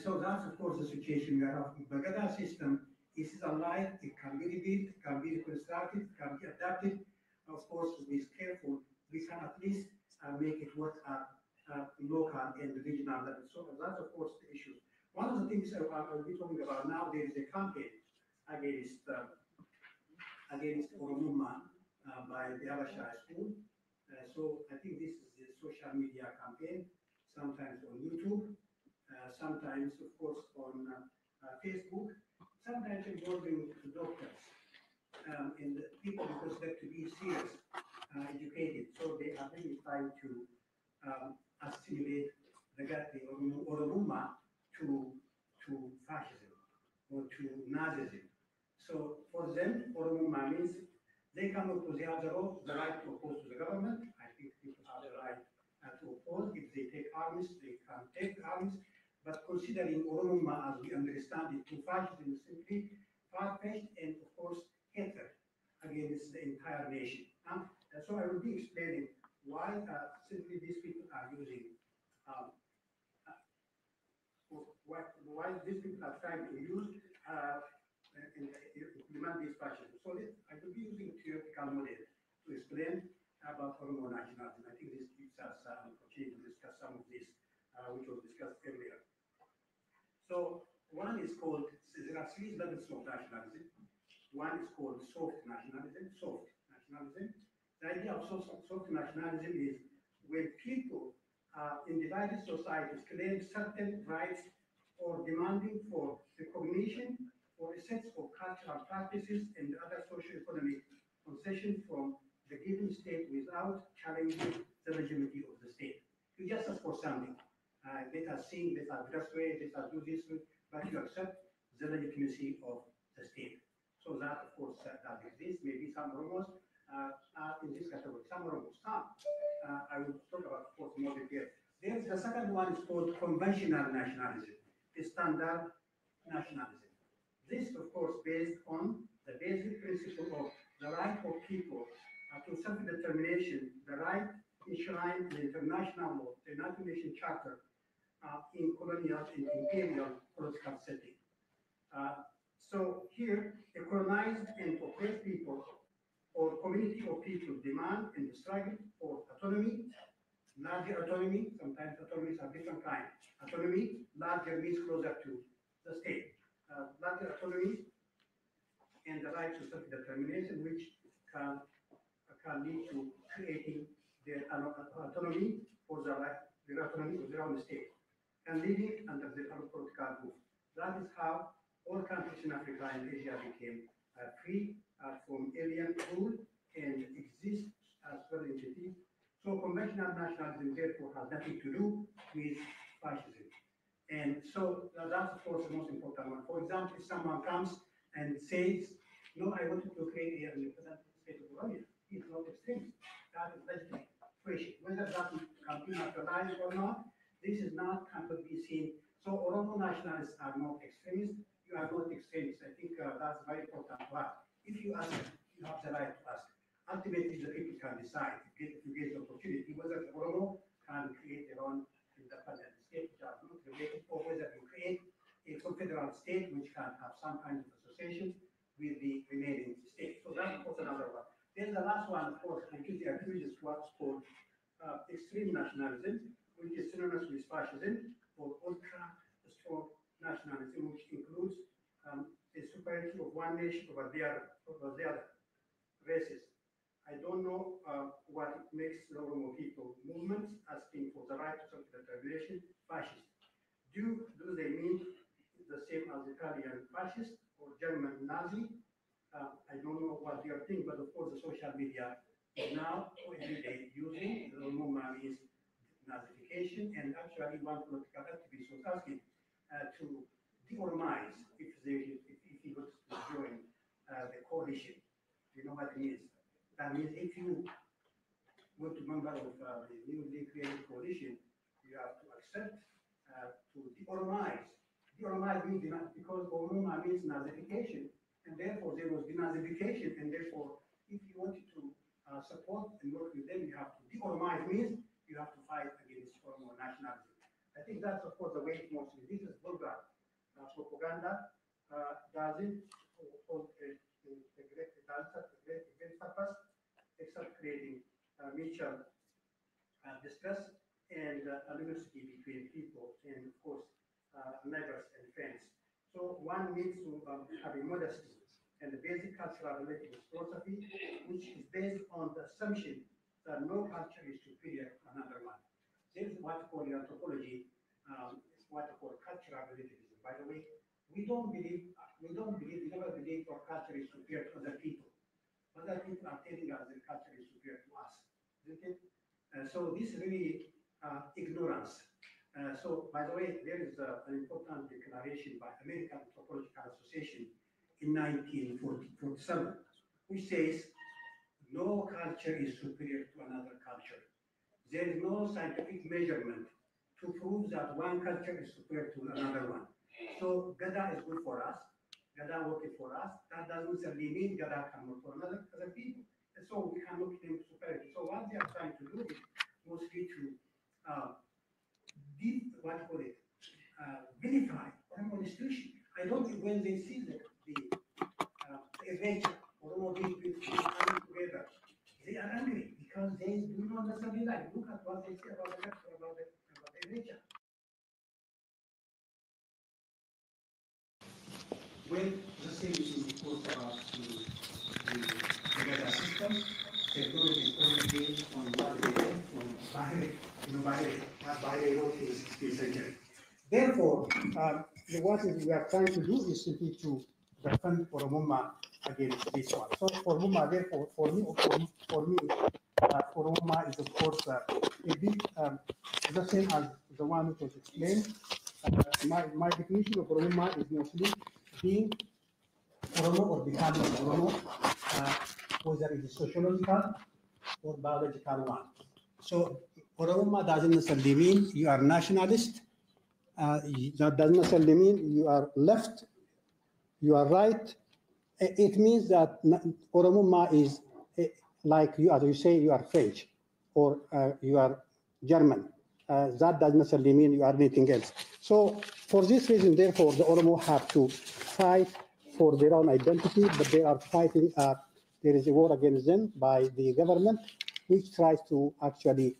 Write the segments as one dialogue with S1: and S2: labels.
S1: so that's, of course, the situation we are having. The Gada system is alive, it can be rebuilt, it can be reconstructed, it can be adapted. Of course, with careful, we can at least make it work at local and regional level. So that's, of course, the issue. One of the things I'll be talking about now, there is a campaign against Oromuma by the Abasha school. So I think this is a social media campaign, sometimes on YouTube, sometimes, of course, on Facebook, sometimes involving doctors and the people who consider to be serious, educated. So they are really trying to assimilate the Oromuma to fascism or to Nazism. So for them, Oromuma means they come oppose, they have the right to oppose to the government. I think people have the right to oppose. If they take arms, they can take arms. But considering Oromuma, as we understand it, to fascism is simply far-fetched and, of course, hatred against the entire nation. So I will be explaining why simply these people are using, why these people are trying to use and implement this fascism. So I will be using a theoretical model to explain about Oromo nationalism. I think this gives us an opportunity to discuss some of this, which was discussed earlier. So one is called, there are three levels of nationalism. One is called soft nationalism, The idea of soft nationalism is when people in divided societies claim certain rights or demanding for recognition or a set of cultural practices and other socio-economic concessions from the given state without challenging the legitimacy of the state. You just ask for something. Let us sing, let us dress way, let us do this, but you accept the legitimacy of the state. So that, of course, that exists. Maybe some Oromos are in this category. Some Oromos, some. I will talk about, of course, more detail. Then the second one is called conventional nationalism, standard nationalism. This, of course, based on the basic principle of the right of people to self-determination, the right enshrined in international law, the United Nations Charter, in colonial and imperial political setting. So here, a colonized and oppressed people or community of people demand and struggle for autonomy, larger autonomy, sometimes autonomies are different kinds. Autonomy, larger means closer to the state. Larger autonomy and the right to self-determination, which can lead to creating their autonomy for their autonomy of their own state and living under their own political rule. That is how all countries in Africa and Asia became free from alien rule and exist as sovereign entities. So conventional nationalism therefore has nothing to do with fascism. And so that's, of course, the most important one. For example, if someone comes and says, no, I wanted to create an independent state of Oromia, he is not extremist. That is legitimate question. Whether that can be naturalized or not, this is not cannot be seen. So Oromo nationalists are not extremists. You are not extremists. I think that's very important to have. If you ask, you have the right to ask. Ultimately, the people can decide if you get the opportunity whether the Oromo can create their own independent state, which are not related, or whether you create a confederal state which can have some kind of association with the remaining states. So that's, of course, another one. Then the last one, of course, which is the activist, what's called extreme nationalism, which is synonymous with fascism, or ultra-strong nationalism, which includes the superiority of one nation over the other races. I don't know what makes the Oromo people movements asking for the right to self-determination fascist. Do they mean the same as Italian fascist or German Nazi? I don't know what they are thinking, but of course the social media is now every day using the Oromo is Nazification, and actually one political activist was asking to de-Oromize if he was to join the coalition. You know what it means? That means if you want to be member of the newly created coalition, you have to accept to de-Oromize. De-Oromize means because Oroma means Nazification, and therefore there was denazification, and therefore if you wanted to support and work with them, you have to de-Oromize means you have to fight against Oromo nationalism. I think that's, of course, the way it mostly. This is vulgar propaganda. Doesn't hold a great purpose, except creating mutual distress and animosity between people and, of course, neighbors and friends. So one needs to have a modesty and the basic cultural relativist philosophy, which is based on the assumption that no culture is superior to another one. This is what we call in anthropology, what we call cultural relativism. By the way, we never believe our culture is superior to other people. Other people are telling us their culture is superior to us, isn't it? So this is really ignorance. So, by the way, there is an important declaration by American Anthropological Association in 1947, which says no culture is superior to another culture. There is no scientific measurement to prove that one culture is superior to another one. So Gada is good for us. Gada working for us. That doesn't necessarily mean Gada can work for other people. And so we cannot claim superiority. So what they are trying to do is mostly to vilify Oromo institution. I don't think when they see the adventure Oromo people coming together, they are angry because they do not necessarily like. Look at what they say about the adventure. Well, the same is because about the Gada system. Technology is only based on what they learn from Bahrain. Bahrain wrote in the 16th century. Therefore, what we are trying to do is simply to defend Oromoma against this one. So Oromoma, therefore, for me, Oromoma is of course a big, the same as the one which was explained. My definition of Oromoma is mostly being Oromo or becoming Oromo, whether it is sociological or biological one. So Oromoma doesn't necessarily mean you are nationalist. That doesn't necessarily mean you are left, you are right. It means that Oromoma is like you, as you say, you are French or you are German. That doesn't necessarily mean you are anything else. So for this reason, therefore, the Oromo have to fight for their own identity, but they are fighting, there is a war against them by the government, which tries to actually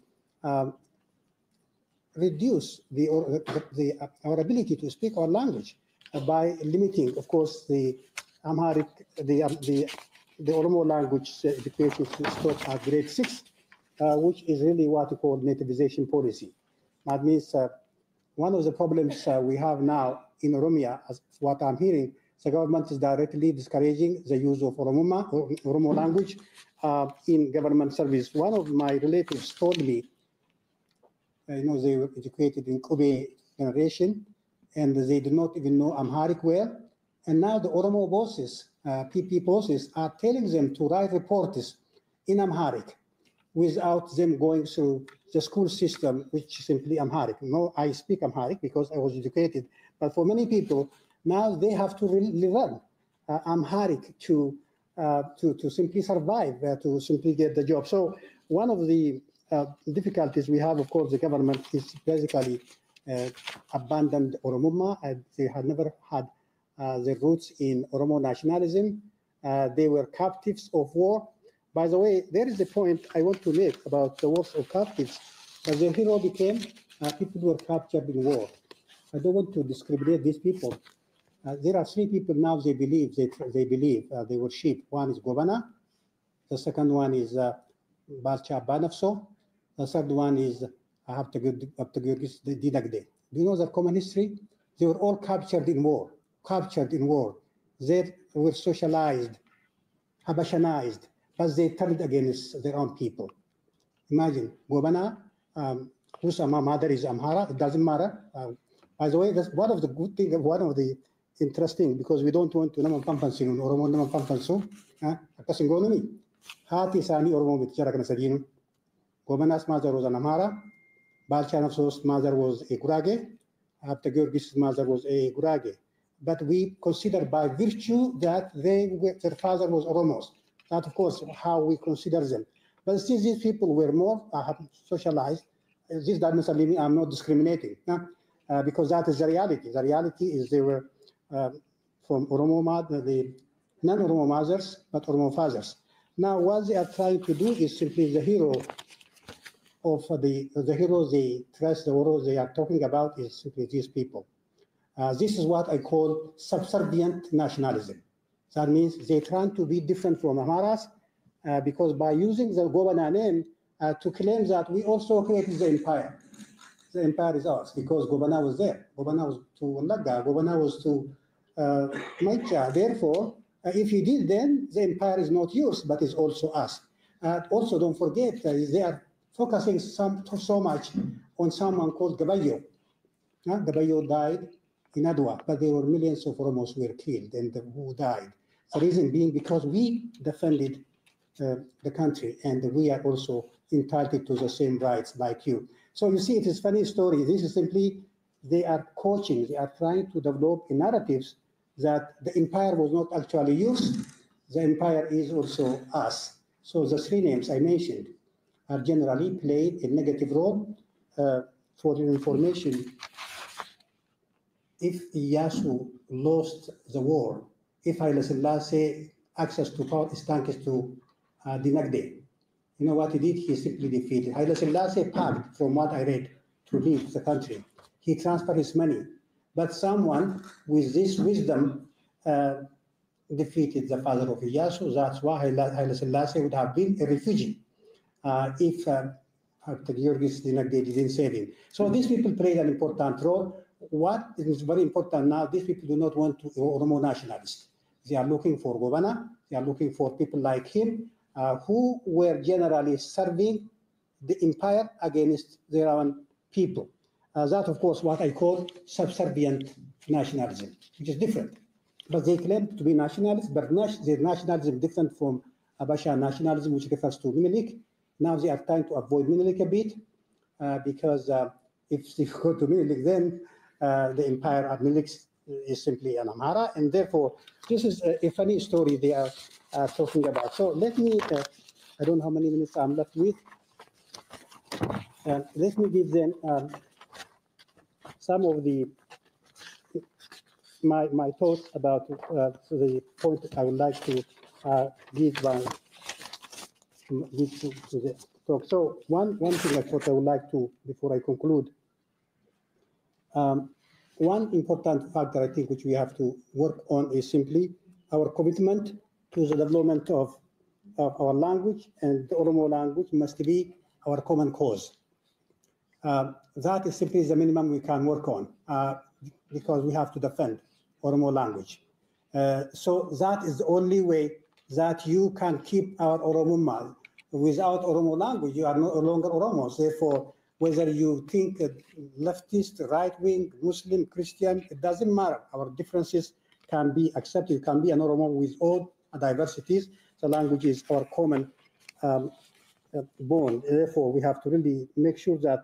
S1: reduce our ability to speak our language by limiting, of course, the Amharic, the Oromo language education is taught at grade 6, which is really what we call nativization policy. That means one of the problems we have now in Oromia, as what I'm hearing, the government is directly discouraging the use of Oromo language in government service. One of my relatives told me, they were educated in Kobe generation, and they do not even know Amharic well. And now the Oromo bosses, PP bosses, are telling them to write reports in Amharic without them going through the school system, which is simply Amharic. No, I speak Amharic because I was educated, but for many people, now they have to learn Amharic to simply survive, to simply get the job. So one of the difficulties we have, of course, the government is basically abandoned Oromoma. They had never had their roots in Oromo nationalism. They were captives of war. By the way, there is a point I want to make about the wars of captives. As the hero became, people who were captured in war. I don't want to discriminate these people. There are 3 people now they believe they were sheep. One is Gobana, the second one is Balcha Banafso, the third one is Abtagurgis Didagde. Do you know their common history? They were all captured in war. They were socialized, Habashanized, but they turned against their own people. Imagine, Gobana, whose mother is Amhara, it doesn't matter. By the way, that's one of the good things, one of the interesting, because we don't want to naman pampansin Oromo naman pampanso, kasi gonomi. Hati sani Oromo mit jara kana sagino. Gobana's mother was an Amhara, Balchanafso's mother was a Gurage, Abtagurgis's mother was a Gurage. But we consider by virtue that their father was Oromos. That, of course, how we consider them. But still, these people were more socialized
S2: this doesn't necessarily mean I'm not discriminating, because that is the reality. The reality is they were from Oromo, the non-Oromo mothers, but Oromo fathers. Now, what they are trying to do is simply the hero of the hero they trust, the hero they are talking about is simply these people. This is what I call subservient nationalism. That means they're trying to be different from Amaras because by using the Gobana name to claim that we also created the empire. The empire is ours because Gobana was there. Gobana was to Laga, Gobana was to Maicha. Therefore, if you did then, the empire is not yours, but is also us. Also, don't forget, they are focusing so much on someone called Gabayo. Gabayo died in Adwa, but there were millions of Oromos who were killed and who died. The reason being because we defended the country and we are also entitled to the same rights like you. So you see, it is a funny story. This is simply, they are coaching, they are trying to develop narratives that the empire was not actually yours, the empire is also us. So the three names I mentioned are generally played a negative role. For your information, if Iyasu lost the war, if Haile Selassie access to power is thanks to Dinagde, you know what he did? He simply defeated. Haile Selassie packed, from what I read, to leave the country. He transferred his money. But someone with this wisdom defeated the father of Iyasu. That's why Haile Selassie would have been a refugee if Georgis Dinagde didn't save him. So these people played an important role. What is very important now, these people do not want to Oromo nationalists. They are looking for Govana. They are looking for people like him who were generally serving the empire against their own people. That, of course, what I call subservient nationalism, which is different. But they claim to be nationalists, but their nationalism is different from Abasha nationalism, which refers to Menelik. Now they are trying to avoid Menelik a bit because if they go to Menelik, then the empire of Menelik is simply an Amhara, and therefore this is a funny story they are talking about. So let me, I don't know how many minutes I'm left with. Let me give them some of my thoughts about the point I would like to give to the talk. So one thing I thought I would like to, before I conclude, one important factor I think which we have to work on is simply our commitment to the development of our language, and the Oromo language must be our common cause. That is simply the minimum we can work on because we have to defend Oromo language. So that is the only way that you can keep our Oromuma. Without Oromo language, you are no longer Oromos. Therefore, whether you think leftist, right-wing, Muslim, Christian, it doesn't matter. Our differences can be accepted. You can be an Oromo with all diversities. The language is our common bond. Therefore, we have to really make sure that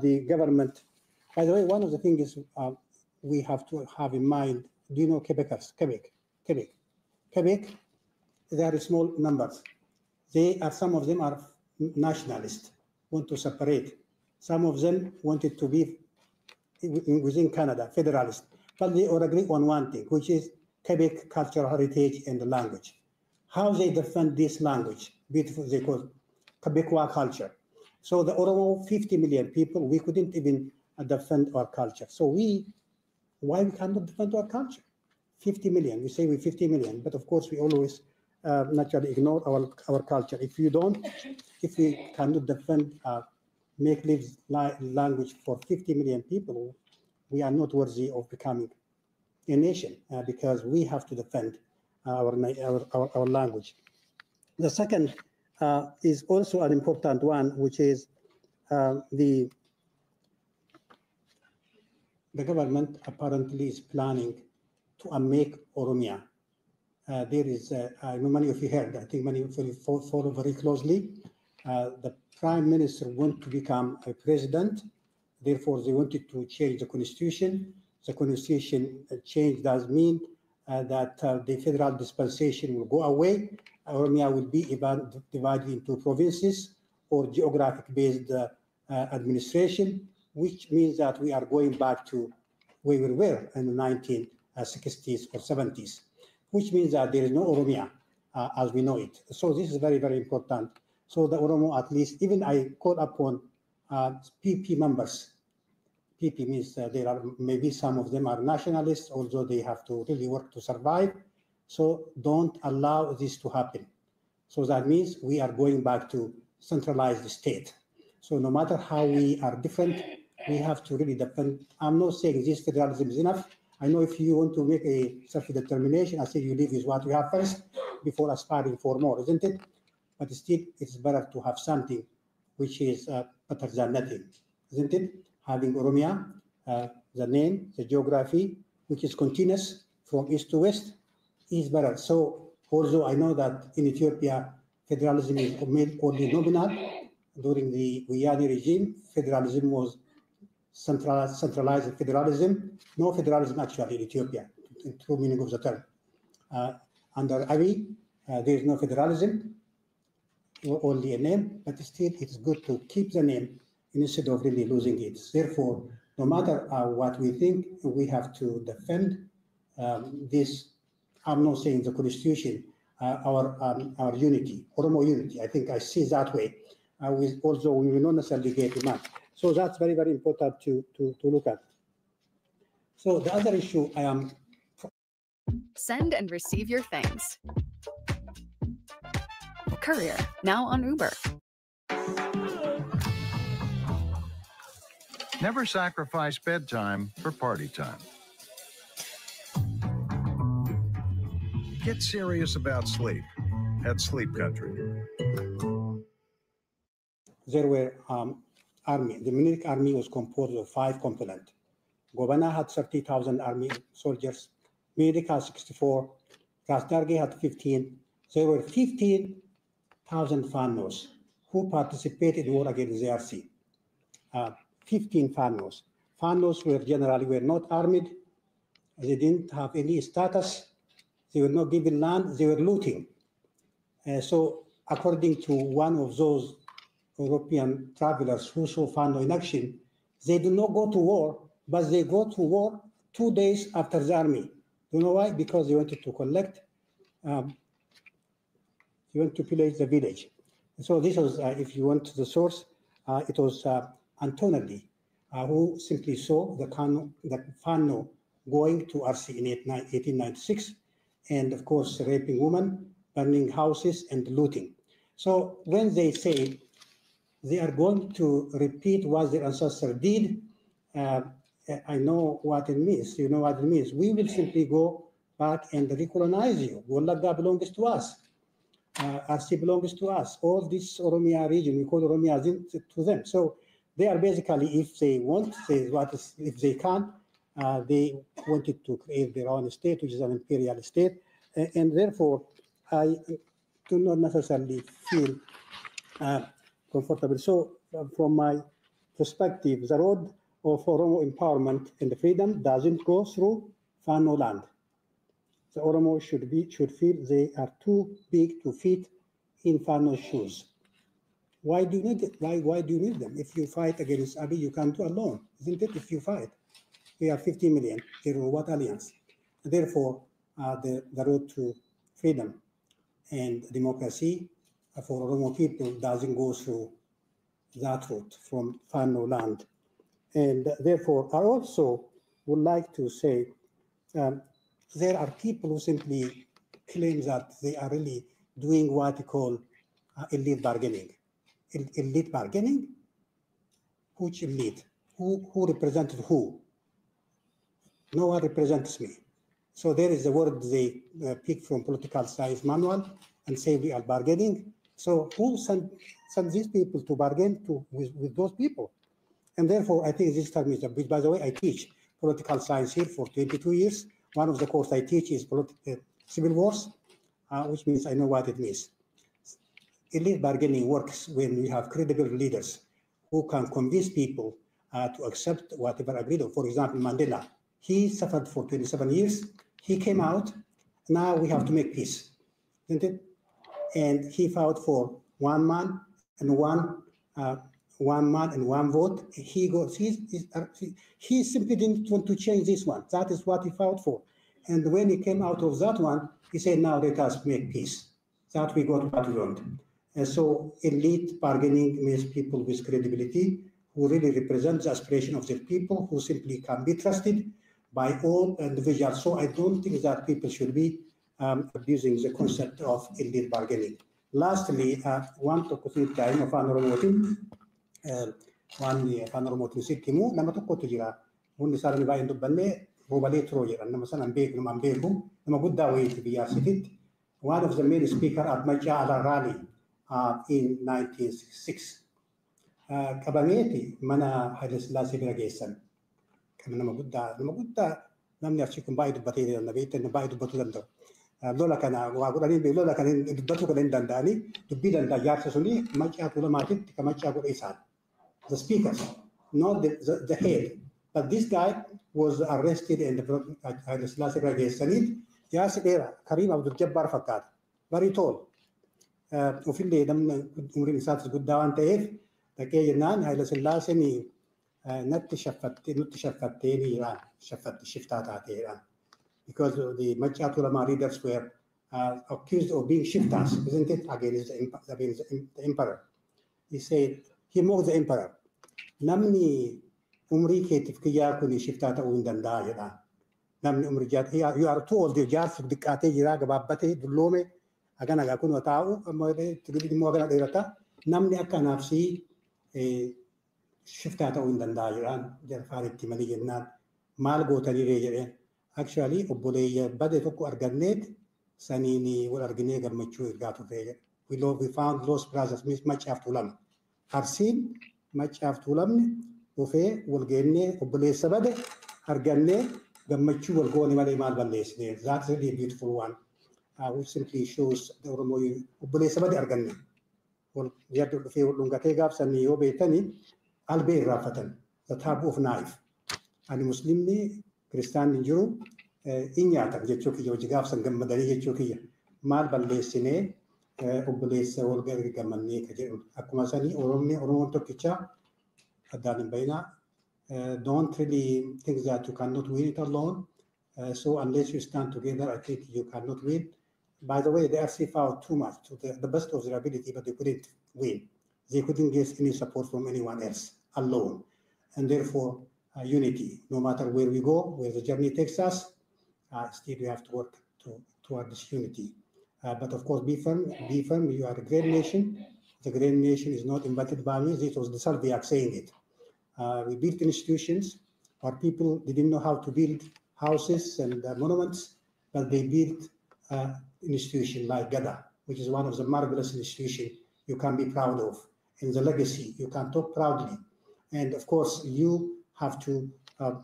S2: the government, by the way, one of the things is we have to have in mind, do you know Quebecers? Quebec, they are small numbers. Some of them are nationalists, want to separate. Some of them wanted to be within Canada, federalist, but they all agree on one thing, which is Quebec cultural heritage and the language. How they defend this language, beautiful, they call it Quebecois culture. So the Oromo, 50 million people, we couldn't even defend our culture. So why we cannot defend our culture? 50 million, we say we're 50 million, but of course we always naturally ignore our culture. If we cannot defend make-live language for 50 million people, we are not worthy of becoming a nation because we have to defend our language. The second is also an important one, which is the government apparently is planning to unmake Oromia. There is, I know many of you heard, I think many of you follow very closely. The Prime Minister wanted to become a president, therefore they wanted to change the constitution. The constitution change does mean that the federal dispensation will go away. Oromia will be divided into provinces or geographic-based administration, which means that we are going back to where we were in the 1960s or 70s, which means that there is no Oromia as we know it. So this is very, very important. So the Oromo, at least, even I call upon PP members. PP means there are maybe some of them are nationalists, although they have to really work to survive. So don't allow this to happen. So that means we are going back to centralized state. So no matter how we are different, we have to really depend. I'm not saying this federalism is enough. I know if you want to make a self-determination, I say you live with what you have first before aspiring for more, isn't it? But still, it's better to have something which is better than nothing, isn't it? Having Oromia, the name, the geography, which is continuous from east to west, is better. So although I know that in Ethiopia, federalism is made only nominal. During the Uyani regime, federalism was centralized federalism. No federalism actually in Ethiopia, in true meaning of the term. Under Abiy, there is no federalism, only a name, but still it's good to keep the name instead of really losing it. Therefore, no matter what we think, we have to defend this. I'm not saying the constitution, our unity, Oromo unity. I think I see that way. Also, we will not necessarily get demand. So that's very, very important to look at. So the other issue I am.
S3: Send and receive your things. Courier, now on Uber.
S4: Never sacrifice bedtime for party time. Get serious about sleep at Sleep Country.
S2: There were army. The Munich army was composed of 5 components. Gobana had 30,000 army soldiers. Munich had 64. Krasdargi had 15. There were 15,000 Fannos who participated in war against the RC. 15 Fannos. Fannos were generally not armed. They didn't have any status. They were not given land. They were looting. So according to one of those European travelers who saw Fanno in action, they do not go to war, but they go to war 2 days after the army. You know why? Because they wanted to collect, they want to pillage the village. So this was, if you want the source, it was Antonelli, who simply saw the Fanno going to RC in 1896, and of course raping women, burning houses, and looting. So when they say they are going to repeat what their ancestors did, I know what it means. You know what it means. We will simply go back and recolonize you. Wallaga belongs to us. RC belongs to us. All this Oromia region, we call Oromia to them. So they are basically, if they want, if they can, they wanted to create their own state, which is an imperial state. And therefore, I do not necessarily feel comfortable. So from my perspective, the road of Oromo empowerment and freedom doesn't go through Fano land. The Oromo should feel they are too big to fit in Fano's shoes. Why do you need it? Why do you need them? If you fight against Abiy, you can't do alone, isn't it? If you fight, we are 50 million. What alliance? Therefore, the road to freedom and democracy for Oromo people doesn't go through that route from Fano land. And therefore, I also would like to say there are people who simply claim that they are really doing what you call elite bargaining. Elite bargaining? Which elite? Who represented who? No one represents me. So there is a word they pick from political science manual and say we are bargaining. So who sent these people to bargain with those people? And therefore, I think this term is a bit, by the way, I teach political science here for 22 years. One of the courses I teach is civil wars, which means I know what it means. Elite bargaining works when we have credible leaders who can convince people to accept whatever agreed on. For example, Mandela, he suffered for 27 years. He came out. Now we have to make peace, isn't it? And he fought for one man and one man and one vote. He simply didn't want to change this one. That is what he fought for. And when he came out of that one, he said, now let us make peace. That we got what we want. And so elite bargaining means people with credibility who really represent the aspiration of their people, who simply can be trusted by all individuals. So I don't think that people should be abusing the concept of elite bargaining. Lastly, one tokkofiif daa'ima afaan Oromootiin waan afaan Oromootiin sitti himu nama tokkotu jira. Hundi isaanii baay'een dubbannee Robalee Turoo jedhan nama sana nama hin beeku nama guddaa wayiiti biyyaasititti. One of the main speaker at Machala rally in 1966. Qabameeti mana Haile Sillaasee bira geessan. Kan nama guddaa namni achi kun baay'ee dubbatee danda'a beektan baay'ee dubbatuu danda'u. Lola kana waa godhanii lola kana dubbatu kan hin danda'anii dubbii danda'a jaarsa suni Machaa Tuulamaatitti kan Machaa godhe isaan. The speakers, not the head. But this guy was arrested and Haile Sillaasee bira geessanii jaarsi dheeraa Kariim Abdul Jabbaar fakkaata. Very tall. Ofillee namni umriin isaatis guddaa waan ta'eef dhaqee jennaan Haile Sillaaseen nutti shaffattee shiftaa taateedhaan. Because the Machaa Tuulamaa leaders were accused of being shifters, isn't it, against the emperor. He said, he mocked the emperor. Namni umrii keetiif kiyyaa kun shiftaa ta'uu hin danda'a jedhaan. Namni umrii jaata, you are too old, jaarsi xiqqaatee jira, gabaabbatee, dulloome, agana gaa kun taa'u, immoo agana dheerata. Namni akka naafsii shiftaa ta'uu hin danda'a jedhaan, jarfaaritti malii jennaan. Maal gootanii jedheen. Actually, obboleeyya bade tokko arganneet saniin wal arginee gammachuu ergaa turre jedhe. We found lost brothers, Machaaf Tuulame. Arsiin Machaaf Tuulamne dhufee wal geennee obboleessa bade argannee gammachuu wal goone malee maal balleessine. That's really a beautiful one. Which simply shows the Oromoo obboleessa bade arganne. Wal jedhu dhufee wal dhungatee gaafsanii yoo beektanii albee irraafatan. The taboo of knife. Ani Muslimni Kristaan hin jiru in nyaatan jechuu kiyya hojii gaafsan gammadanii jechuu kiyya maal balleessinee obboleessa wal gammannee ka jedhu akkuma sanii Oromoon tokkicha addaan hin bayinaa don't really think that you cannot win it alone so unless you stand together I think you cannot win. By the way, the RC fought too much to the best of their ability but they couldn't win. They couldn't get any support from anyone else alone and therefore unity, no matter where we go, where the journey takes us, still we have to work toward this unity. But of course, be firm, you are a great nation. The great nation is not invented by me. This was the Salviak saying it. We built institutions. Our people didn't know how to build houses and monuments, but they built an institution like Gada, which is one of the marvelous institutions you can be proud of. And the legacy, you can talk proudly. And of course, you have to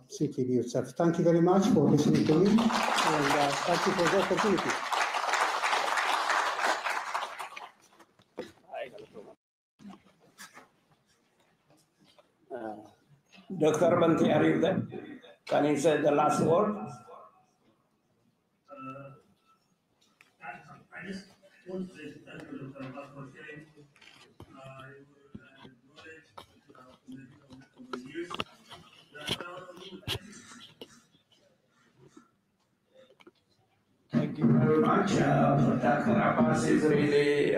S2: simply be yourself. Thank you very much for listening to me, and thank you for the opportunity.
S5: Dr. Banti, are you there? Can you say the last word?
S6: I just want to say thank you, Dr. Abbas, for sharing your knowledge of the years.
S5: Thank you very much. Dr. Abbas is really,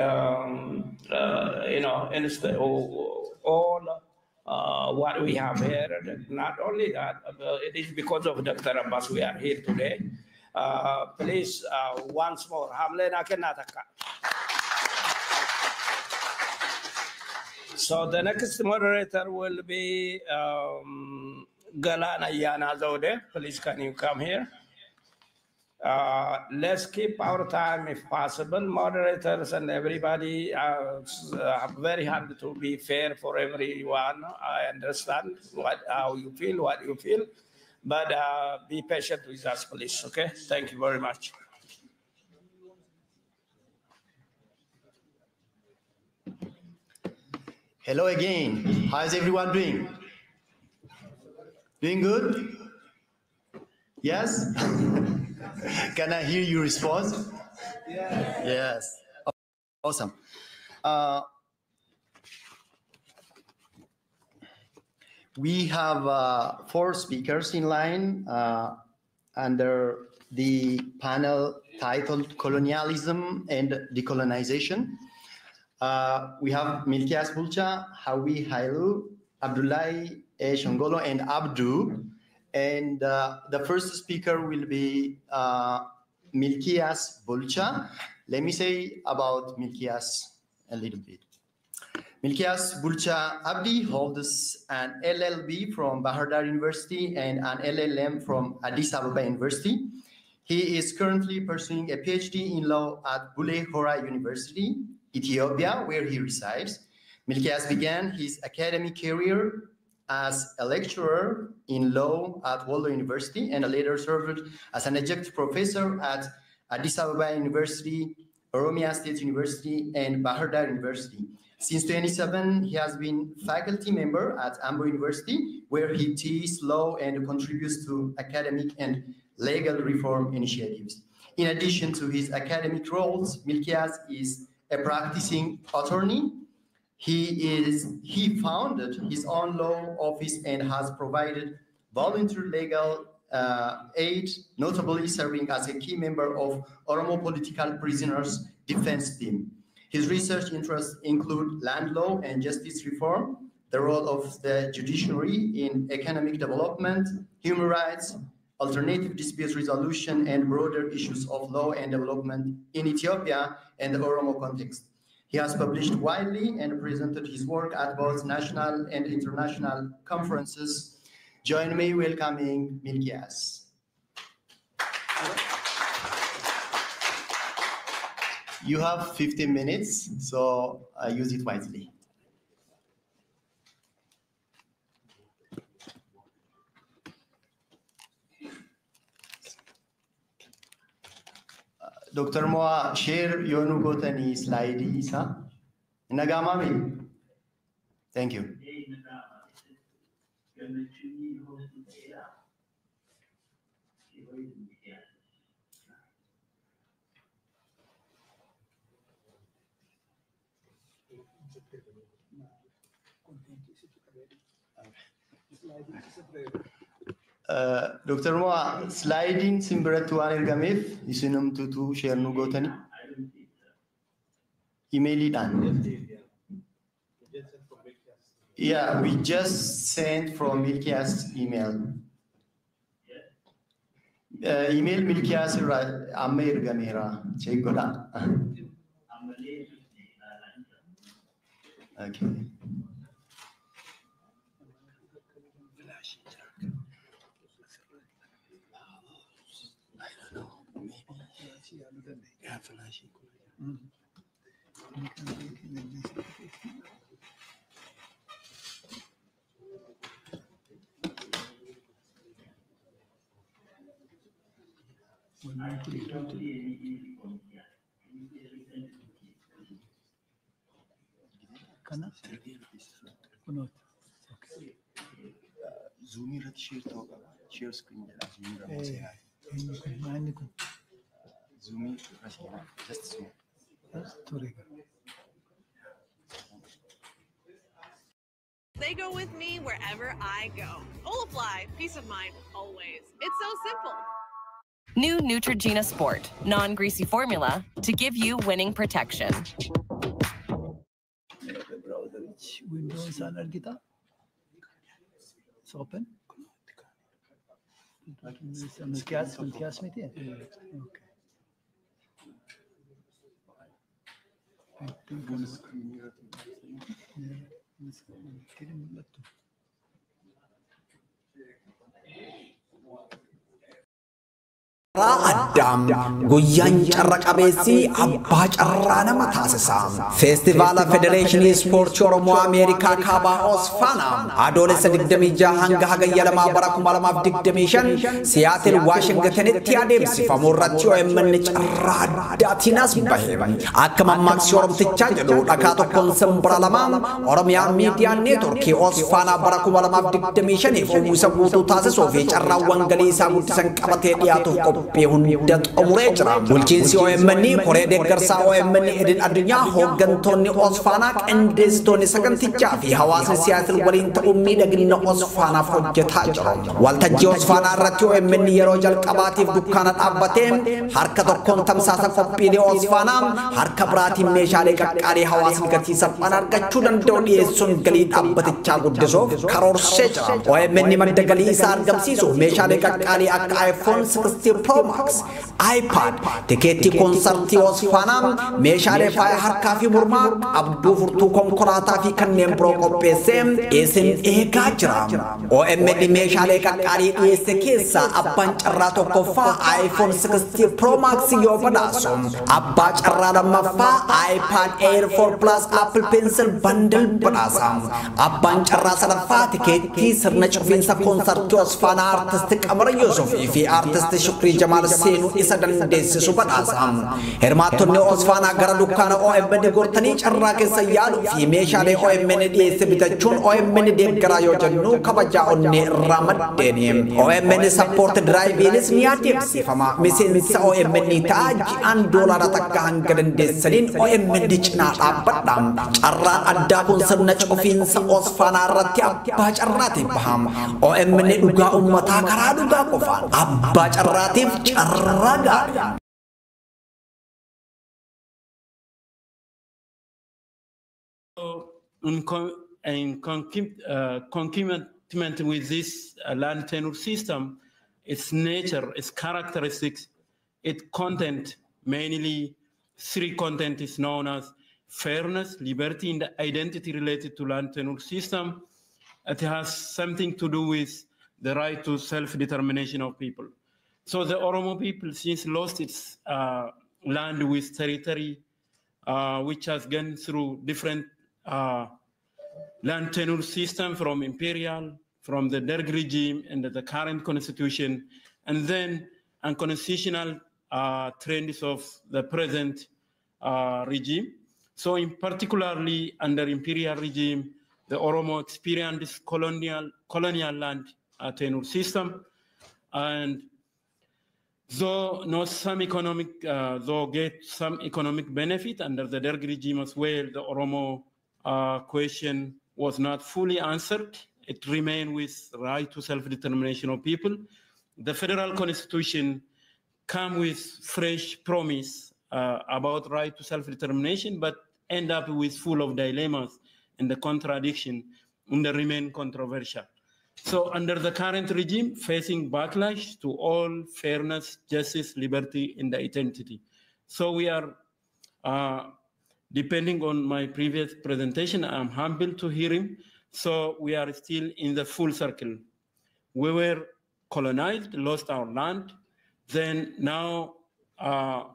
S5: all what we have here. Not only that, it is because of Dr. Abbas we are here today. Please, once more, so the next moderator will be Galana Yana Zode. Please, can you come here? Let's keep our time if possible. Moderators and everybody are very hard to be fair for everyone. I understand how you feel, what you feel, but be patient with us, please. Okay? Thank you very much.
S7: Hello again. How is everyone doing? Doing good? Yes? Can I hear your response? Yeah. Yes. Awesome. We have 4 speakers in line under the panel titled Colonialism and Decolonization. We have Milkias Bulcha, Hawi Hailu, Abdullahi Shongolo, and Abdu. And the first speaker will be Milkias Bulcha. Let me say about Milkias a little bit. Milkias Bulcha Abdi holds an LLB from Bahar Dar University and an LLM from Addis Ababa University. He is currently pursuing a PhD in law at Bule Hora University, Ethiopia, where he resides. Milkias began his academic career as a lecturer in law at Waldo University and later served as an adjunct professor at Addis Ababa University, Oromia State University, and Bahar Dar University. Since 2007, he has been faculty member at Ambo University, where he teaches law and contributes to academic and legal reform initiatives. In addition to his academic roles, Milkias is a practicing attorney. He founded his own law office and has provided volunteer legal aid, notably serving as a key member of Oromo Political Prisoners Defense Team. His research interests include land law and justice reform, the role of the judiciary in economic development, human rights, alternative dispute resolution, and broader issues of law and development in Ethiopia and the Oromo context. He has published widely and presented his work at both national and international conferences. Join me welcoming Milkias. You have 15 minutes, so use it wisely. Dr. Moa, share your Nugotani slide, Isa. Nagamami. Thank you. Dr. Moa, sliding Simbratu Anirgamif, Isinum Tutu, share Nugotani. Email it on. Yeah, we just sent from Milkias email. Email Milkias Amir Gamira. Check goda. Okay. Zoom share screen. Zoom just zoom.
S8: They go with me wherever I go. Olafly, peace of mind, always. It's so simple.
S9: New Neutrogena Sport, non-greasy formula to give you winning protection.
S10: Windows and kita. It's open. Milkias meeting. Okay. I think on the screen.
S11: Adam Guyan Charrakabesi Abba Charrana Matasam Festival Federation Sport Oromo America Kaba Osfana Adolescent Demija Hanga Yalama Barakumalama Dictamation Seattle Washington Tiadem Famuracho and Radatinas Bahevan Akama Max Yoram Tichado Akato Consum Bralaman Oromia Media Network Osfana Barakumalama Dictamation if Musabutu Tazas of each Arawangalisa Mutan Kabateria to qophii hunda xumuree jira. Bulchiinsi OMN koree deeggarsaa OMN idil addunyaa hooggantoonni Osfaanaa qindeessitoonni sagantichaa fi hawaasni siyaasaa waliin ta'uun miidhagina Osfaanaaf hojjetaa jiru. Waltajjii Osfaanaa irratti OMN yeroo jalqabaatiif dukkaana dhaabbatee harka tokkoon tamsaasa qophiilee Osfaanaa harka biraatiin meeshaalee qaqqaalii hawaasni gatii salphaan argachuu danda'u dhiyeessuun galii dhaabbatichaa guddisuuf karoorsee jira. OMN madda galii isaa argamsiisuuf meeshaalee qaqqaalii akka iPhone 16 Pro Max, iPad, tikeettii koonsartii Osfaanaa, meeshaalee faaya harkaa fi mormaa, abduu furtuu konkolaataa fi kanneen biroo qopheessee isin eegaa jira. OMN meeshaalee qaqqaalii dhiyeesse keessaa abbaan carraa tokkoffaa iPhone 16 Pro Max yoo badhaasu, abbaa carraa lammaffaa iPad Air 4 Plus Apple Pencil Bundle badhaasa. Abbaan carraa sadaffaa tikeettii sirna cufiinsa koonsartii Osfaanaa artisti Qamar Yusufii fi artisti Shukrii Jamaal seenuu isa dandeessisu badhaasa. Hirmaattonni Osfaanaa gara dukkaana OMN gortanii carraa keessa yaaluu fi meeshaalee OMN dhiyeesse bitachuun OMN deeggaraa yoo jennu kabajaa onnee irraa maddeeni. OMN sappoort diraayiviinis ni adeemsifama. Miseensa OMN ta'a ji'aan doolaara takka hanga dandeessaniin OMN cinaa dhaabbadha. Carraan addaa kun sirna cufiinsa Osfaanaa irratti abbaa carraatiif baham. OMN dhugaa uummataa karaa dhugaa qofaan abbaa carraatiif carraa gaarii.
S12: In concomitant with this land tenure system, its nature, its characteristics, its content, mainly three content is known as fairness, liberty, and identity related to land tenure system. It has something to do with the right to self-determination of people. So the Oromo people since lost its land with territory, which has gone through different land tenure system from imperial, from the Derg regime and the current constitution, and then unconstitutional trends of the present regime. So in particularly under imperial regime, the Oromo experienced colonial land tenure system, and though not some economic, though get some economic benefit under the Derg regime as well, the Oromo question was not fully answered. It remained with right to self-determination of people. The federal constitution come with fresh promise about right to self-determination, but end up with full of dilemmas and the contradiction and the remain controversial. So under the current regime, facing backlash to all fairness, justice, liberty, and identity. So we are, depending on my previous presentation, I'm humble to hear him. So we are still in the full circle. We were colonized, lost our land. Then now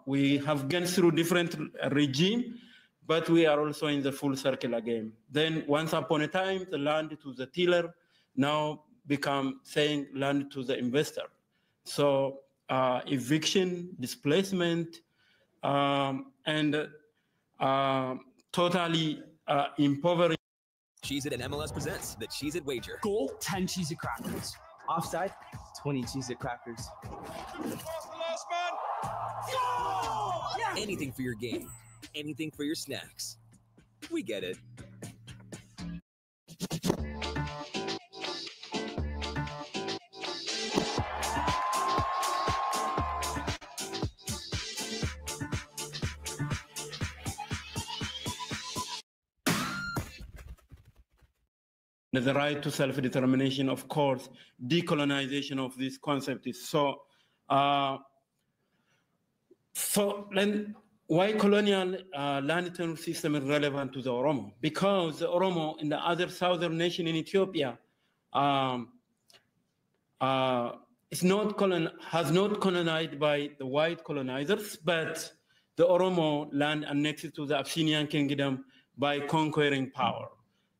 S12: we have gone through different regime, but we are also in the full circle again. Then once upon a time, the land to the tiller now become saying land to the investor. So eviction, displacement, and totally impoverished.
S13: Cheez-It and MLS presents the Cheez-It Wager.
S14: Goal, 10 Cheez-It crackers. Offside, 20 Cheez-It crackers.
S13: Anything for your game, anything for your snacks. We get it.
S12: The right to self-determination, of course, decolonization of this concept is so. Then why colonial land tenure system is relevant to the Oromo? Because the Oromo in the other southern nation in Ethiopia has not colonized by the white colonizers, but the Oromo land annexed to the Abyssinian kingdom by conquering power.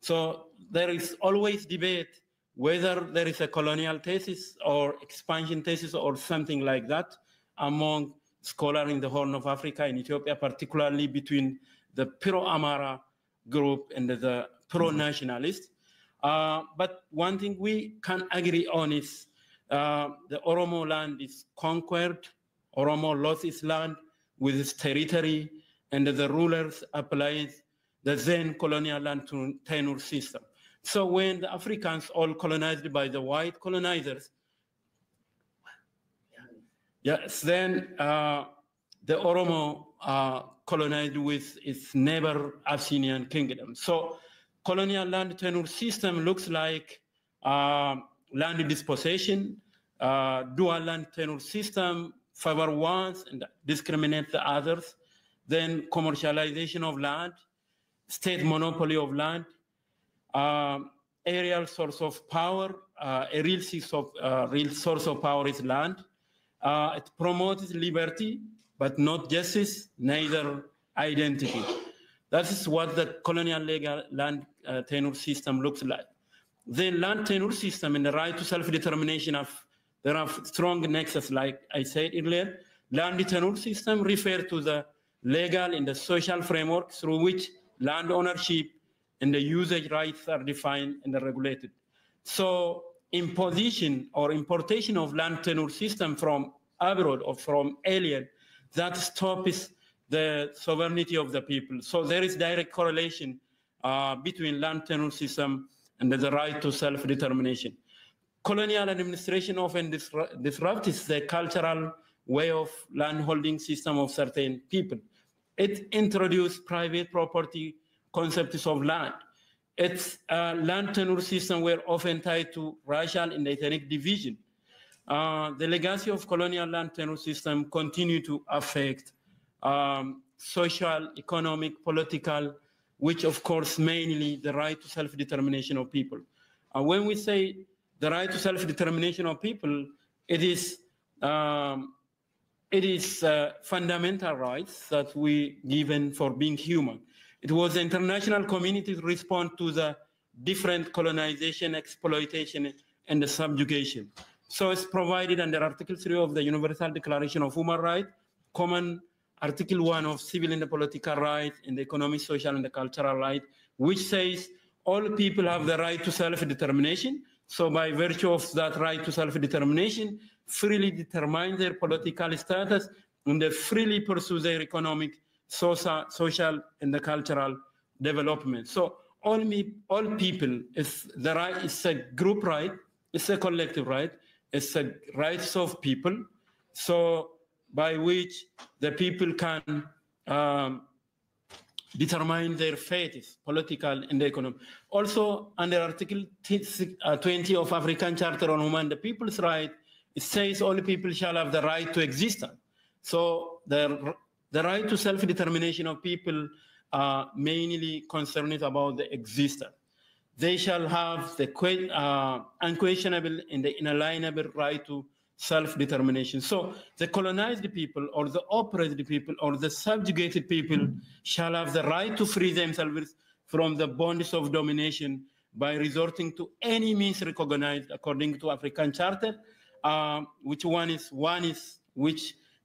S12: So there is always debate whether there is a colonial thesis or expansion thesis or something like that among scholars in the Horn of Africa in Ethiopia, particularly between the pro-Amara group and the pro-nationalist. But one thing we can agree on is the Oromo land is conquered Oromo lost its land with its territory, and the rulers applied the then colonial land tenure system. So when the Africans all colonized by the white colonizers, yes, then the Oromo colonized with its neighbor Abyssinian kingdom. So colonial land tenure system looks like land dispossession, dual land tenure system, favor ones and discriminate the others, then commercialization of land, state monopoly of land, aerial source of power, a real source of power is land. It promotes liberty, but not justice, neither identity. That is what the colonial legal land tenure system looks like. The land tenure system and the right to self-determination there are strong nexus, like I said earlier. Land tenure system refer to the legal and the social framework through which land ownership and the usage rights are defined and regulated. So imposition or importation of land tenure system from abroad or from alien, that stops the sovereignty of the people. So there is direct correlation between land tenure system and the right to self-determination. Colonial administration often disrupts the cultural way of land holding system of certain people. It introduced private property concepts of land. Its land tenure system were often tied to racial and ethnic division. The legacy of colonial land tenure system continue to affect social, economic, political, which of course mainly the right to self-determination of people. When we say the right to self-determination of people, it is fundamental rights that we given for being human. It was the international community's response to the different colonization, exploitation, and the subjugation. So it's provided under Article 3 of the Universal Declaration of Human Rights, common Article 1 of Civil and Political Rights, and the Economic, Social, and the Cultural Rights, which says all people have the right to self-determination. So by virtue of that right to self-determination, freely determine their political status and they freely pursue their economic, social, and the cultural development. So all people, the right is a group right, it's a collective right, it's the rights of people. So by which the people can determine their fates, political and economic. Also, under Article 20 of African Charter on Human and the People's Right, it says all people shall have the right to existence. So the right to self-determination of people are mainly concerned about the existence. They shall have the unquestionable and the inalienable right to self-determination. So the colonized people or the oppressed people or the subjugated people shall have the right to free themselves from the bonds of domination by resorting to any means recognized according to African Charter, which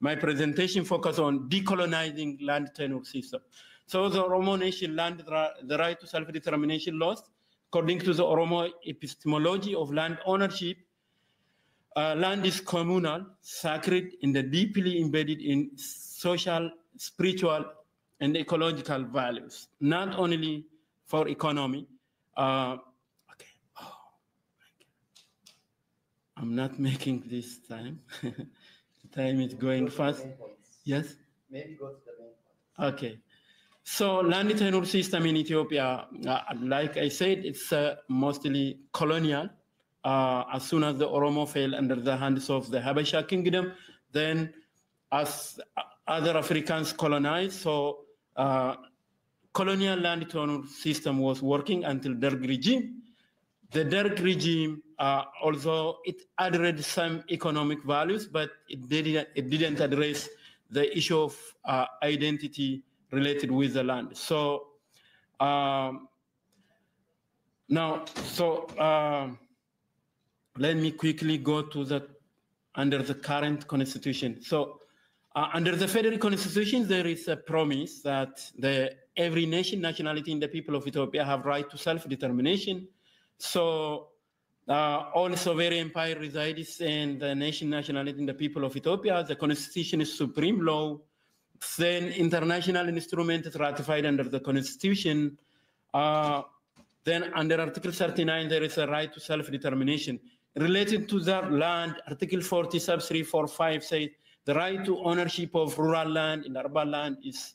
S12: my presentation focus on decolonizing land tenure system. So the Oromo Nation land the right to self-determination lost according to the Oromo epistemology of land ownership. Land is communal, sacred, and deeply embedded in social, spiritual, and ecological values, not only for economy. I'm not making this time. The time is going fast. Yes?
S7: Maybe go to the main point.
S12: Okay. So land tenure system in Ethiopia, like I said, it's mostly colonial. As soon as the Oromo fell under the hands of the Habesha kingdom, then as other Africans colonized, so colonial land tenure system was working until Derg regime. The Derg regime, although it addressed some economic values, but it didn't address the issue of identity related with the land. So let me quickly go to under the current constitution. So under the federal constitution, there is a promise that every nationality in the people of Ethiopia have right to self-determination. So All sovereign empire resides in the nation nationality in the people of Ethiopia. The constitution is supreme law. Then international instrument is ratified under the constitution. Then under Article 39, there is a right to self-determination. Related to that land, Article 40, sub 3, 4, 5 says the right to ownership of rural land and urban land is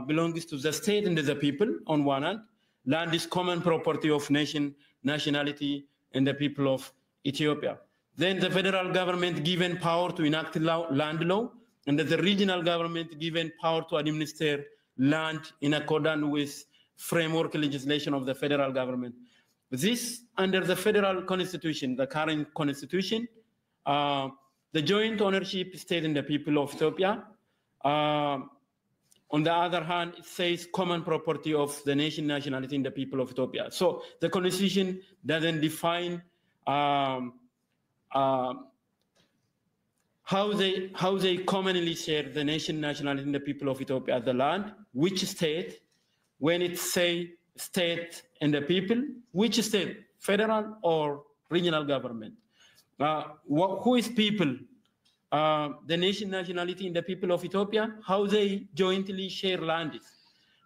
S12: belongs to the state and the people on one hand. Land is common property of nation, nationality, and the people of Ethiopia. Then the federal government given power to enact land law, and the regional government given power to administer land in accordance with framework legislation of the federal government. This under the federal constitution, the current constitution, the joint ownership state in the people of Ethiopia. On the other hand, it says common property of the nation nationality in the people of Ethiopia. So the constitution doesn't define how they commonly share the nation nationality in the people of Ethiopia, the land, which state, when it say state and the people, which state, federal or regional government. Who is people? The nation nationality in the people of Ethiopia, how they jointly share land.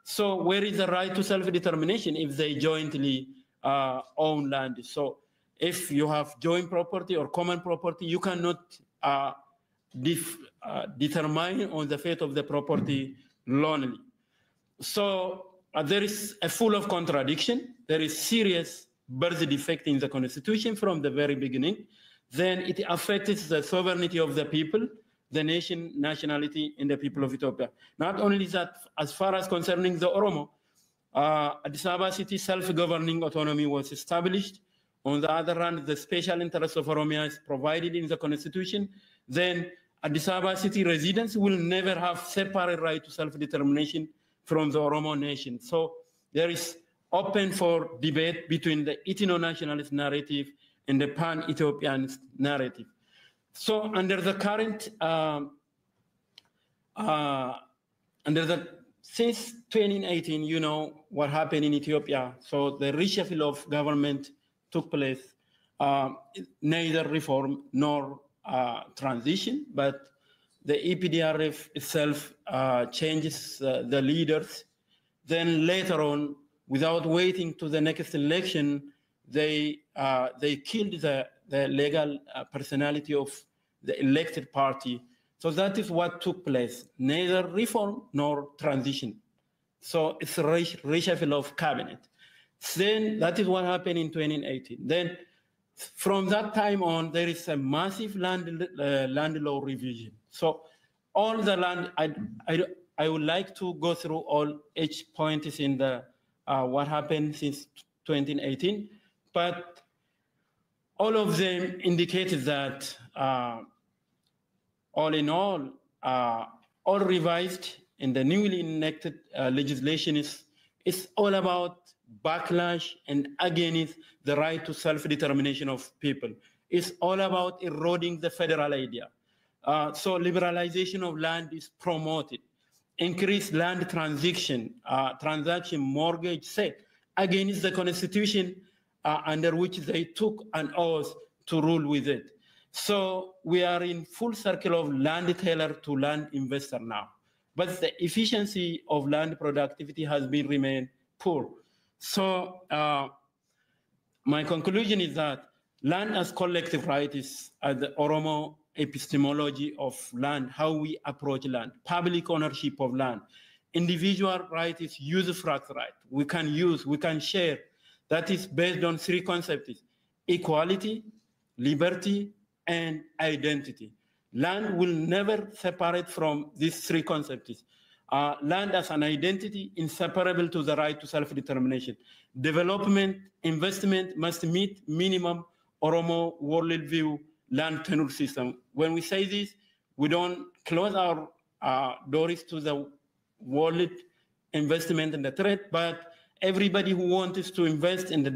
S12: So where is the right to self-determination if they jointly own land? So if you have joint property or common property, you cannot determine on the fate of the property lonely. So there is a full of contradiction. There is serious birth defect in the constitution from the very beginning. Then it affects the sovereignty of the people, the nation, nationality, and the people of Ethiopia. Not only that, as far as concerning the Oromo, Addis Ababa city self-governing autonomy was established. On the other hand, the special interest of Oromia is provided in the constitution. Then Addis Ababa city residents will never have separate right to self-determination from the Oromo nation. So there is open for debate between the ethno-nationalist narrative and the pan-Ethiopian narrative. So under the current, since 2018, you know what happened in Ethiopia. So the reshuffle of government took place, neither reform nor transition, but the EPDRF itself changes the leaders. Then later on, without waiting to the next election, they killed the legal personality of the elected party. So that is what took place, neither reform nor transition. So it's a reshuffle of cabinet. Then that is what happened in 2018. Then from that time on, there is a massive land law revision. So all the land, I would like to go through all each point is in the what happened since 2018. But all of them indicated that all in all revised in the newly enacted legislation is all about backlash and against the right to self-determination of people. It's all about eroding the federal idea. So liberalization of land is promoted. Increased land transaction mortgage set against the constitution under which they took an oath to rule with it. So we are in full circle of land tailor to land investor now. But the efficiency of land productivity has been remained poor. So my conclusion is that land as collective right is the Oromo epistemology of land, how we approach land, public ownership of land. Individual right is usufruct right. We can use, we can share. That is based on three concepts: equality, liberty, and identity. Land will never separate from these three concepts. Land as an identity inseparable to the right to self-determination. Development, investment must meet minimum Oromo worldview land tenure system. When we say this, we don't close our doors to the world investment and the trade, but everybody who wants to invest in the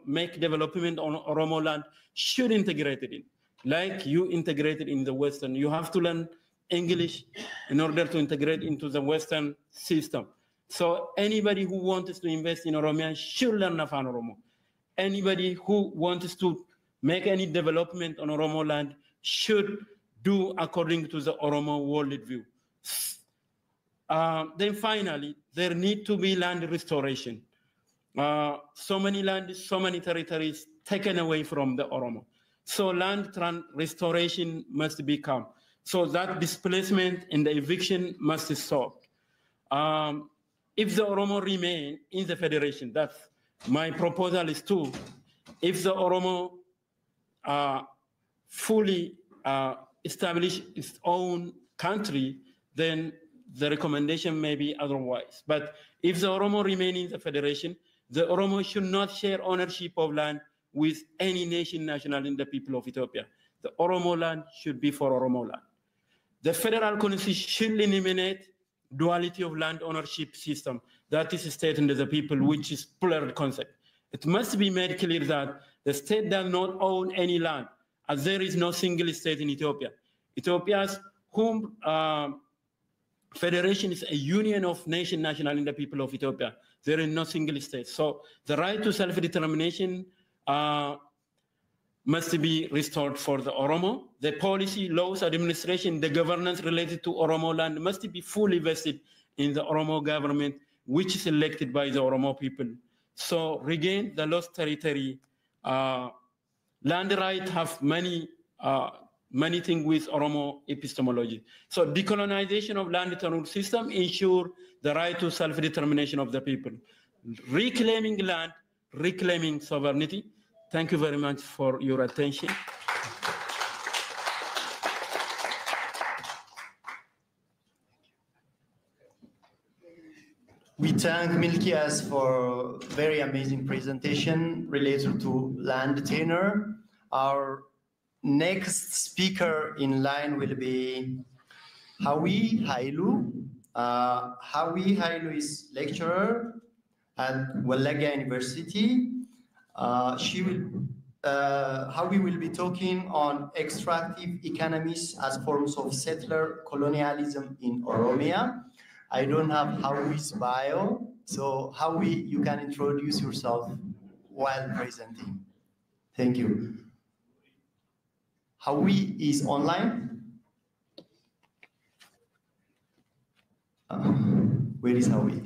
S12: make development on Oromo land should integrate it in. Like you integrated in the Western, you have to learn English in order to integrate into the Western system. So anybody who wants to invest in Oromia should learn Afan Oromo. Anybody who wants to make any development on Oromo land should do according to the Oromo worldview. Then finally, there need to be land restoration. So many land, so many territories taken away from the Oromo. So land restoration must become. So that displacement and the eviction must stop. If the Oromo remain in the federation, that's my proposal is to, if the Oromo fully establish its own country, then the recommendation may be otherwise. But if the Oromo remain in the federation, the Oromo should not share ownership of land with any nation national in the people of Ethiopia. The Oromo land should be for Oromo land. The federal constitution should eliminate duality of land ownership system that is stated under the people, which is plural concept. It must be made clear that the state does not own any land, as there is no single state in Ethiopia. Ethiopia's home federation is a union of nation national in the people of Ethiopia. There is no single state. So the right to self-determination must be restored for the Oromo. The policy, laws, administration, the governance related to Oromo land must be fully vested in the Oromo government, which is elected by the Oromo people. So regain the lost territory. Land right have many things with Oromo epistemology. So decolonization of land tenure system ensure the right to self-determination of the people. Reclaiming land, reclaiming sovereignty. Thank you very much for your attention.
S7: We thank Milkias for a very amazing presentation related to land tenure. Our next speaker in line will be Hawi Hailu. Hawi Hailu is lecturer at Walaga University. Hawi will be talking on extractive economies as forms of settler colonialism in Oromia. I don't have Hawi's bio, so Hawi, you can introduce yourself while presenting. Thank you. Hawi is online. Where is Hawi?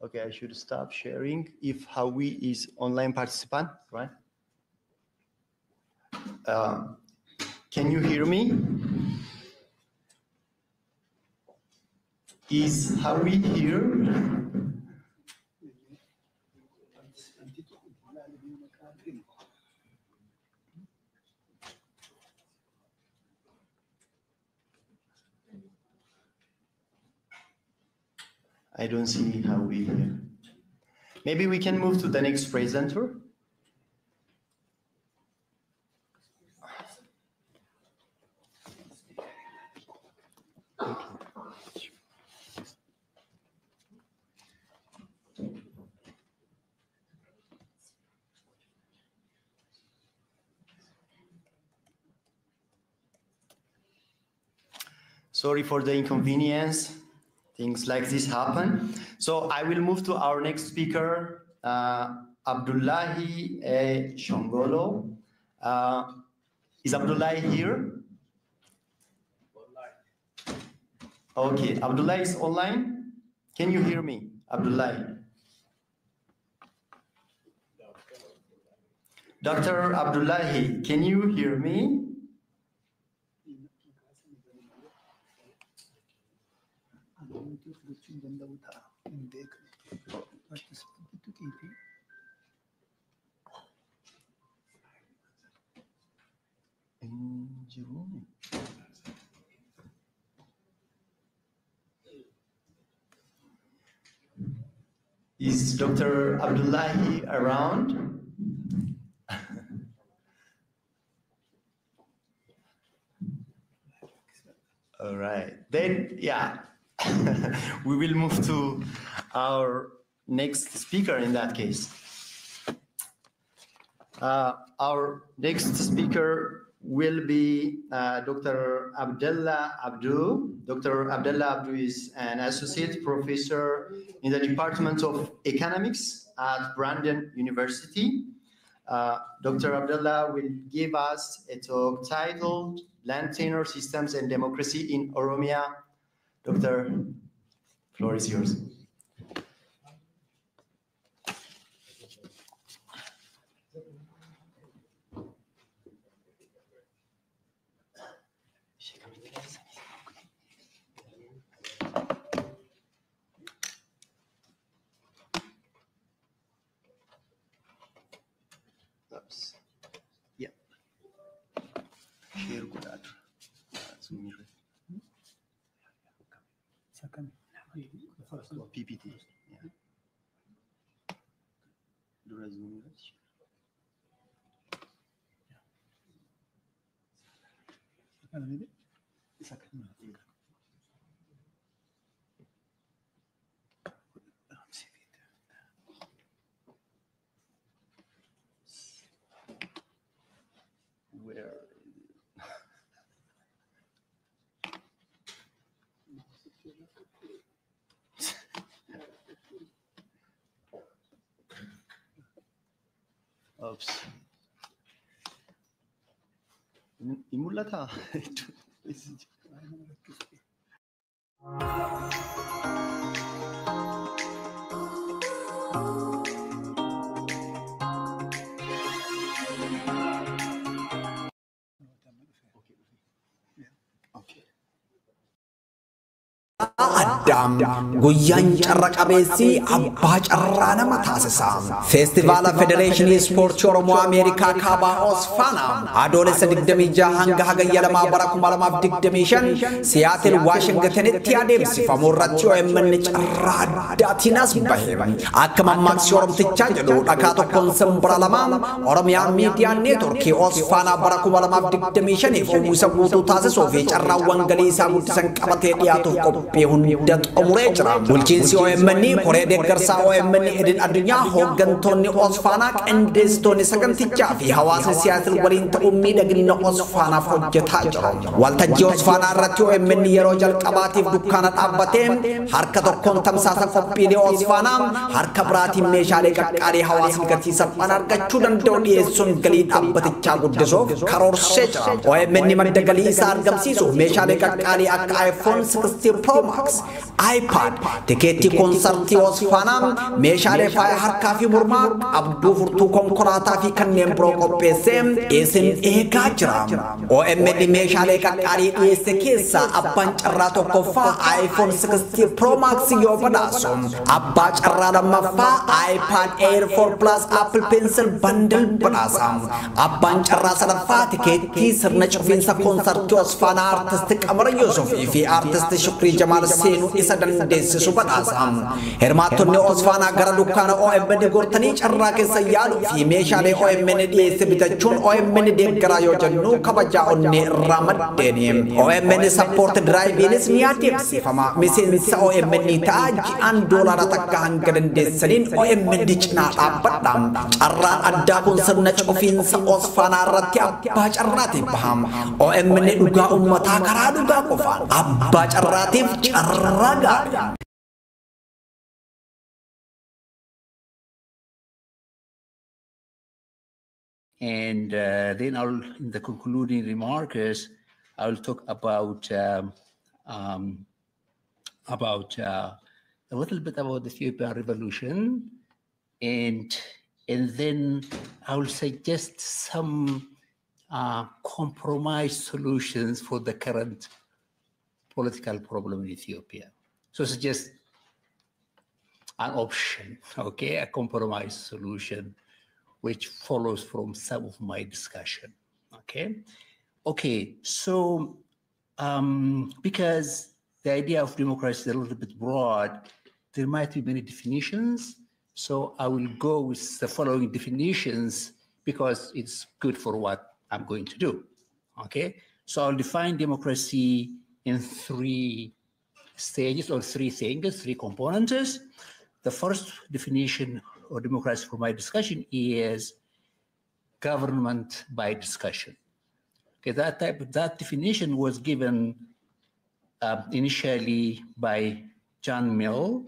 S7: Okay, I should stop sharing if Hawi is online participant, right? Can you hear me? Is Hawi here? I don't see Hawi here. Maybe we can move to the next presenter. Sorry for the inconvenience. Things like this happen. So I will move to our next speaker, Abdullahi Shongolo. Is Abdullahi here? Okay, Abdullahi is online. Can you hear me, Abdullahi? Dr. Abdullahi, can you hear me? Is Dr. Abdullahi around? All right, then, yeah, we will move to our next speaker in that case. Our next speaker will be Dr. Abdullah Abdu. Dr. Abdullah Abdu is an associate professor in the Department of Economics at Brandon University. Dr. Abdullah will give us a talk titled Land Tenure Systems and Democracy in Oromia. Dr. Floor is yours. Oops. Yeah. Share good at
S10: Second.
S7: PPT. Yeah. Do I zoom in?
S10: Second.
S7: Where? Oops. Imulata.
S11: Adam Guyan Charakabesi Abba Charana Matasasa Festival Federation Sport Oromo America Kaba Osfana Adolescent Demija Hanga Yalama Barakumalama Dictamation Seattle Washington Tiadem Famoratio and Manich Radatinas Bahim Akama Maxorum Tichajalo Akato Consum Bralaman Oromia Media Network Osfana Barakumalama Dictamation if Musabutu Tazas of each Rawangalisa Sankabate to that Omrejra, Bulchinsi OMN, Porede Garsa OMN, Edin Adrinya, Hogan Tony Osfanak, and this Tony Sagantichafi, Hawas and Seattle Walinta Umidagino Osfana for Jetajo. Walter Josfana Ratio and many Yerojal Kabati Bukanat Abatem, Harkato Kontam Sasa for Pili Osfanam, Harkabrati Meshale Kakari Hawas Katisa Panarka Chudan Doni Sun Galit Abatichago Desov, Karor Seja, OMN Madagalisa Argamsiso, Meshale Kakari Ak iPhone 60 Pro Max. iPad, Teketi Concertios Fanam, Meshare Fire Harkafi Murma, Abdu Furtu Konkorata fi Kanem Broko PSM, Esin Ekajram, OMN Meshare Kakari Esekesa, a bunch Rato Kofa, iPhone 60 Pro Max Yopadasom, a batch Rada Mafa, iPad Air 4 Plus Apple Pencil Bundle Banasam, a bunch Rasarafa, Teketi Sernach Vinsa Concertios Fan Artistic Amara Yusuf, if he artist Shukri Jamal Senu isa dandeesse subat asam hermatonni osfana gara dukkana OMN gortani charra keessa yaalu fi meeshaalee OMN dhiyeesse bitachuun OMN deeggara yoo jennu kabaja onne ramaddeeni OMN support drive-inis ni adeemsifama miseensa OMN taaji an dolara takka hanga dandeessaniin OMN cinaa dhaabbadhaam carraan addaa kun sirna cufiinsa osfana irratti abbaa carraatiif baham OMN dhugaa ummataa karaa dhugaa qofaan abbaa carraatiif Raga.
S15: And then in the concluding remarks, I will talk about a little bit about the Ethiopian revolution, and then I will suggest some compromise solutions for the current political problem in Ethiopia. So it's just an option, okay, a compromise solution, which follows from some of my discussion, okay? Okay, so because the idea of democracy is a little bit broad, there might be many definitions, so I will go with the following definitions because it's good for what I'm going to do, okay? So I'll define democracy in 3 stages or 3 things, 3 components. the first definition of democracy for my discussion is government by discussion. Okay, that definition was given initially by John Mill.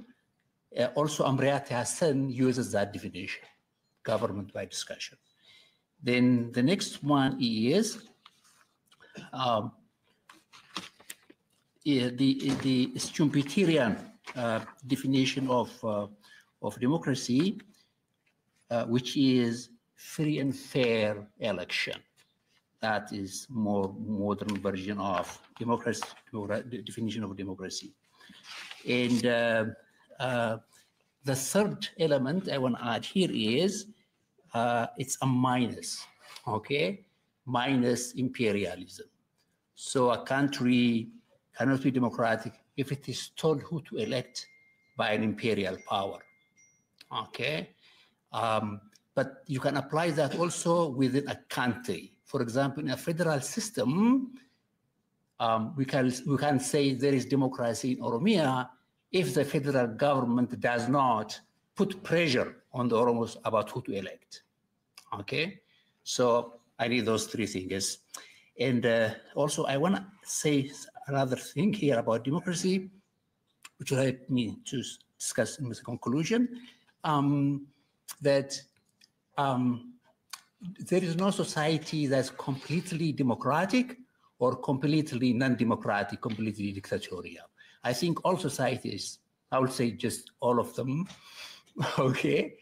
S15: Also, Amriyat Hassan uses that definition, government by discussion. Then the next one is the Schumpeterian definition of democracy, which is free and fair election. That is more modern version of democracy, definition of democracy. And the third element I want to add here is it's a minus, okay? Minus imperialism. So a country cannot be democratic if it is told who to elect by an imperial power, okay? But you can apply that also within a country. For example, in a federal system, we can say there is democracy in Oromia if the federal government does not put pressure on the Oromos about who to elect. Okay, so I need those three things. And also, I want to say another thing here about democracy, which will help me to discuss in the conclusion, that there is no society that's completely democratic or completely non-democratic, completely dictatorial. I think all societies, I would say just all of them, okay,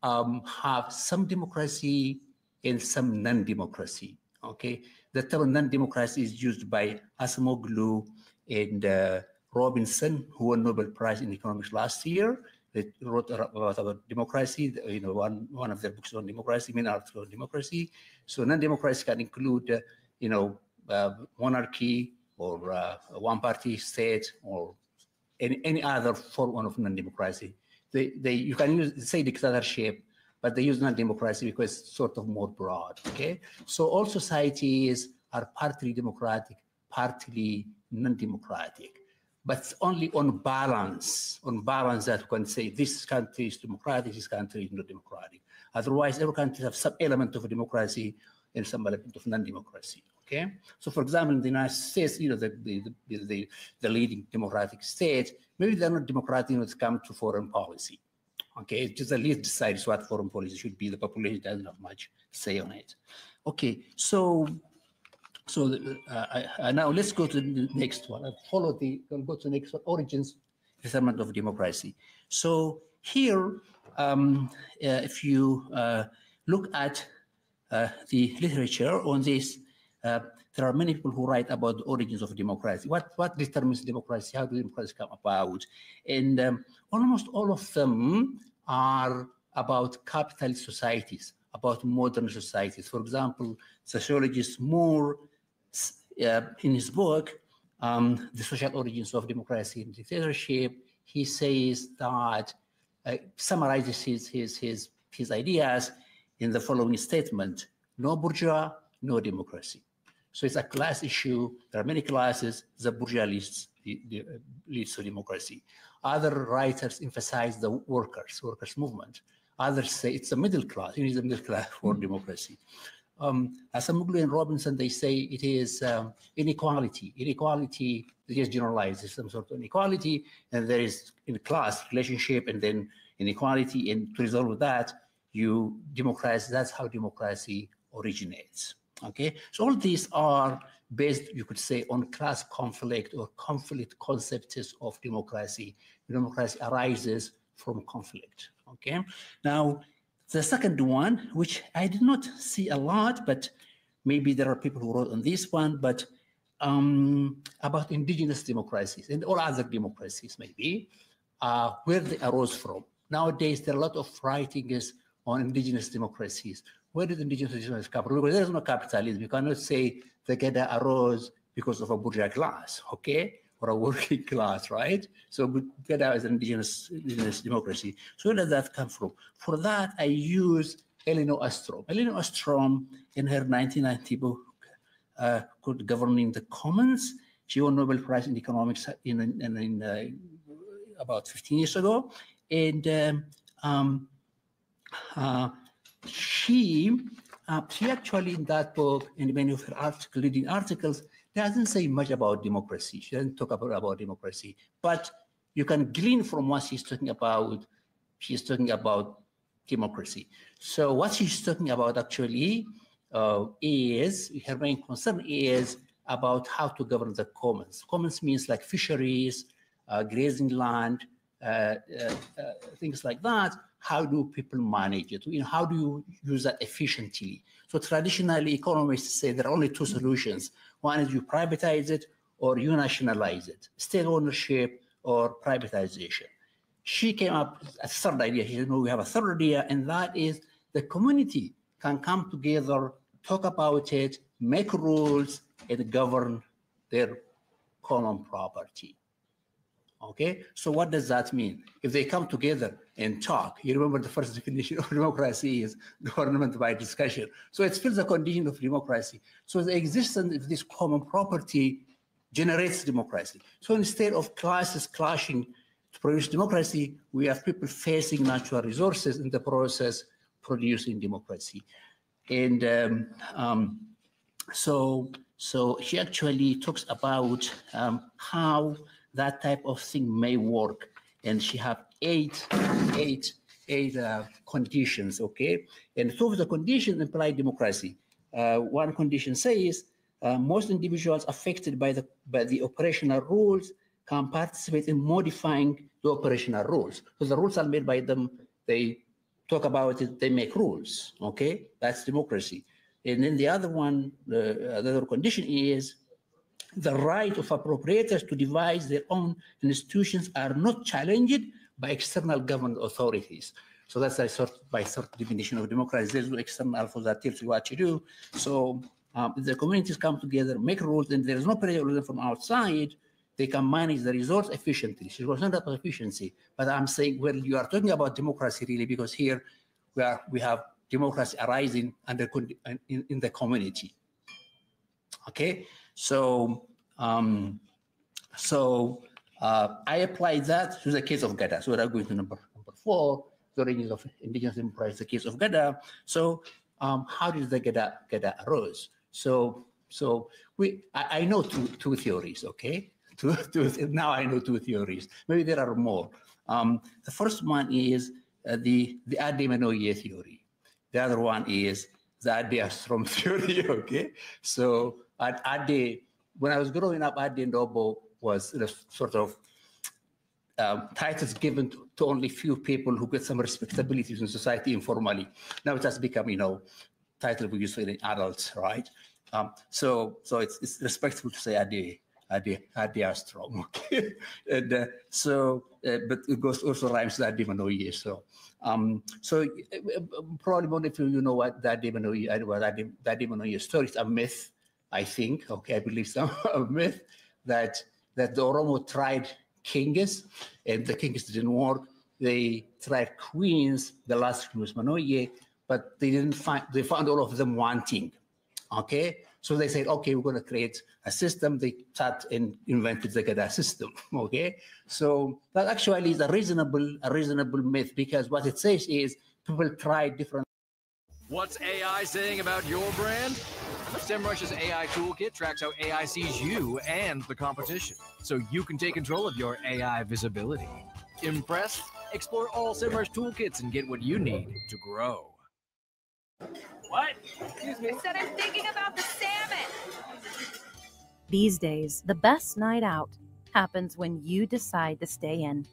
S15: have some democracy and some non-democracy, okay? The term non-democracy is used by Acemoglu and Robinson, who won Nobel Prize in economics last year. They wrote about democracy, you know, one of their books on democracy, main article on democracy. So non-democracy can include, you know, monarchy or one-party state or any other form of non-democracy. You can say dictatorship, but they use non-democracy because it's sort of more broad, okay? So all societies are partly democratic, partly non-democratic, but only on balance that we can say this country is democratic, this country is not democratic. Otherwise, every country has some element of democracy and some element of non-democracy, okay? So for example, in the United States, you know, the leading democratic state, maybe they're not democratic when it comes to foreign policy. Okay, just the least decides what foreign policy should be. The population doesn't have much say on it. Okay, so now let's go to the next one. We'll go to the next one, origins, development of democracy. So here, if you look at the literature on this, there are many people who write about the origins of democracy. What determines democracy? How do democracy come about? And almost all of them are about capitalist societies, about modern societies. For example, sociologist Moore, in his book, The Social Origins of Democracy and Dictatorship, he says that, summarizes his ideas in the following statement: no bourgeois, no democracy. So it's a class issue. There are many classes. The bourgeois leads to democracy. Other writers emphasize the workers movement. Others say it's the middle class. You need the middle class for democracy. Acemoglu and Robinson, they say it is inequality. Inequality, they just generalize. There's some sort of inequality, and there is in class relationship, and then inequality. And to resolve that, you democratize. That's how democracy originates. Okay, so all these are based, you could say, on class conflict or conflict concepts of democracy. Democracy arises from conflict. Okay, now the second one, which I did not see a lot, but maybe there are people who wrote on this one, but about indigenous democracies and all other democracies, maybe, where they arose from. Nowadays, there are a lot of writings on indigenous democracies. Where did indigenous democracies come from? Because there is no capitalism. You cannot say the Geda arose because of a bourgeois class, okay? Or a working class, right? So Geda is an indigenous democracy. So where does that come from? For that, I use Elinor Ostrom. Elinor Ostrom, in her 1990 book, called Governing the Commons, she won Nobel Prize in economics in about 15 years ago. And she actually in that book, in many of her leading articles, doesn't say much about democracy. She doesn't talk about democracy, but you can glean from what she's talking about. She's talking about democracy. So what she's talking about actually is, her main concern is about how to govern the commons. Commons means like fisheries, grazing land, things like that. How do people manage it? How do you use that efficiently? So traditionally, economists say there are only two solutions. One is you privatize it or you nationalize it, state ownership or privatization. She came up with a third idea. She said, no, we have a third idea, and that is the community can come together, talk about it, make rules, and govern their common property. Okay, so what does that mean? If they come together and talk, you remember the first definition of democracy is government by discussion. So it fills the condition of democracy. So the existence of this common property generates democracy. So instead of classes clashing to produce democracy, we have people facing natural resources in the process producing democracy. And so she actually talks about how that type of thing may work, and she have eight conditions. Okay, and two of the conditions imply democracy. One condition says most individuals affected by the operational rules can participate in modifying the operational rules. So the rules are made by them. They talk about it. They make rules. Okay, that's democracy. And then the other one, the other condition is the right of appropriators to devise their own institutions are not challenged by external government authorities. So that's a sort of definition of democracy. There's no external for that tells you what you do. So the communities come together, make rules, and there is no pressure from outside. They can manage the resource efficiently. She was not about efficiency, but I'm saying, well, you are talking about democracy really, because here we have democracy arising under in the community. Okay. So, I applied that to the case of Gada. So we're going to number 4, the origins of indigenous democracy, the case of Gada. So, how did the Gada arose? So I know two theories. Okay, now I know two theories. Maybe there are more. The first one is the Ade-Manoye theory. The other one is the Ade-Astrom theory. Okay, so at Ade, when I was growing up, Ade Ndobo was sort of titles given to only few people who get some respectability in society informally. Now it has become, title we use for adults, right? So it's respectful to say Ade Astrom, okay? And but it goes also rhymes with Ade-Manoye. So probably more of you know what the Ade-Manoye story is, a myth. I think, okay, I believe some a myth that the Oromo tried kings, and the kings didn't work. They tried queens. The last queen was Manoye, but they didn't find. They found all of them wanting. Okay, so they said, okay, we're going to create a system. They sat and invented the Gada system. Okay, so that actually is a reasonable myth, because what it says is people try different.
S16: What's AI saying about your brand? SEMrush's AI toolkit tracks how AI sees you and the competition, so you can take control of your AI visibility. Impressed? Explore all SEMrush toolkits and get what you need to grow.
S8: What? Excuse me. I said I'm thinking about the salmon.
S17: These days, the best night out happens when you decide to stay in.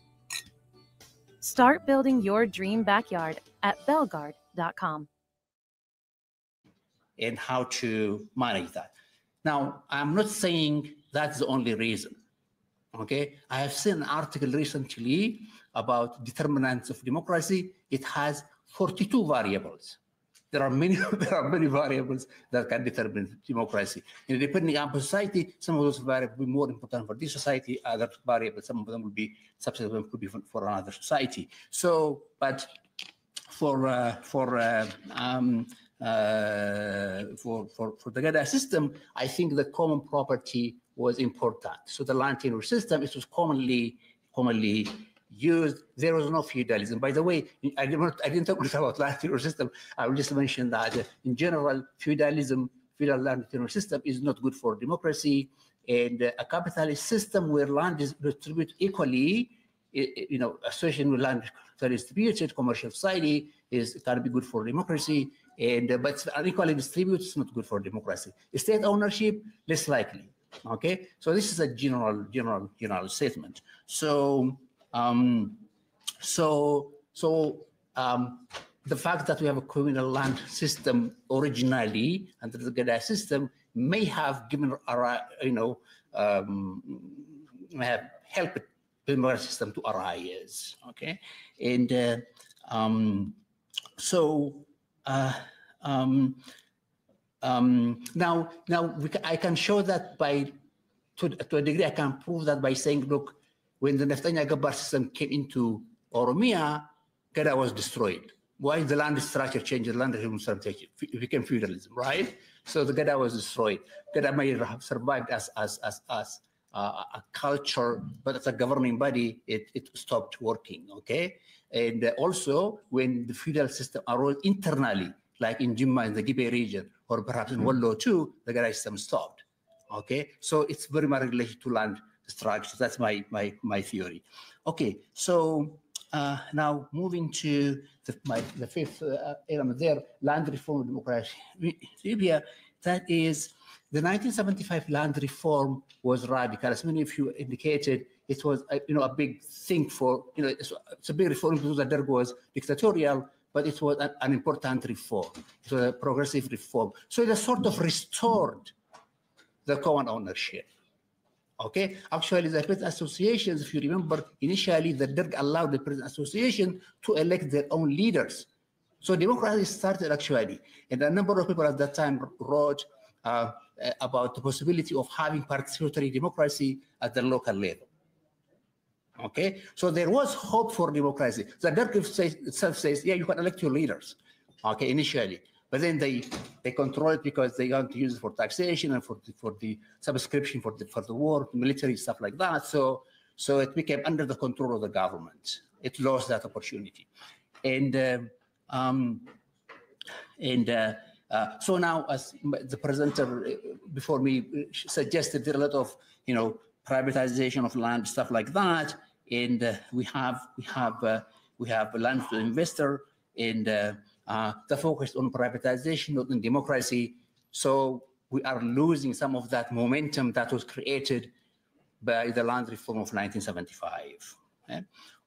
S17: Start building your dream backyard at belgard.com.
S15: And how to manage that. Now, I'm not saying that's the only reason. Okay, I have seen an article recently about determinants of democracy. It has 42 variables. There are many variables that can determine democracy. And depending on society, some of those variables will be more important for this society. Other variables, some of them will be subsequent, could be for another society. So, but for the Gada system, I think the common property was important. So the land tenure system, it was commonly used, there was no feudalism. By the way, I didn't talk about land tenure system. I will just mention that in general, feudal land tenure system is not good for democracy. And a capitalist system where land is distributed equally, association with land that is distributed, commercial society can be good for democracy. But unequally distributed is not good for democracy. State ownership, less likely. Okay, so this is a general statement. So, the fact that we have a communal land system originally under the Gada system may have given may have helped the democratic system to arise. Okay, and now I can show that to a degree. I can prove that by saying, look, when the Neftanya Gabbar system came into Oromia, Gada was destroyed. Why? The land structure changed, the land structure it became feudalism, right? So the Gada was destroyed. Gada may have survived as a culture, but as a governing body, it stopped working. Okay, and also when the feudal system arose internally, like in Jimma in the Gibe region, or perhaps in Wallo too, the Gada system stopped. Okay, so it's very much related to land structure. That's my theory. Okay, so now moving to the fifth element there, land reform democracy. Libya, that is, the 1975 land reform was radical. As many of you indicated, it was a big thing for, it's a big reform because the Derg was dictatorial, but it was an important reform. It was a progressive reform. So it has sort of restored the common ownership. Okay, actually the peasant associations, if you remember, initially the Derg allowed the peasant association to elect their own leaders. So democracy started actually, and a number of people at that time wrote about the possibility of having participatory democracy at the local level. Okay, so there was hope for democracy. The Derg itself says, yeah, you can elect your leaders, okay, initially. But then they control it because they want to use it for taxation and for the subscription for the war, military stuff like that. So it became under the control of the government. It lost that opportunity, and so now, as the presenter before me suggested, there are a lot of privatization of land, stuff like that, and we have land to investor and. The focus on privatization, not on democracy. So we are losing some of that momentum that was created by the land reform of 1975.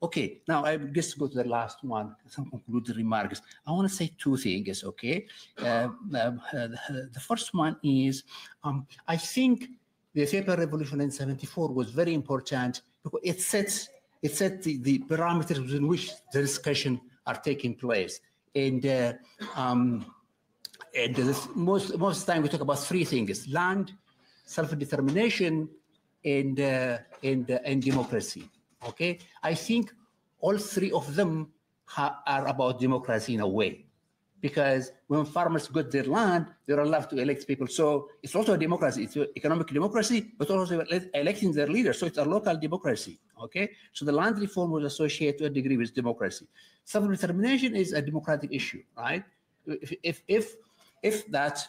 S15: Okay, now I just go to the last one, some concluding remarks. I want to say two things, okay? The first one is, I think the Ethiopian Revolution in 1974 was very important because it set the parameters within which the discussion are taking place. And most of the time we talk about three things: land, self-determination, and democracy. Okay, I think all three of them are about democracy in a way, because when farmers got their land, they're allowed to elect people. So it's also a democracy. It's an economic democracy, but also electing their leaders. So it's a local democracy. Okay, so the land reform was associated to a degree with democracy. Self-determination is a democratic issue, right? If that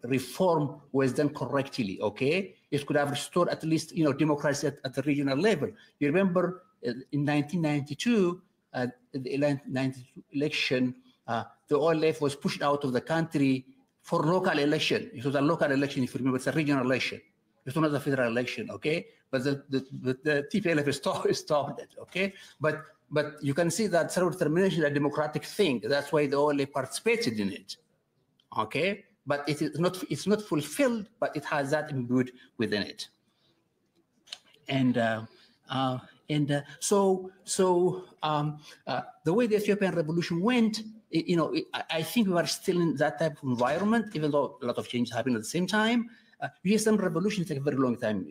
S15: reform was done correctly, okay, it could have restored at least democracy at the regional level. You remember in 1992, the 1992 election, the OLF was pushed out of the country for local election. It was a local election, if you remember, it's a regional election. It's not a federal election, okay? But the TPLF stopped it, okay? But you can see that self-determination is a democratic thing. That's why the OLF participated in it, okay? But it's not fulfilled, but it has that imbued within it. And so the way the Ethiopian Revolution went, I think we are still in that type of environment, even though a lot of change happened at the same time. Some revolutions take a very long time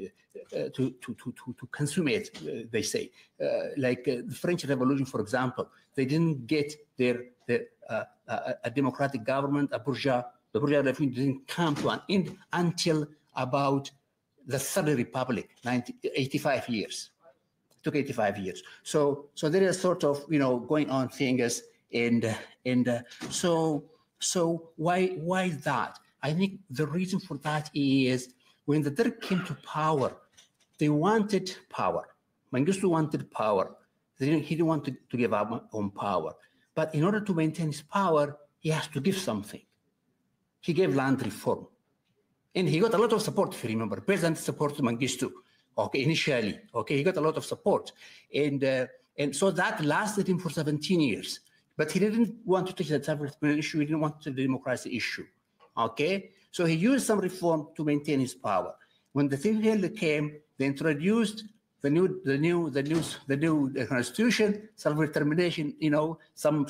S15: to consummate, they say. Like the French Revolution, for example, they didn't get a democratic government, the bourgeois revolution didn't come to an end until about the Third Republic, 85 years. took 85 years. So there is sort of, going on things, so why that? I think the reason for that is when the Derg came to power, they wanted power. Mengistu wanted power. He didn't want to give up on power. But in order to maintain his power, he has to give something. He gave land reform. And he got a lot of support, if you remember. President supported Mengistu, okay, initially. Okay, he got a lot of support. And so that lasted him for 17 years. But he didn't want to touch the self-determination issue. He didn't want to the democracy issue. Okay? So he used some reform to maintain his power. When the TPLF came, they introduced the new constitution, self-determination, some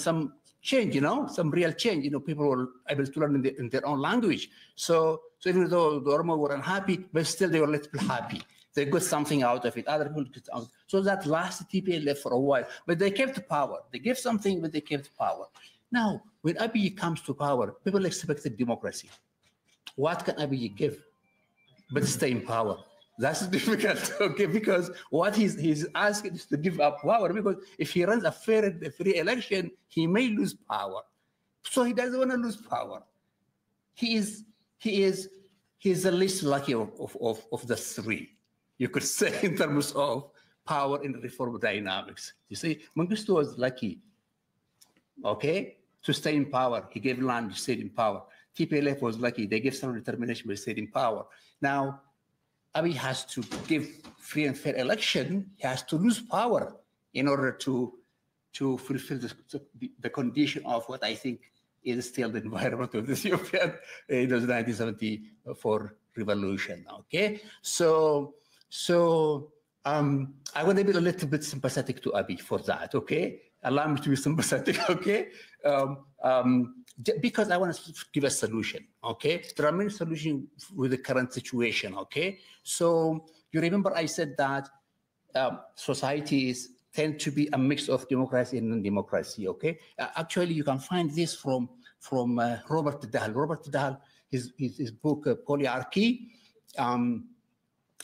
S15: change, some real change. People were able to learn in their own language. So even though the Oromo were unhappy, but still they were a little happy. They got something out of it. Other people got out. So that lasted TPLF for a while. But they kept power. They gave something, but they kept power. Now, when Abiy comes to power, people expected democracy. What can Abiy give? But stay in power. That's difficult, okay? Because what he's asking is to give up power. Because if he runs a free election, he may lose power. So he doesn't want to lose power. He's the least lucky of the three, you could say, in terms of power and reform dynamics. You see, Mengistu was lucky, okay, to stay in power. He gave land, he stayed in power. TPLF was lucky. They gave some determination, but stayed in power. Now, Abiy has to give free and fair election. He has to lose power in order to fulfill the condition of what I think is still the environment of the Ethiopian in the 1974 revolution. Okay, so I want to be a little bit sympathetic to Abiy for that. Okay, allow me to be sympathetic. Okay, because I want to give a solution. Okay, there are many solutions with the current situation. Okay, so you remember I said that societies tend to be a mix of democracy and non-democracy. Okay, actually you can find this from Robert Dahl. Robert Dahl, his book Polyarchy.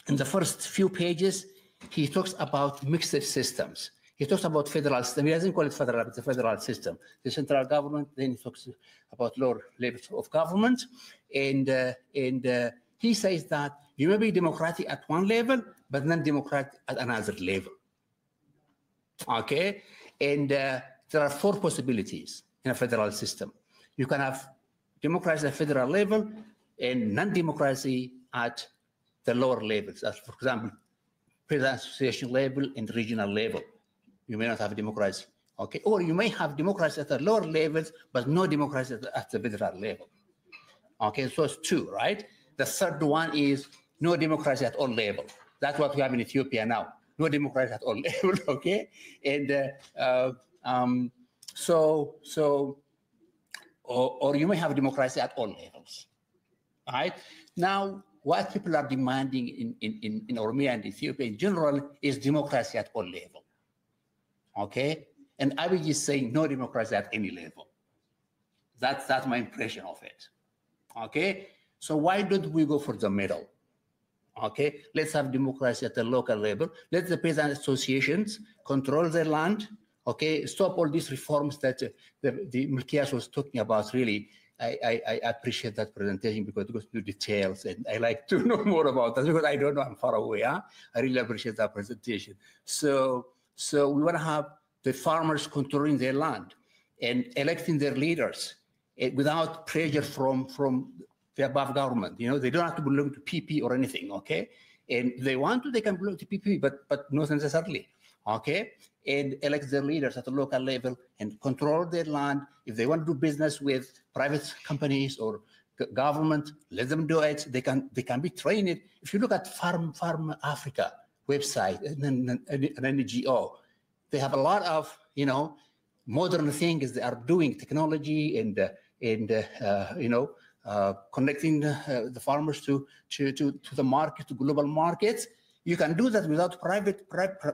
S15: In the first few pages, he talks about mixed systems. He talks about federal system. He doesn't call it federal, it's a federal system. The central government, then he talks about lower levels of government. And he says that you may be democratic at one level, but non-democratic at another level. Okay? And there are four possibilities in a federal system. You can have democracy at federal level and non-democracy at the lower levels, as for example, president association level and regional level. You may not have democracy, okay? Or you may have democracy at the lower levels, but no democracy at the federal level. Okay, so it's two, right? The third one is no democracy at all levels. That's what we have in Ethiopia now. No democracy at all levels, okay? And or you may have democracy at all levels, right? Now, what people are demanding in Oromia and Ethiopia in general is democracy at all levels. Okay, and Abiy is saying no democracy at any level. That's my impression of it. Okay, so why don't we go for the middle? Okay, let's have democracy at the local level. Let the peasant associations control their land. Okay, stop all these reforms that the Milkias was talking about. Really, I appreciate that presentation because it goes into details, and I like to know more about that because I don't know. I'm far away. Huh? I really appreciate that presentation. So we want to have the farmers controlling their land and electing their leaders without pressure from the above government. You know, they don't have to belong to PP or anything, okay? And if they want to, they can belong to PP, but not necessarily, okay? And elect their leaders at the local level and control their land. If they want to do business with private companies or government, let them do it. They can be trained. If you look at Farm Africa website and an NGO, they have a lot of modern things they are doing, technology and connecting the farmers to the market, to global markets. You can do that without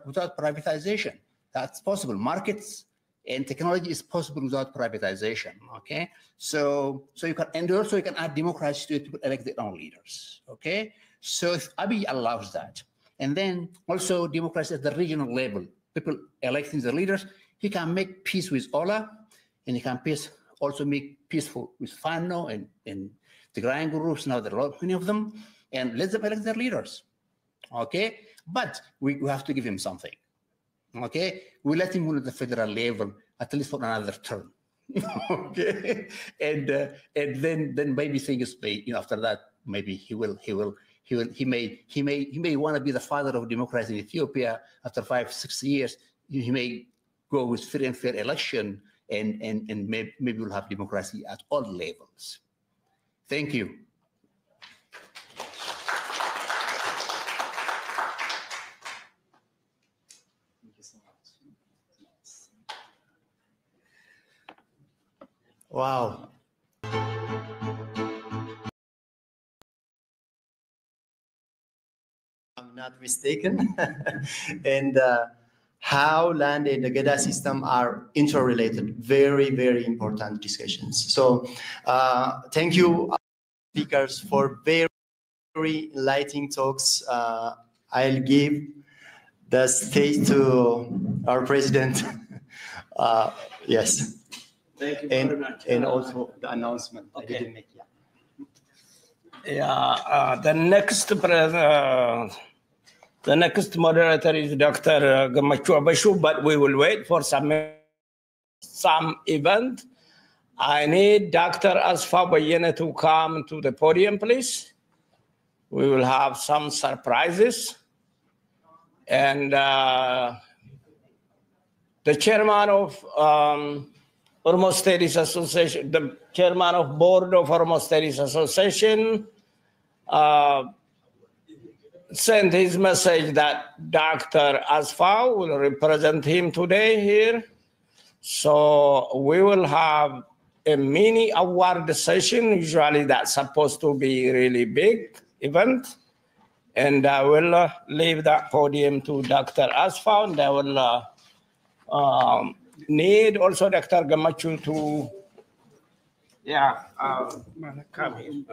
S15: without privatization. That's possible. Markets and technology is possible without privatization. Okay, so you can, and also you can add democracy to it to elect their own leaders. Okay, so if Abiy allows that, And then also democracy at the regional level. People electing the leaders. He can make peace with Ola, and he can also make peaceful with Fano and the grand groups. Now there are many of them, and let them elect their leaders. Okay, but we have to give him something. Okay, we let him win at the federal level at least for another term. Okay, and then maybe things may, after that maybe he may want to be the father of democracy in Ethiopia after 5-6 years. He may go with free and fair election, and maybe we'll have democracy at all levels. Thank you.
S7: Wow. I'm not mistaken. And how land and the Gada system are interrelated. Very, very important discussions. So thank you, speakers, for very, very enlightening talks. I'll give the stage to our president. Yes.
S5: Thank you very much.
S7: And also the announcement I didn't make.
S5: The next moderator is Dr. Gamachu Abashu, but we will wait for some event. I need Dr. Asfa Bayene to come to the podium, please. We will have some surprises. And the chairman of Oromo Studies Association, the chairman of board of Oromo Studies Association, sent his message that Dr. Asfa will represent him today here. So we will have a mini award session. Usually that's supposed to be really big event. And I will leave that podium to Dr. Asfa, and I will need also Dr. Gamachu to, come in.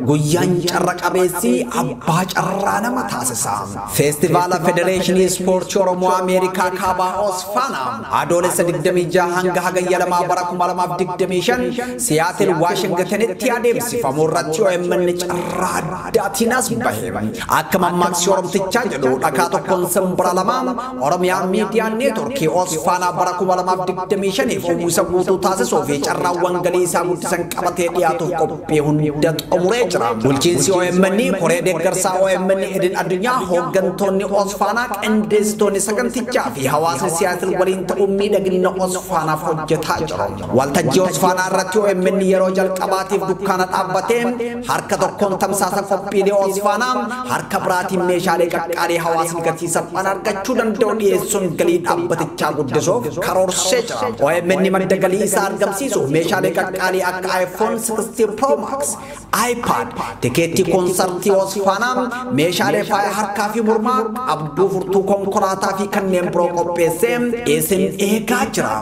S11: Guyyaan carra qabeessi abbaa carraa nama taasisa. Feestivaala Federeeshinii Ispoortii Oromoo Ameerikaa Kaabaa Osfaanaa adoolessa 26 hanga hagayya 2025 Siyaatil Waashingtanitti adeemsifamu irratti OMN carraa addaatiin as bahe. Akka mammaaksi Oromtichaa jedhu dhakaa tokkoon simbira lama Oromiyaa Miidiyaa Neetworkii Osfaanaa bara 2025 uwwisa guutuu taasisuu fi carraawwan galii isaa guddisan qabatee dhiyaatuuf qophii hunda xumuree jira. Bulchiinsi OMN koree deeggarsaa OMN idil addunyaa hooggantoonni Osfaanaa qindeessitoonni sagantichaa fi hawaasni Siyaatil waliin ta'uun miidhagina Osfaanaaf hojjetaa jiru. Waltajjii Osfaanaa irratti OMN yeroo jalqabaatiif dukkaana dhaabbatee harka tokkoon tamsaasa qophiilee Osfaanaa harka biraatiin meeshaalee qaqqaalii hawaasni gatii salphaan argachuu danda'u dhiyeessuun galii dhaabbatichaa guddisuuf karoorsee jira. OMN madda galii isaa argamsiisuuf meeshaalee qaqqaalii akka iPhone 16 Pro Max, iPad, tikeettii koonsartii Osfaanaa, meeshaalee faaya harkaa fi mormaa, abduu furtuu konkolaataa fi kanneen biroo qopheessee isin eegaa jira.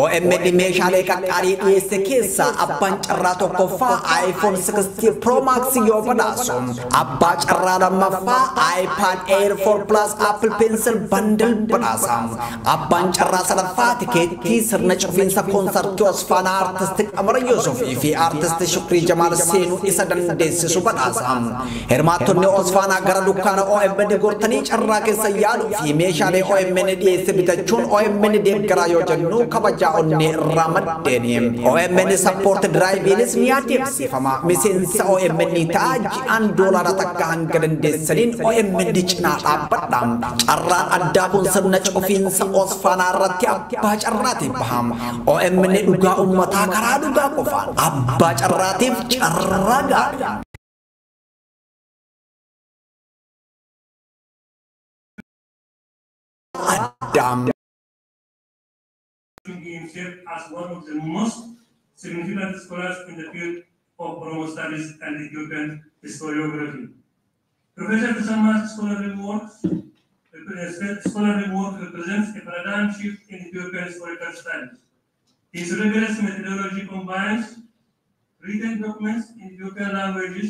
S11: OMN meeshaalee qaqqaalii dhiyeesse keessaa abbaan carraa tokkoffaa iPhone 16 Pro Max yoo badhaasu, abbaa carraa lammaffaa iPad Air 4 Plus Apple Pencil Bundle badhaasa. Abbaan carraa sadaffaa tikeettii sirna cufiinsa koonsartii Osfaanaa artistii Qamar Yusufii fi artistii Shukrii Jamaal seenu isa dandeessisu badhaasa. Hirmaattonni Osfaanaa gara dukkaana OMN gortanii carraa keessa yaaluu fi meeshaalee OMN dhiyeesse bitachuun OMN deeggaraa yoo jennu kabajaa onnee irraa maddeeni. OMN sappoort diraayiviinis ni adeemsifama. Miseensa OMN ta'a ji'aan doolaara takka hanga dandeessaniin OMN cinaa dhaabbadha. Carraan addaa kun sirna cufiinsa Osfaanaa irratti abbaa carraatiif baham. OMN dhugaa ummataa karaa dhugaa qofaan abbaa carraatiif carraa gaarii. Adam.
S6: Himself as one of the most significant scholars in the field of Oromo studies and Ethiopian historiography. Professor Kusama's scholarly work represents a paradigm shift in Ethiopian historical studies. His rigorous methodology combines written documents in Ethiopian languages,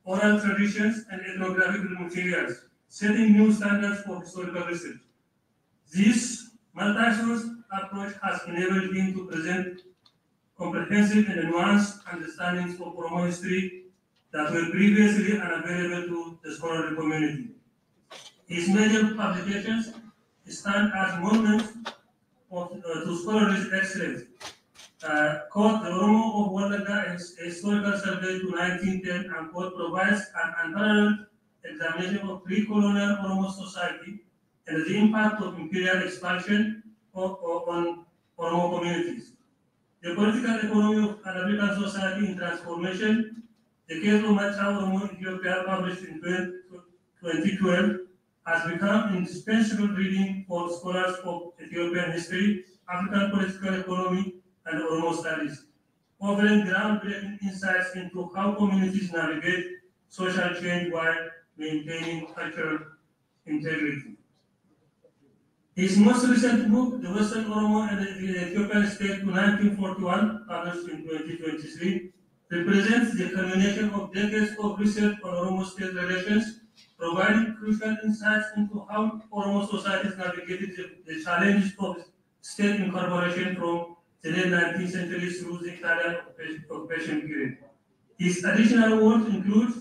S6: oral traditions, and ethnographical materials, setting new standards for historical research. This multi-source approach has enabled him to present comprehensive and nuanced understandings of Oromo history that were previously unavailable to the scholarly community. His major publications stand as monuments to scholarly excellence. Called The Oromo of Walaga, a historical survey to 1910, and quote, provides an unparalleled examination of pre-colonial Oromo society and the impact of imperial expansion on Oromo communities. The political economy of an African society in transformation, the case of Macha Oromo Ethiopia, published in 2012, has become indispensable reading for scholars of Ethiopian history, African political economy, and Oromo studies, offering groundbreaking insights into how communities navigate social change while maintaining cultural integrity. His most recent book, The Western Oromo and the Ethiopian State to 1941, published in 2023, represents the culmination of decades of research on Oromo-state relations, providing crucial insights into how Oromo societies navigated the challenges of state incorporation from the late 19th century through the Italian occupation period. His additional work includes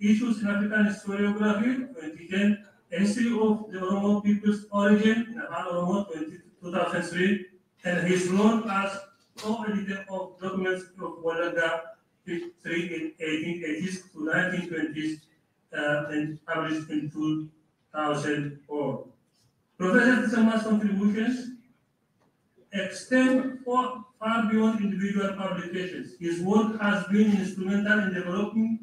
S6: Issues in African Historiography, 2010, A History of the Oromo People's Origin in Afan Oromo, 2003, and his role as co-editor of documents of Walaga history in 1880s to 1920s and published in 2004. Professor Tsama's contributions extend far beyond individual publications. His work has been instrumental in developing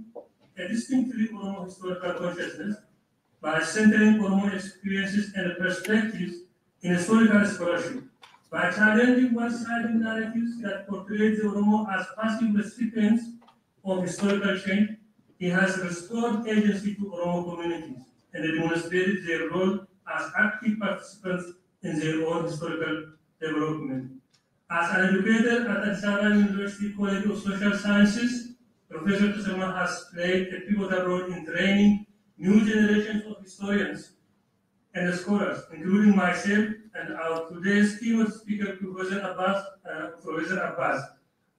S6: a distinctly Oromo historical consciousness by centering Oromo experiences and perspectives in historical scholarship, by challenging one-sided narratives that portray the Oromo as passive recipients of historical change. He has restored agency to Oromo communities and demonstrated their role as active participants in their own historical development. As an educator at Addis Ababa University College of Social Sciences, Professor Kusama has played a pivotal role in training new generations of historians and scholars, including myself and our today's keynote speaker, Professor Abbas.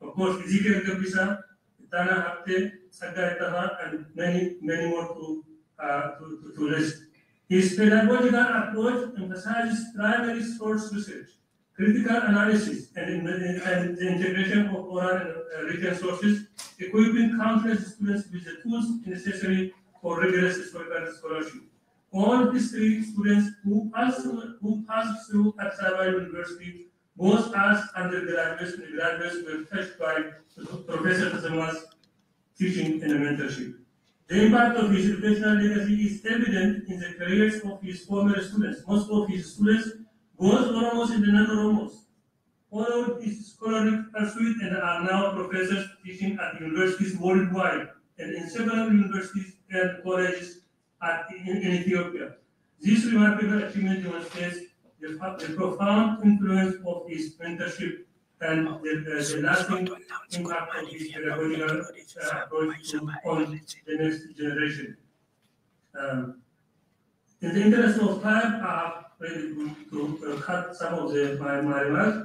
S6: Of course, Ezekiel Gabisa, Tana Hapte, Sagai Taha, and many more to list. His pedagogical approach emphasizes primary source research, critical analysis, and the integration of oral and written sources, equipping countless students with the tools necessary for rigorous historical scholarship. All history students who pass through Addis Ababa University, both as undergraduates and graduates, were touched by Professor Tsama's teaching and mentorship. The impact of his educational legacy is evident in the careers of his former students. Most of his students, both Oromos and non-Oromos, followed his scholarly pursuit and are now professors teaching at universities worldwide and in several universities and colleges in Ethiopia. This remarkable achievement demonstrates the profound influence of his mentorship and the lasting impact of his pedagogical approach on the next generation. In the interest of time, I have ready to cut some of my remarks.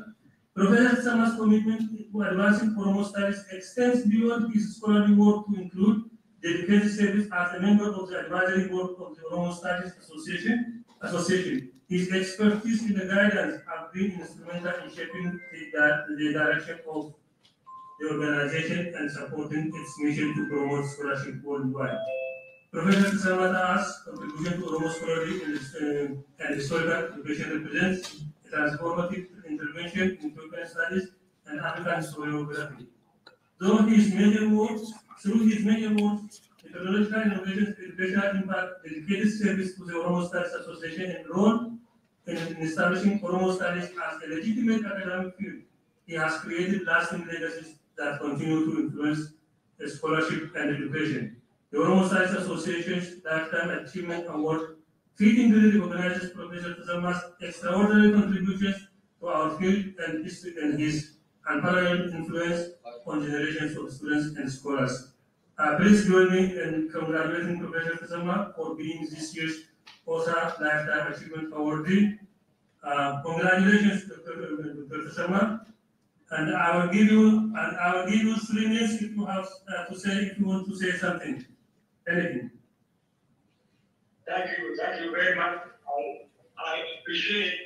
S6: Professor Sama's commitment to advancing Oromo studies extends beyond his scholarly work to include dedicated service as a member of the advisory board of the Oromo Studies Association. His expertise in the guidance have been instrumental in shaping the direction of the organization and supporting its mission to promote scholarship worldwide. Professor Samata's contribution to Oromo scholarly and historical education represents a transformative intervention in Ethiopian studies and African historiography. Through his major works, methodological innovations, educational impact, dedicated service to the Oromo Studies Association, and role in establishing Oromo studies as a legitimate academic field, he has created lasting legacies that continue to influence scholarship and education. The Oromo Studies Association's Lifetime Achievement Award fittingly recognizes Professor Tazama's extraordinary contributions to our field and history and his unparalleled influence on generations of students and scholars. Please join me in congratulating Professor Tazama for being this year's OSA Lifetime Achievement Awardee. Congratulations, Dr. Tazama. And I will give you 3 minutes if you have if you want to say something. Anything.
S18: Thank you very much. I appreciate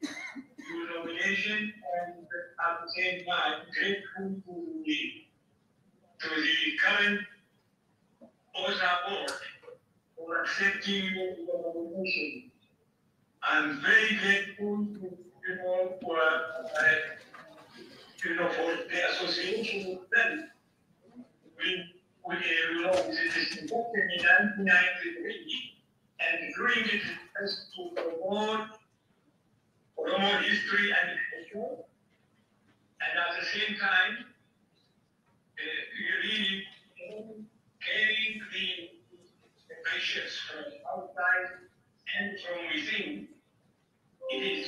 S18: your nomination and at the same time grateful to the current OSA board for accepting the nomination. I'm very grateful for the association itself. It is important in 1993 and doing it as to promote Oromo history and culture, and at the same time, really carrying the pressures from outside and from within. It is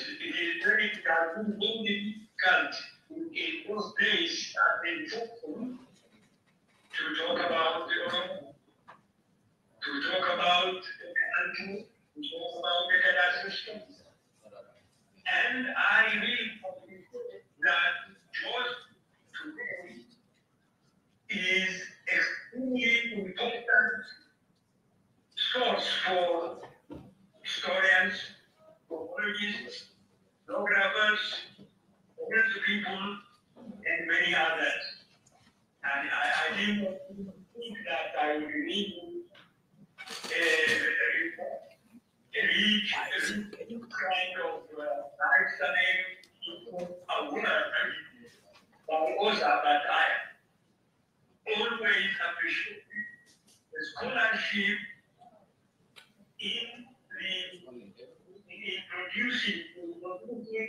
S18: very difficult in those days at the to talk about the Oromo, to talk about the country, to talk about the cadastral. And I really appreciate that just today is extremely important source for historians, chronologists, geographers, political people, and many others. And I didn't think that I would need reach kind of lifestyle aware by OSA, but I always appreciate the scholarship in producing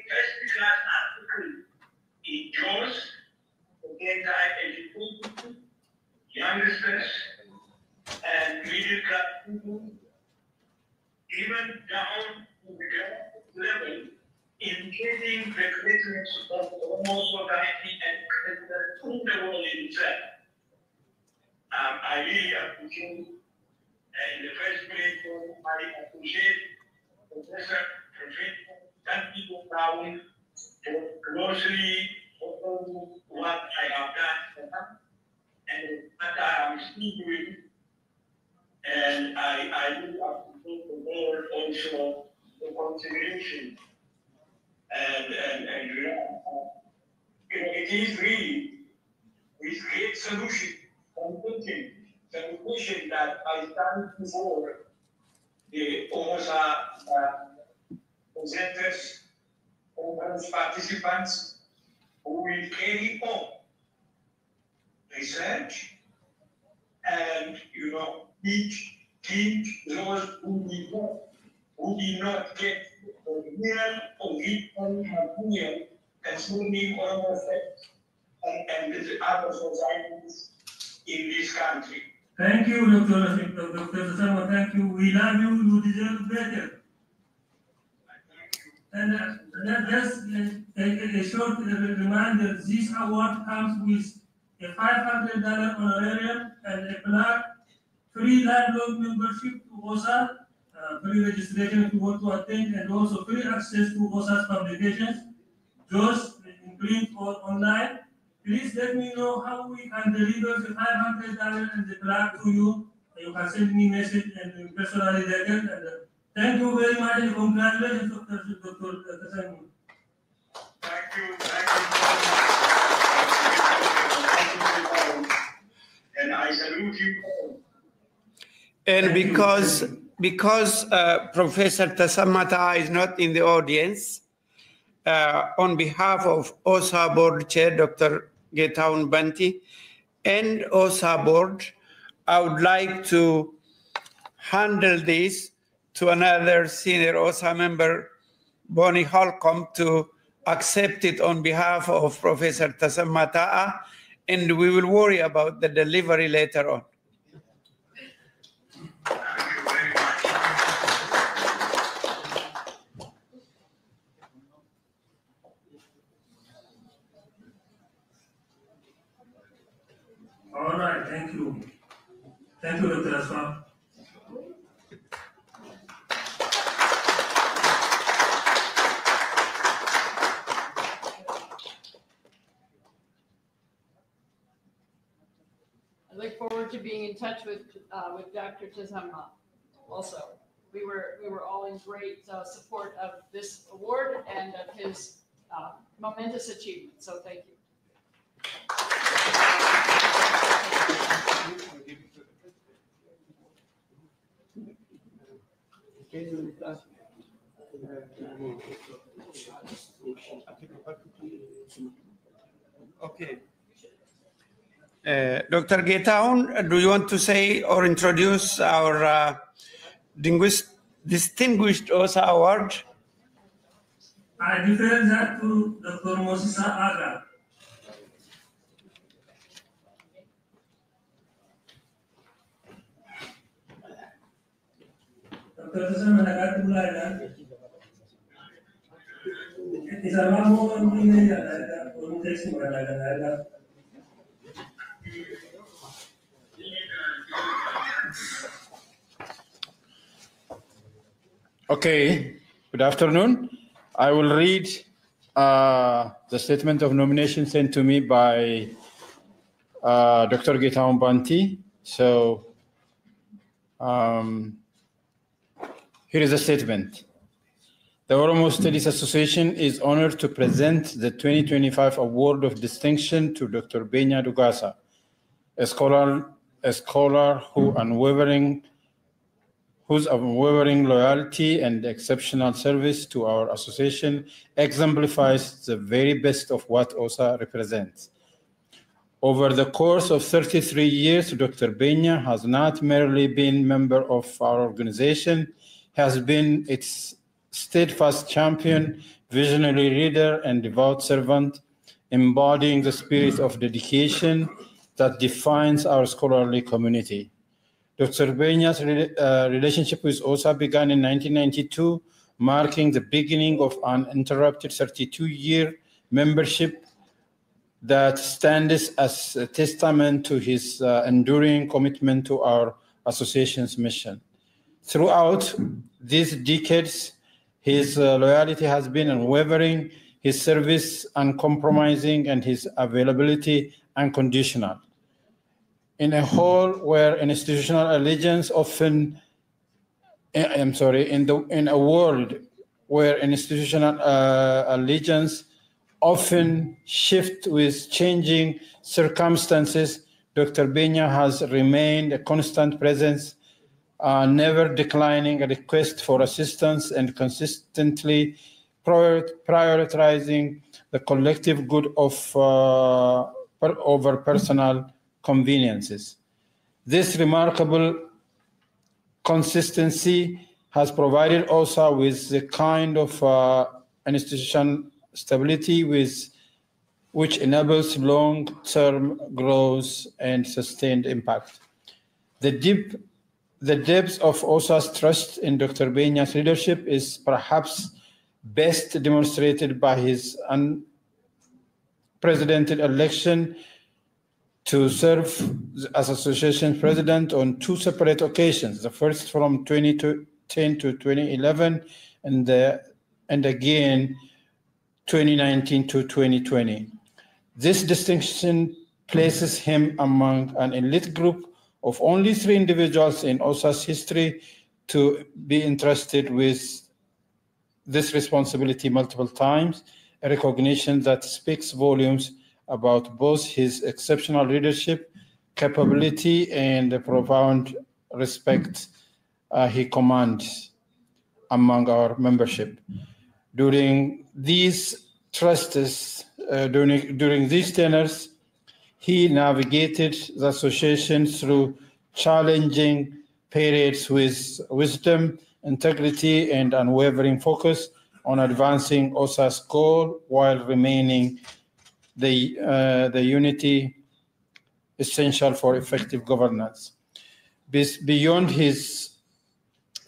S18: first-class articles in JOS, the anti-education, youngsters, and middle-class people, even down to the ground level, indicating the greatness of Oromo society and culture in the world itself. I really appreciate, in the first place, I appreciate Professor Tanti Brown for closely following what I have done for them and what I am still doing. And I really appreciate the board also the consideration. And it is really with great solution and thinking, the question that I stand before the OSA presenters, conference participants, who will carry on research and teach those who did not get the real original material concerning Oromo facts and the other societies in this country.
S6: Thank you, Dr. Sama. Thank you. We love you. You deserve better. And just a short reminder: this award comes with a $500 honorarium and a plaque, free lifelong membership to OSA, free registration if you want to attend, and also free access to OSA's publications, JOS, print or online, please let me know how we can deliver the $500 and the plaque to you. You can send me message and personally later. And thank you very much and congratulations, Dr. Tasammu.
S18: Thank you. And I salute you all.
S19: And because Professor Tasammata is not in the audience, on behalf of OSA Board Chair Dr. Getaun Banti and OSA Board, I would like to handle this to another senior OSA member, Bonnie Holcomb, to accept it on behalf of Professor Tasammata, and we will worry about the delivery later on.
S6: All right, thank you. Thank you, Dr. Aswam.
S20: I look forward to being in touch with Dr. Tazama. Also, we were all in great support of this award and of his momentous achievement. So thank you.
S19: Okay. Dr. Getaun, do you want to say or introduce our distinguished OSA award?
S6: I defer that to Dr. Moses Aga. Dr. Tazama nakatulala. Isa mo ang pinaya kung text mo na.
S12: Okay, good afternoon. I will read the statement of nomination sent to me by Dr. Getaun Banti. So here is the statement. The Oromo Studies Association is honored to present the 2025 Award of Distinction to Dr. Benya Dugasa, a scholar whose unwavering loyalty and exceptional service to our association exemplifies the very best of what OSA represents. Over the course of 33 years, Dr. Benya has not merely been a member of our organization, he has been its steadfast champion, visionary leader, and devout servant, embodying the spirit of dedication that defines our scholarly community. Dr. Benya's relationship with OSA began in 1992, marking the beginning of an uninterrupted 32-year membership that stands as a testament to his enduring commitment to our association's mission. Throughout these decades, his loyalty has been unwavering, his service uncompromising, and his availability unconditional. In a world where institutional allegiance often, in a world where institutional allegiance often shift with changing circumstances, Dr. Benya has remained a constant presence, never declining a request for assistance and consistently prioritizing the collective good of over personal conveniences. This remarkable consistency has provided OSA with the kind of institutional stability which enables long-term growth and sustained impact. The depth of OSA's trust in Dr. Benya's leadership is perhaps best demonstrated by his unprecedented election to serve as association president on two separate occasions, the first from 2010 to 2011, and again
S19: 2019 to 2020. This distinction places him among an elite group of only 3 individuals in OSA's history to be entrusted with this responsibility multiple times, a recognition that speaks volumes about both his exceptional leadership capability and the profound respect he commands among our membership. During these trusts, during these tenors, he navigated the association through challenging periods with wisdom, integrity, and unwavering focus on advancing OSA's goal while remaining the unity essential for effective governance. Beyond his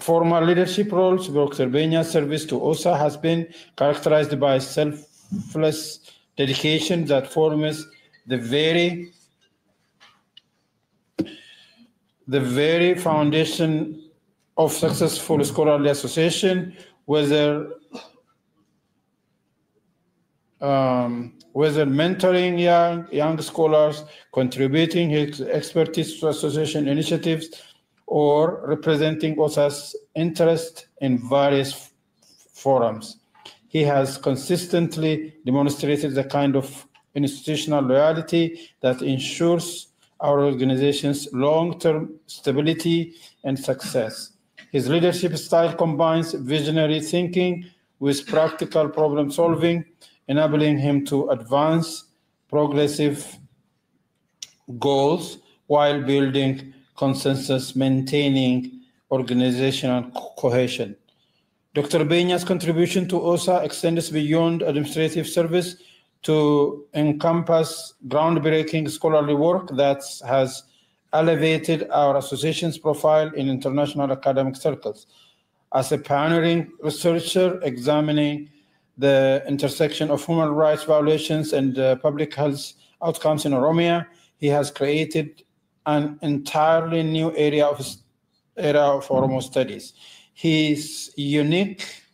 S19: former leadership roles, Dr. Benya's service to OSA has been characterized by selfless dedication that forms the very foundation of successful scholarly association, whether mentoring young scholars, contributing his expertise to association initiatives, or representing OSA's interest in various forums. He has consistently demonstrated the kind of institutional loyalty that ensures our organization's long-term stability and success. His leadership style combines visionary thinking with practical problem solving, enabling him to advance progressive goals while building consensus, maintaining organizational cohesion. Dr. Benya's contribution to OSA extends beyond administrative service to encompass groundbreaking scholarly work that has elevated our association's profile in international academic circles. As a pioneering researcher examining the intersection of human rights violations and public health outcomes in Oromia, he has created an entirely new era of Oromo studies. His unique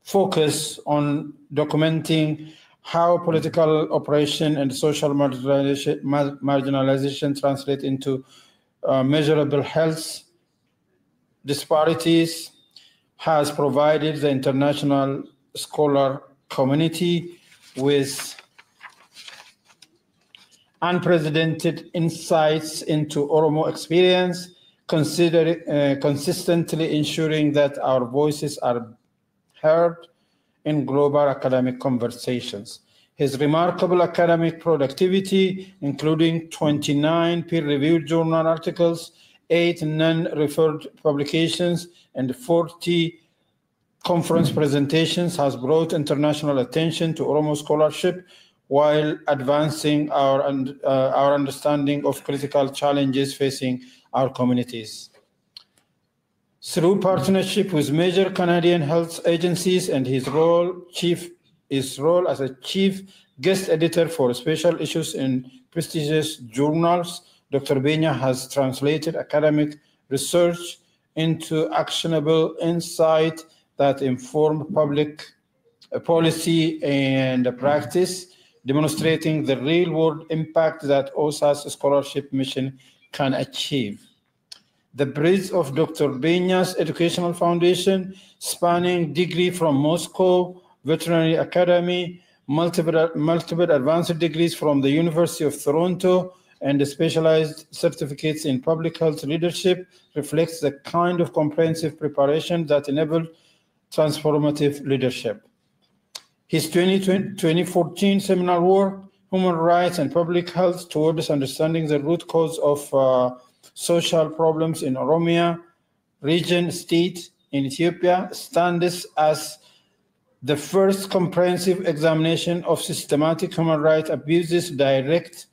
S19: focus on documenting how political oppression and social marginalization translate into measurable health disparities has provided the international scholar community with unprecedented insights into Oromo experience, consistently ensuring that our voices are heard in global academic conversations. His remarkable academic productivity, including 29 peer-reviewed journal articles, 8 non-referred publications, and 40 conference presentations, has brought international attention to Oromo scholarship while advancing our understanding of critical challenges facing our communities. Through partnership with major Canadian health agencies and his role as a chief guest editor for special issues in prestigious journals, Dr. Benya has translated academic research into actionable insight that inform public policy and practice, demonstrating the real-world impact that OSA's scholarship mission can achieve. The breadth of Dr. Benya's educational foundation, spanning degree from Moscow Veterinary Academy, multiple advanced degrees from the University of Toronto, and specialized certificates in public health leadership, reflects the kind of comprehensive preparation that enabled transformative leadership. His 2014 seminal work, Human Rights and Public Health Towards Understanding the Root Cause of Social Problems in Oromia region state in Ethiopia, stands as the first comprehensive examination of systematic human rights abuses, direct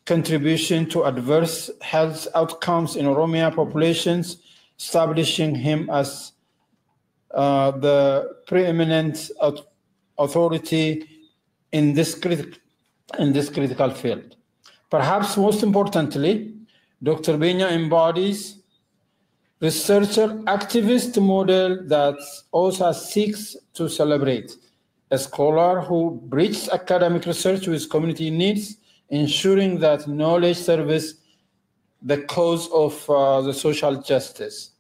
S19: contribution to adverse health outcomes in Oromia populations, establishing him as the preeminent authority in this critical field. Perhaps most importantly, Dr. Benya embodies researcher activist model that OSA seeks to celebrate. a scholar who bridges academic research with community needs, ensuring that knowledge serves the cause of the social justice.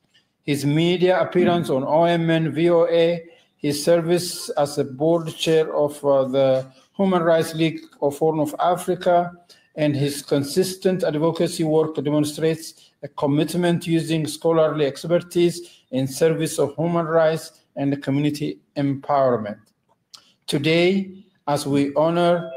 S19: His media appearance on OMN, VOA, his service as a board chair of the Human Rights League of Horn of Africa, and his consistent advocacy work demonstrates a commitment using scholarly expertise in service of human rights and community empowerment. Today, as we honor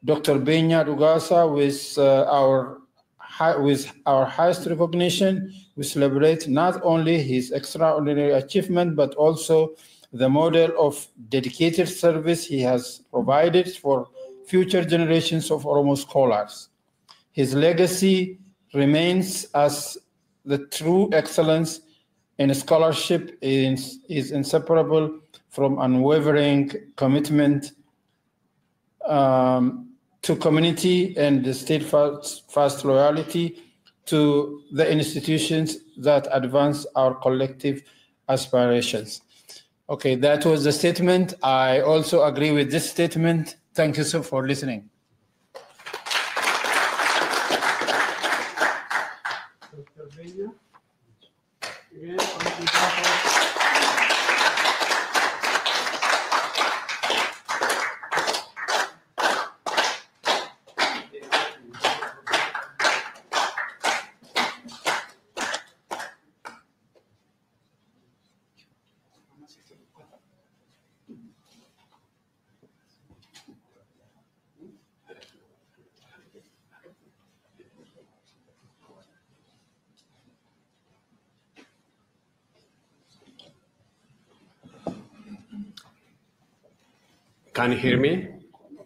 S19: Dr. Benya Rugasa with our highest recognition, we celebrate not only his extraordinary achievement, but also the model of dedicated service he has provided for future generations of Oromo scholars. His legacy remains as the true excellence in scholarship is inseparable from unwavering commitment to community and the steadfast loyalty to the institutions that advance our collective aspirations. Okay, that was the statement. I also agree with this statement. Thank you so for listening. Dr. Benya, again, on behalf of
S21: Can you hear me?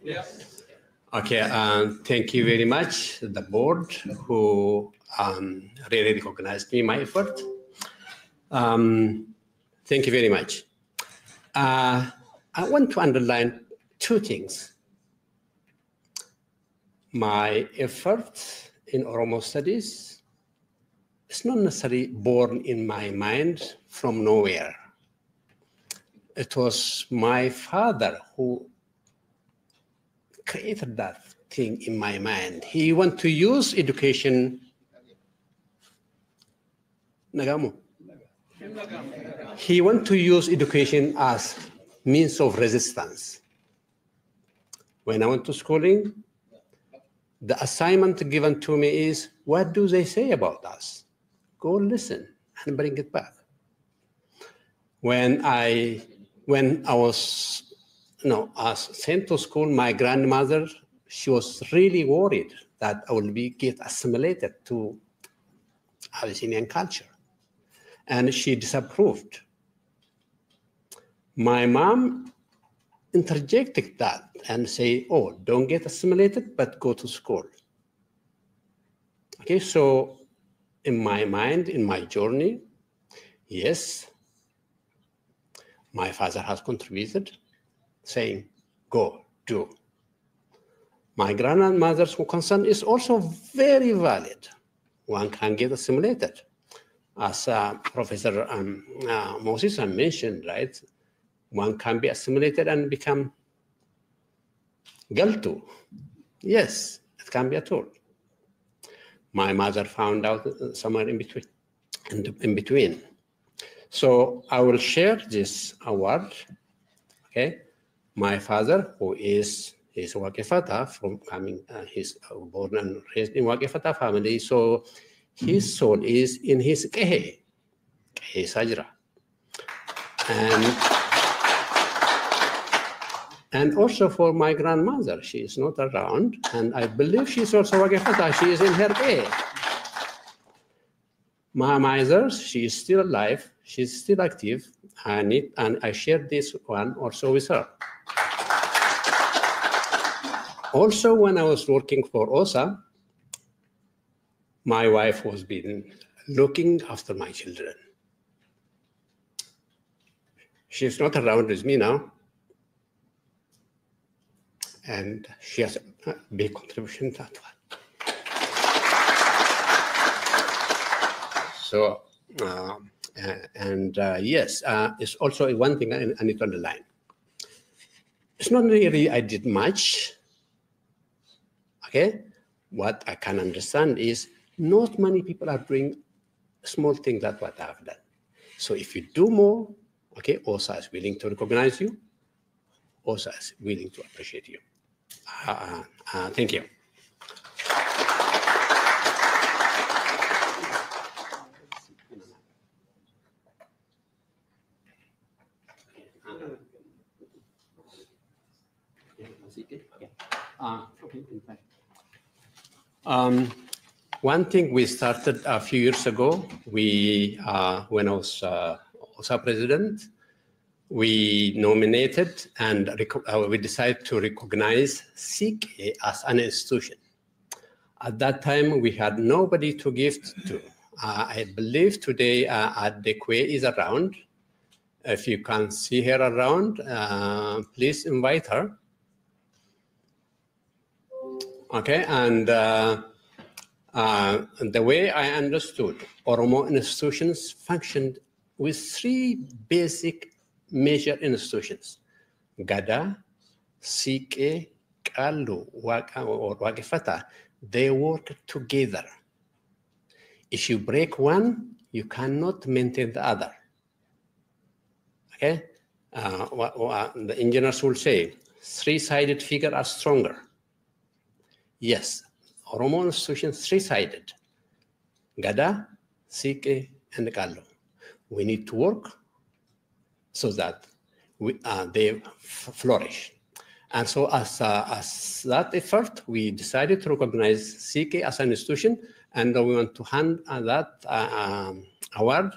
S19: Yes.
S21: Okay, thank you very much, the board, who really recognized me, my effort. Thank you very much. I want to underline two things. My effort in Oromo studies is not necessarily born in my mind from nowhere. It was my father who created that thing in my mind. He wanted to use education. Nagamu. He wanted to use education as means of resistance. When I went to schooling, the assignment given to me is, what do they say about us? Go listen and bring it back. When I was sent to school, my grandmother, she was really worried that I will get assimilated to Abyssinian culture. And she disapproved. My mom interjected that and say, oh, don't get assimilated, but go to school. Okay, so in my mind, in my journey, yes, my father has contributed, saying, go, do. My grandmother's concern is also very valid. One can get assimilated. As Professor Moses mentioned, right? One can be assimilated and become Galtu. Yes, it can be a tool. My mother found out somewhere in between. So I will share this award. Okay, my father, who is Wakefata, from coming, he's born and raised in Wakefata family. So his soul is in his Kehe Sajra. And also for my grandmother, she is not around, and I believe she's also Wakefata. She is in her Kehe. My mother, she is still alive. She's still active, and I shared this one also with her. Also, when I was working for OSA, my wife was been looking after my children. She's not around with me now, and she has a big contribution to that one. So, yes, it's also one thing I need to underline. It's not really I did much. Okay, what I can understand is not many people are doing small things that what I've done. So if you do more, okay, OSA is willing to recognize you. OSA is willing to appreciate you. Thank you. One thing we started a few years ago, when I was OSA president, we nominated and we decided to recognize CK as an institution. At that time, we had nobody to give to. I believe today Adekwe is around. If you can see her around, please invite her. Okay, and the way I understood, Oromo institutions functioned with three basic major institutions: Gada, Sike, Kalu, or Wakifata. They work together. If you break one, you cannot maintain the other. Okay, the engineers will say, three-sided figure are stronger. Yes, Oromo institution three-sided: Gada, Sike, and Kalu. We need to work so that they flourish. And so as that effort, we decided to recognize CK as an institution, and we want to hand that award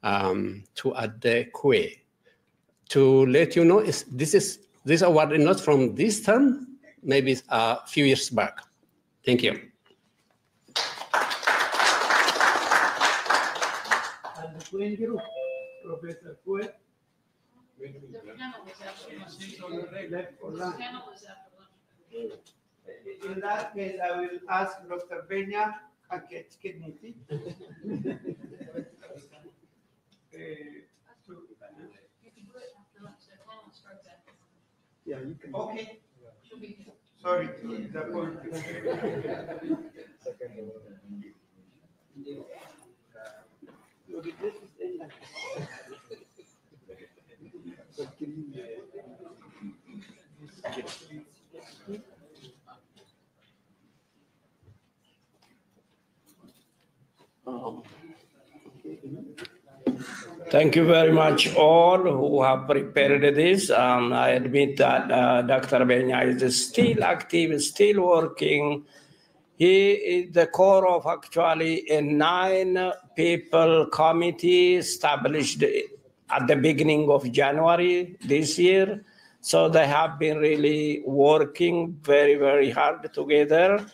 S21: to Adekwe. To let you know, this award is not from this term, maybe a few years back. Thank you.
S10: And the Professor Kwe.
S20: The panel is after
S10: Left.
S1: In that case, I will ask Dr. Benya Kakechkiniti.
S10: Yeah, you can.
S1: Okay. Sorry to disappoint
S5: Thank you very much, all who have prepared this. I admit that Dr. Benya is still active, still working. He is the core of actually a 9-people committee established at the beginning of January this year. So they have been really working very, very hard together.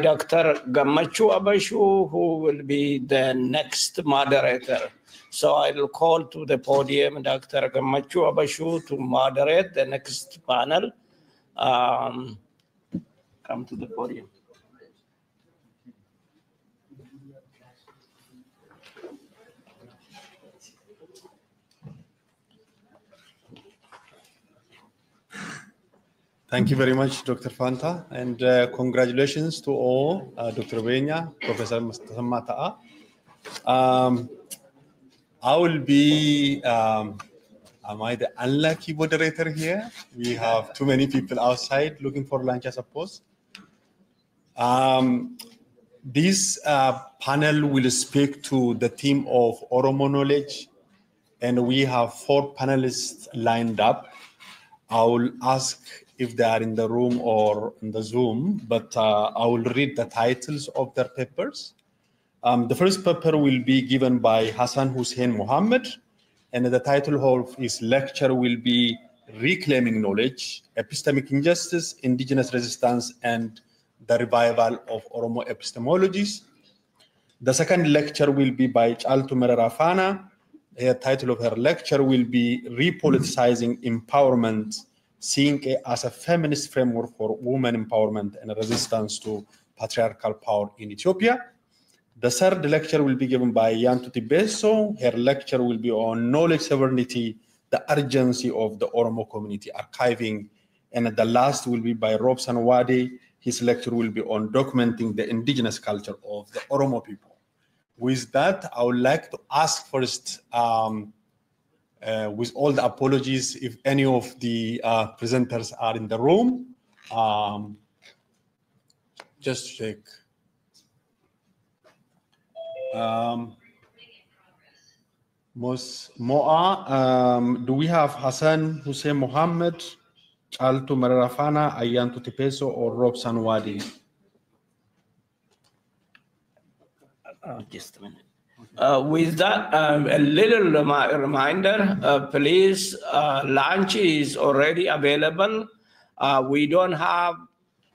S5: Dr. Gamachu Abashu, who will be the next moderator. So I will call to the podium Dr. Gamachu Abashu to moderate the next panel. Come to the podium.
S22: Thank you very much, Dr. Fanta, and congratulations to all, Dr. Benya, Professor Mustafa Mata'a. I will be, am I the unlucky moderator here? We have too many people outside looking for lunch, I suppose. This panel will speak to the theme of Oromo knowledge, and we have 4 panelists lined up. I will ask if they are in the room or in the Zoom, but I will read the titles of their papers. The first paper will be given by Hassan Hussein Mohammed, and the title of his lecture will be Reclaiming Knowledge, Epistemic Injustice, Indigenous Resistance, and the Revival of Oromo Epistemologies. The second lecture will be by Chaltu Merarafana. The title of her lecture will be Repoliticizing Empowerment, Seeing it as a Feminist Framework for Women Empowerment and Resistance to Patriarchal Power in Ethiopia. The third lecture will be given by Yantuti Beso. Her lecture will be on Knowledge Sovereignty, the urgency of the Oromo community archiving. And the last will be by Rob Sanwade. His lecture will be on documenting the indigenous culture of the Oromo people. With that, I would like to ask first, with all the apologies, if any of the presenters are in the room, just check. Moa, do we have Hassan Hussein Mohammed, Alto Mararafana, Ayanto Tipeso, or Rob Sanwadi?
S5: Just a minute. With that, a little reminder, please, lunch is already available. We don't have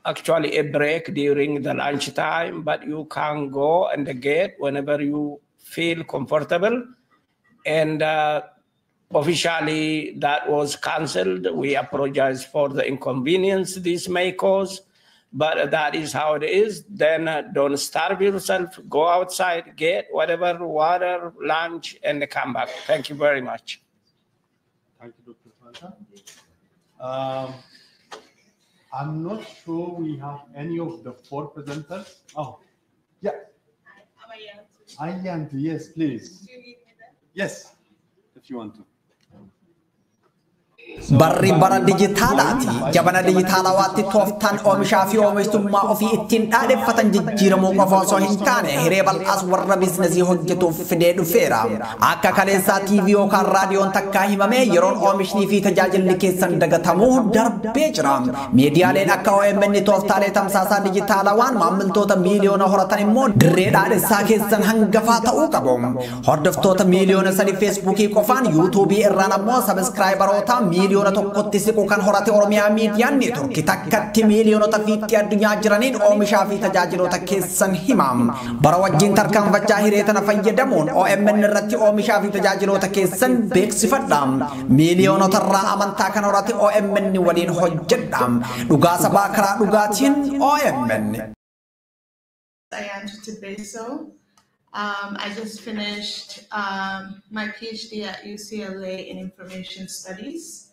S5: actually a break during the lunch time, but you can go and get whenever you feel comfortable. And officially that was canceled. We apologize for the inconvenience this may cause, but that is how it is. Then don't starve yourself, go outside, get whatever water, lunch, and come back. Thank you very much.
S22: Thank you, Dr. Fanta. I'm not sure we have any of the 4 presenters. Oh, yeah. Ayantu, yes, please. Yes, if you want to.
S11: Barri bara dijitaalaati jabana dijitaalawaatti tooftaan oomishaa fi oomishtummaa ofii ittiin dhaadheffatan jijjiiramuu qofa osoo hin taane hiree bal'aas warra biizinasii hojjetuuf fidee dhufeera. Akka kaleessaa TV yookaan raadiyoon takkaa himamee yeroon oomishnii fi tajaajilli keessan dagatamuu darbee jira. Miidiyaaleen akka OMN tooftaalee tamsaasaa dijitaalawaan maamiltoota miiliyoona horatan immoo dirree dhaadhessaa keessan hangafaa ta'uu qabu. Hordoftoota miiliyoona 3 Feesbuukii qofaan yuutuubii irraan ammoo sabiskiraayibaroota miiliyoona tokkotti siqu kan horate Oromiyaa miidiyaan neetworkii takkatti miiliyoonota fiixee addunyaa jiraniin oomishaa fi tajaajiloota keessan himam. Bara wajjin tarkaanfachaa hiree tana fayyadamuun OMN irratti oomishaa fi tajaajiloota keessan beeksifadha. Miiliyoonota irraa amantaa kan horate OMN waliin hojjedha. Dhugaa sabaa karaa dhugaatiin OMN.
S3: I just finished my PhD at UCLA in Information Studies,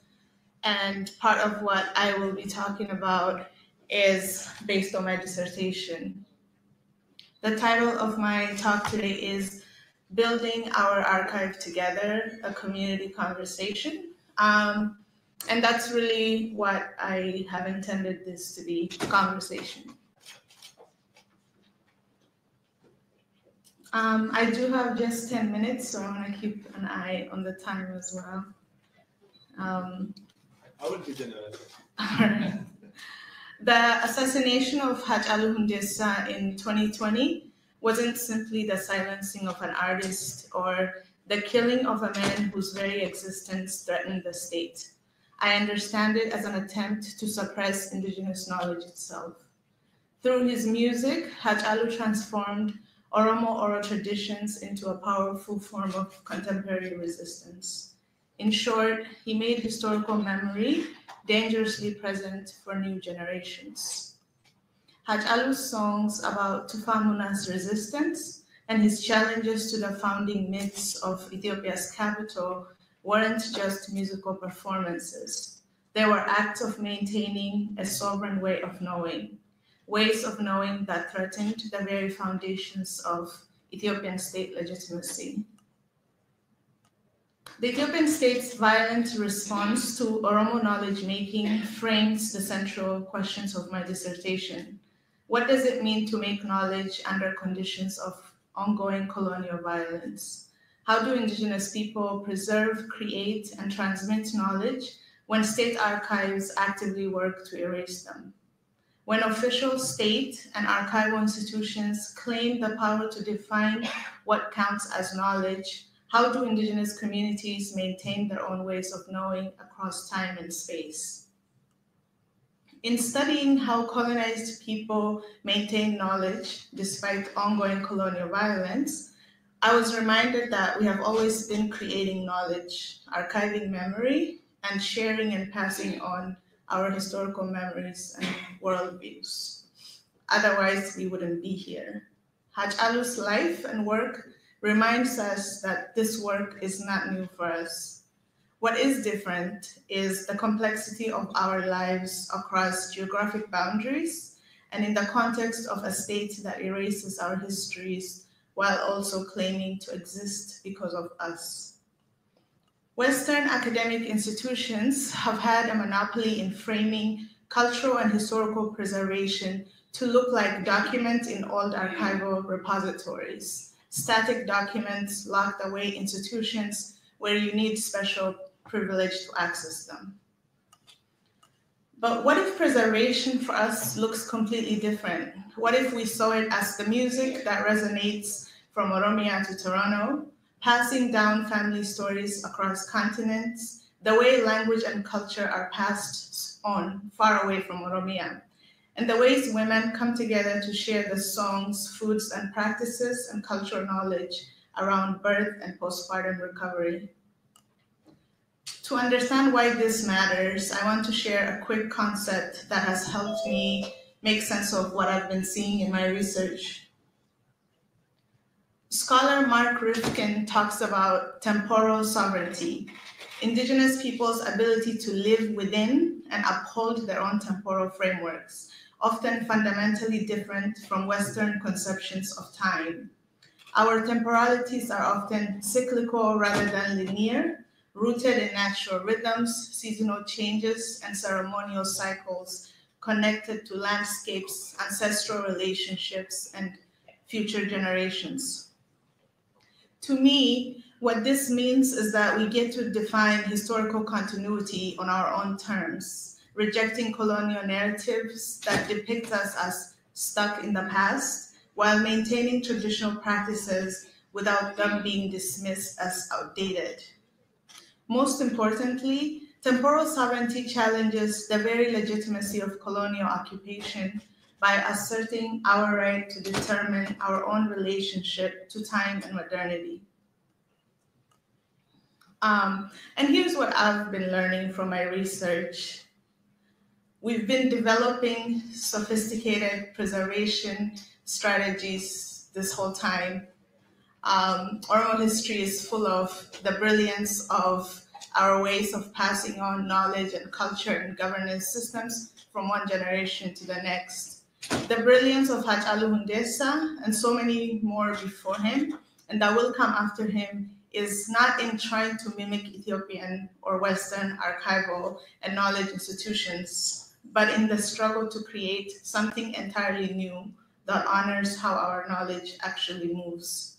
S3: and part of what I will be talking about is based on my dissertation. The title of my talk today is Building Our Archive Together, a Community Conversation. And that's really what I have intended this to be, a conversation. I do have just 10 minutes, so I want to keep an eye on the time as well.
S22: I will be generous.
S3: The assassination of Hachalu Hundessa in 2020 wasn't simply the silencing of an artist or the killing of a man whose very existence threatened the state. I understand it as an attempt to suppress indigenous knowledge itself. Through his music, Hachalu transformed Oromo oral traditions into a powerful form of contemporary resistance. In short, he made historical memory dangerously present for new generations. Hachalu's songs about Tufamuna's resistance and his challenges to the founding myths of Ethiopia's capital weren't just musical performances. They were acts of maintaining a sovereign way of knowing, ways of knowing that threatened the very foundations of Ethiopian state legitimacy. The Ethiopian state's violent response to Oromo knowledge-making frames the central questions of my dissertation. What does it mean to make knowledge under conditions of ongoing colonial violence? How do indigenous people preserve, create, and transmit knowledge when state archives actively work to erase them? When official state and archival institutions claim the power to define what counts as knowledge, how do indigenous communities maintain their own ways of knowing across time and space? In studying how colonized people maintain knowledge despite ongoing colonial violence, I was reminded that we have always been creating knowledge, archiving memory, and sharing and passing on our historical memories and worldviews. Otherwise, we wouldn't be here. Hachalu's life and work reminds us that this work is not new for us. What is different is the complexity of our lives across geographic boundaries and in the context of a state that erases our histories while also claiming to exist because of us. Western academic institutions have had a monopoly in framing cultural and historical preservation to look like documents in old archival repositories, static documents locked away in institutions where you need special privilege to access them. But what if preservation for us looks completely different? What if we saw it as the music that resonates from Oromia to Toronto, passing down family stories across continents, the way language and culture are passed on far away from Oromia, and the ways women come together to share the songs, foods, and practices and cultural knowledge around birth and postpartum recovery? To understand why this matters, I want to share a quick concept that has helped me make sense of what I've been seeing in my research. Scholar Mark Rifkin talks about temporal sovereignty, Indigenous peoples' ability to live within and uphold their own temporal frameworks, often fundamentally different from Western conceptions of time. Our temporalities are often cyclical rather than linear, rooted in natural rhythms, seasonal changes, and ceremonial cycles connected to landscapes, ancestral relationships, and future generations. To me, what this means is that we get to define historical continuity on our own terms, rejecting colonial narratives that depict us as stuck in the past, while maintaining traditional practices without them being dismissed as outdated. Most importantly, temporal sovereignty challenges the very legitimacy of colonial occupation by asserting our right to determine our own relationship to time and modernity. And here's what I've been learning from my research. We've been developing sophisticated preservation strategies this whole time. Oral history is full of the brilliance of our ways of passing on knowledge and culture and governance systems from one generation to the next. The brilliance of Hachalu Hundessa and so many more before him and that will come after him is not in trying to mimic Ethiopian or Western archival and knowledge institutions, but in the struggle to create something entirely new that honors how our knowledge actually moves.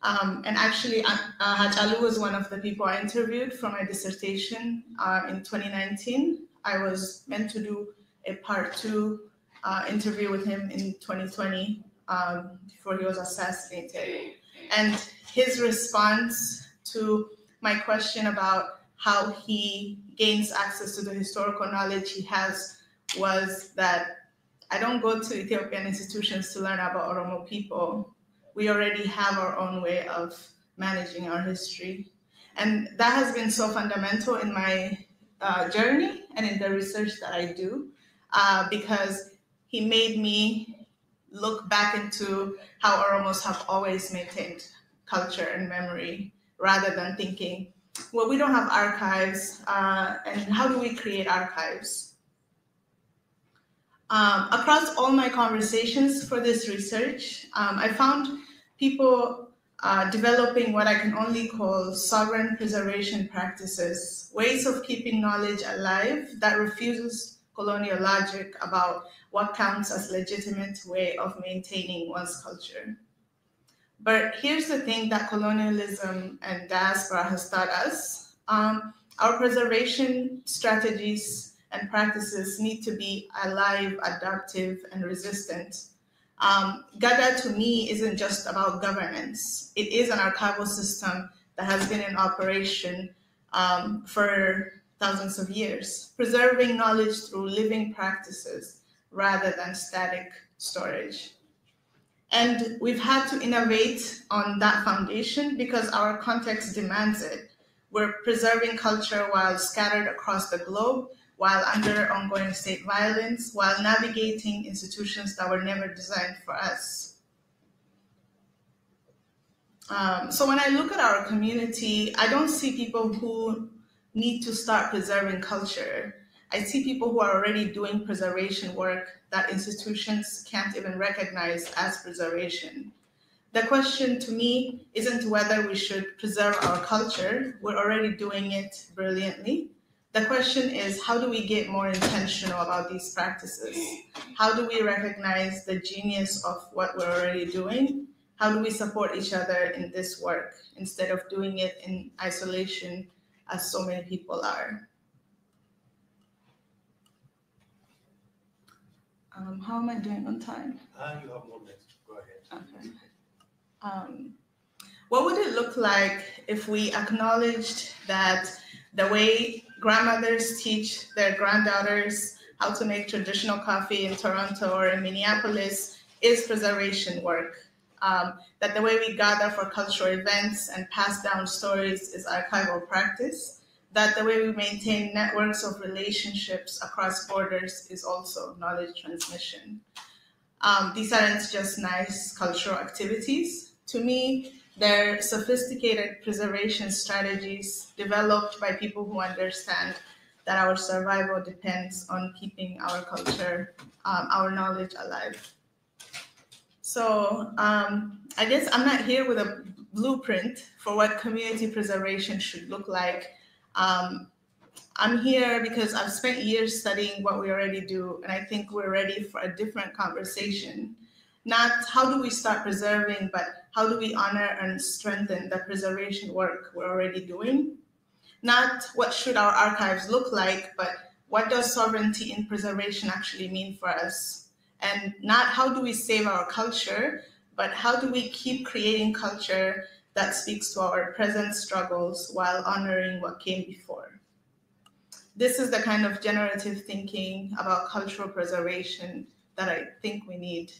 S3: And actually, Hachalu was one of the people I interviewed for my dissertation in 2019. I was meant to do a part 2 interview with him in 2020 before he was assassinated. And his response to my question about how he gains access to the historical knowledge he has was that I don't go to Ethiopian institutions to learn about Oromo people. We already have our own way of managing our history. And that has been so fundamental in my journey and in the research that I do, because he made me look back into how Oromos have always maintained culture and memory, rather than thinking, well, we don't have archives, and how do we create archives? Across all my conversations for this research, I found people developing what I can only call sovereign preservation practices, ways of keeping knowledge alive that refuses colonial logic about what counts as legitimate way of maintaining one's culture. But here's the thing that colonialism and diaspora has taught us. Our preservation strategies and practices need to be alive, adaptive, and resistant. GADA to me isn't just about governance. It is an archival system that has been in operation for thousands of years, preserving knowledge through living practices rather than static storage. And we've had to innovate on that foundation because our context demands it. We're preserving culture while scattered across the globe, while under ongoing state violence, while navigating institutions that were never designed for us. So when I look at our community, I don't see people who need to start preserving culture. I see people who are already doing preservation work that institutions can't even recognize as preservation. The question to me isn't whether we should preserve our culture. We're already doing it brilliantly. The question is, how do we get more intentional about these practices? How do we recognize the genius of what we're already doing? How do we support each other in this work instead of doing it in isolation, as so many people are? How am I doing on time?
S22: You have more minutes. Go ahead.
S3: Okay. What would it look like if we acknowledged that the way grandmothers teach their granddaughters how to make traditional coffee in Toronto or in Minneapolis is preservation work? That the way we gather for cultural events and pass down stories is archival practice? That the way we maintain networks of relationships across borders is also knowledge transmission? These aren't just nice cultural activities. To me, they're sophisticated preservation strategies developed by people who understand that our survival depends on keeping our culture, our knowledge alive. So I guess I'm not here with a blueprint for what community preservation should look like. I'm here because I've spent years studying what we already do, and I think we're ready for a different conversation. Not how do we start preserving, but how do we honor and strengthen the preservation work we're already doing? Not what should our archives look like, but what does sovereignty in preservation actually mean for us? And not how do we save our culture, but how do we keep creating culture that speaks to our present struggles while honoring what came before? This is the kind of generative thinking about cultural preservation that I think we need.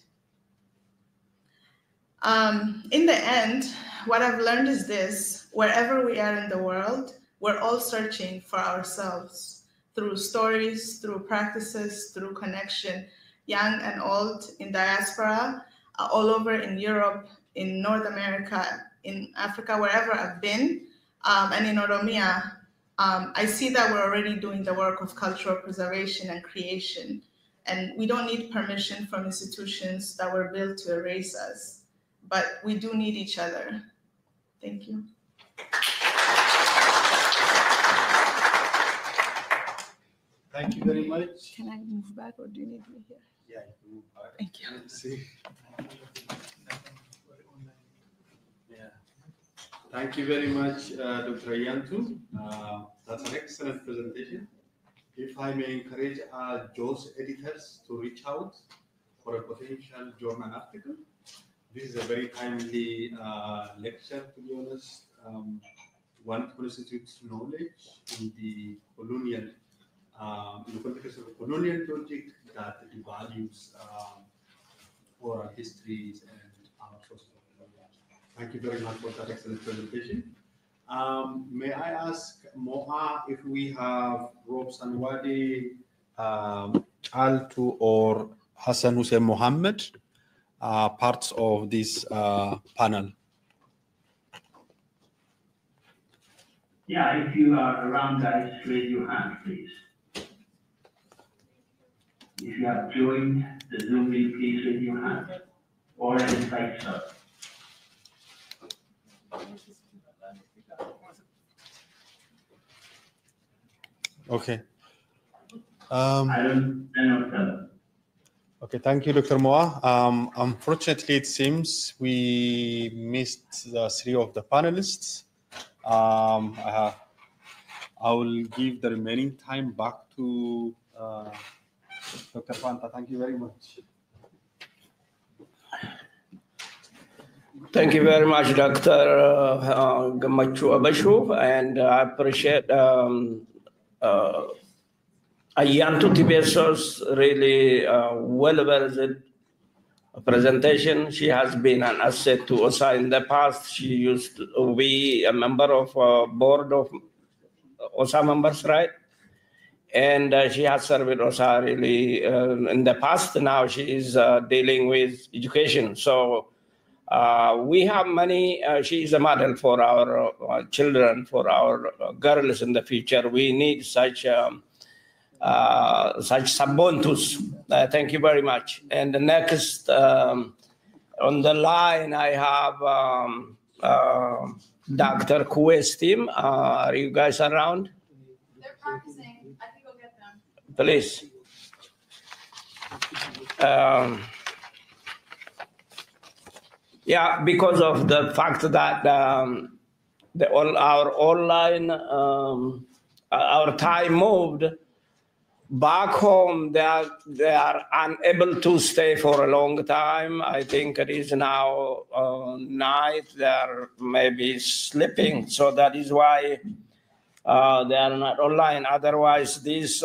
S3: In the end, what I've learned is this: wherever we are in the world, we're all searching for ourselves through stories, through practices, through connection, young and old, in diaspora, all over in Europe, in North America, in Africa, wherever I've been, and in Oromia. I see that we're already doing the work of cultural preservation and creation, and we don't need permission from institutions that were built to erase us, but we do need each other. Thank you.
S22: Thank you very much.
S3: Can I move back or do you need me here?
S22: Yeah, you can move back.
S3: Thank you.
S22: See. Yeah. Thank you very much, Dr. Yantu. That's an excellent presentation. If I may encourage our JAWS editors to reach out for a potential journal article. This is a very timely lecture, to be honest. One constitutes knowledge in the colonial, in the context of a colonial logic that devalues oral histories and our sources of knowledge. Thank you very much for that excellent presentation. May I ask Moha if we have Rob Sanwadi, Altu, or Hassan Hussein Mohammed parts of this panel?
S2: Yeah, if you are around, guys, raise your hand, please. If you have joined the Zoom meeting, please raise your hand or an invite sir.
S22: Okay.
S2: I don't know.
S22: Okay, thank you, Dr. Moa. Unfortunately, it seems we missed the three of the panelists. I will give the remaining time back to Dr. Panta. Thank you very much.
S5: Thank you very much, Dr. Gamachu Abashu, and I appreciate Ayantu Tibeso's really well-versed presentation. She has been an asset to OSA in the past. She used to be a member of a board of OSA members, right? And she has served with OSA really in the past. Now she is dealing with education. So We have many, she is a model for our children, for our girls in the future. We need such Sabontus. Thank you very much. And the next on the line, I have Dr. Kuwais team. Are you guys around?
S20: They're practicing. I can go get them.
S5: Please. Yeah, because of the fact that our online, our time moved back home, they are unable to stay for a long time. I think it is now night. They are maybe sleeping, so that is why they are not online. Otherwise, this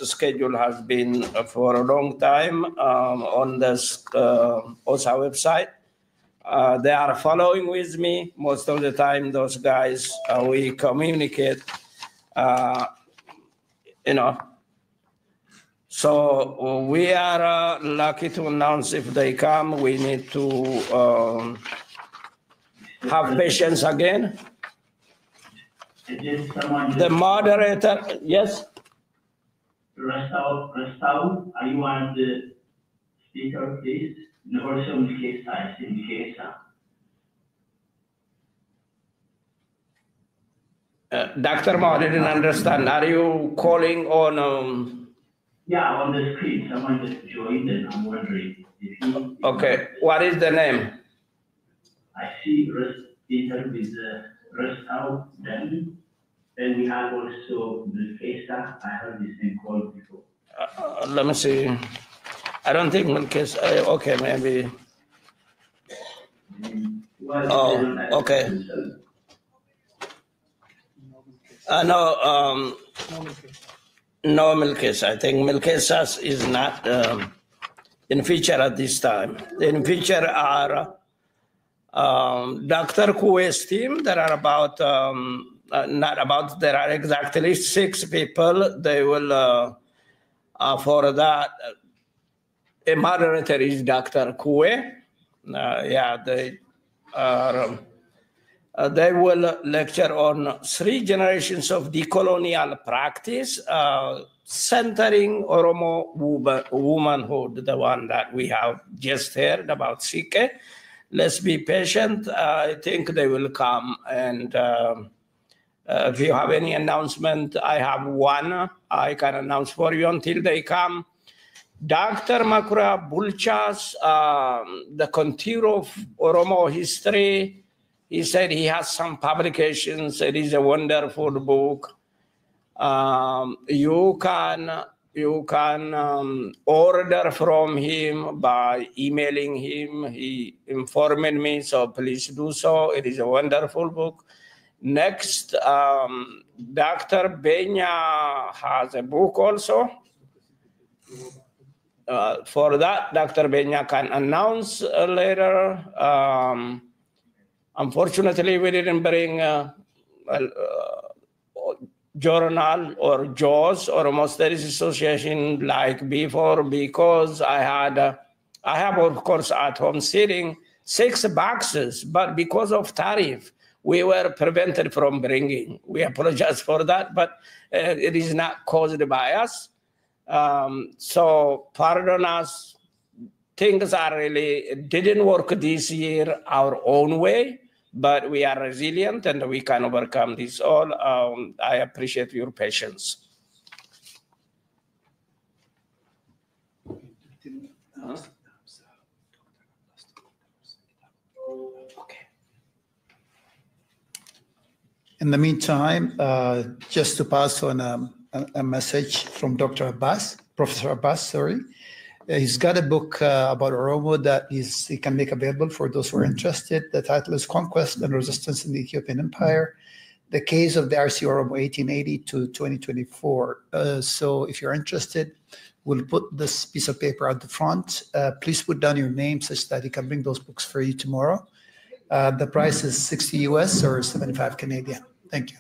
S5: schedule has been for a long time on the OSA website. They are following with me most of the time. Those guys, we communicate. So we are lucky to announce if they come. We need to have patience again. The moderator, yes?
S2: Rastau, are you one of the speakers, please? And also Mikesa, I see Mikesa.
S5: Dr. Ma, I didn't understand. Are you calling on?
S2: Yeah, on the screen. Someone just joined and I'm wondering if you.
S5: Okay, what is the name?
S2: I see Peter with Rastau, then we have also Mikesa. I heard this name called before.
S5: Let me see. I don't think Mikesa. Okay, maybe. Oh, okay. No, no Milkes. I think Milkesas is not in feature at this time. In feature are Dr. Kuwais team. There are about, not about, there are exactly 6 people. They will, for that, a moderator is Dr. Kuwe. Yeah, they are. They will lecture on 3 generations of decolonial practice, centering Oromo womanhood, the one that we have just heard about Sike. Let's be patient. I think they will come. And if you have any announcement, I have one I can announce for you until they come. Dr. Makura Bulchas, the contour of Oromo history. He said he has some publications. It is a wonderful book. You can order from him by emailing him. He informed me, so please do so. It is a wonderful book. Next, Dr. Benya has a book also. For that, Dr. Benya can announce later. Unfortunately, we didn't bring a journal or JAWS or Oromo Studies Association like before, because I have, of course, at home sitting 6 boxes, but because of tariff, we were prevented from bringing. We apologize for that, but it is not caused by us. So pardon us. Things are really didn't work this year our own way, but we are resilient and we can overcome this all. I appreciate your patience.
S4: In the meantime, just to pass on a message from Dr. Abbas, Professor Abbas, sorry. He's got a book about Oromo that he can make available for those who are interested. The title is Conquest and Resistance in the Ethiopian Empire, the Case of the RC Oromo 1880 to 2024. So if you're interested, we'll put this piece of paper at the front. Please put down your name such that he can bring those books for you tomorrow. The price is 60 US or 75 Canadian. Thank you.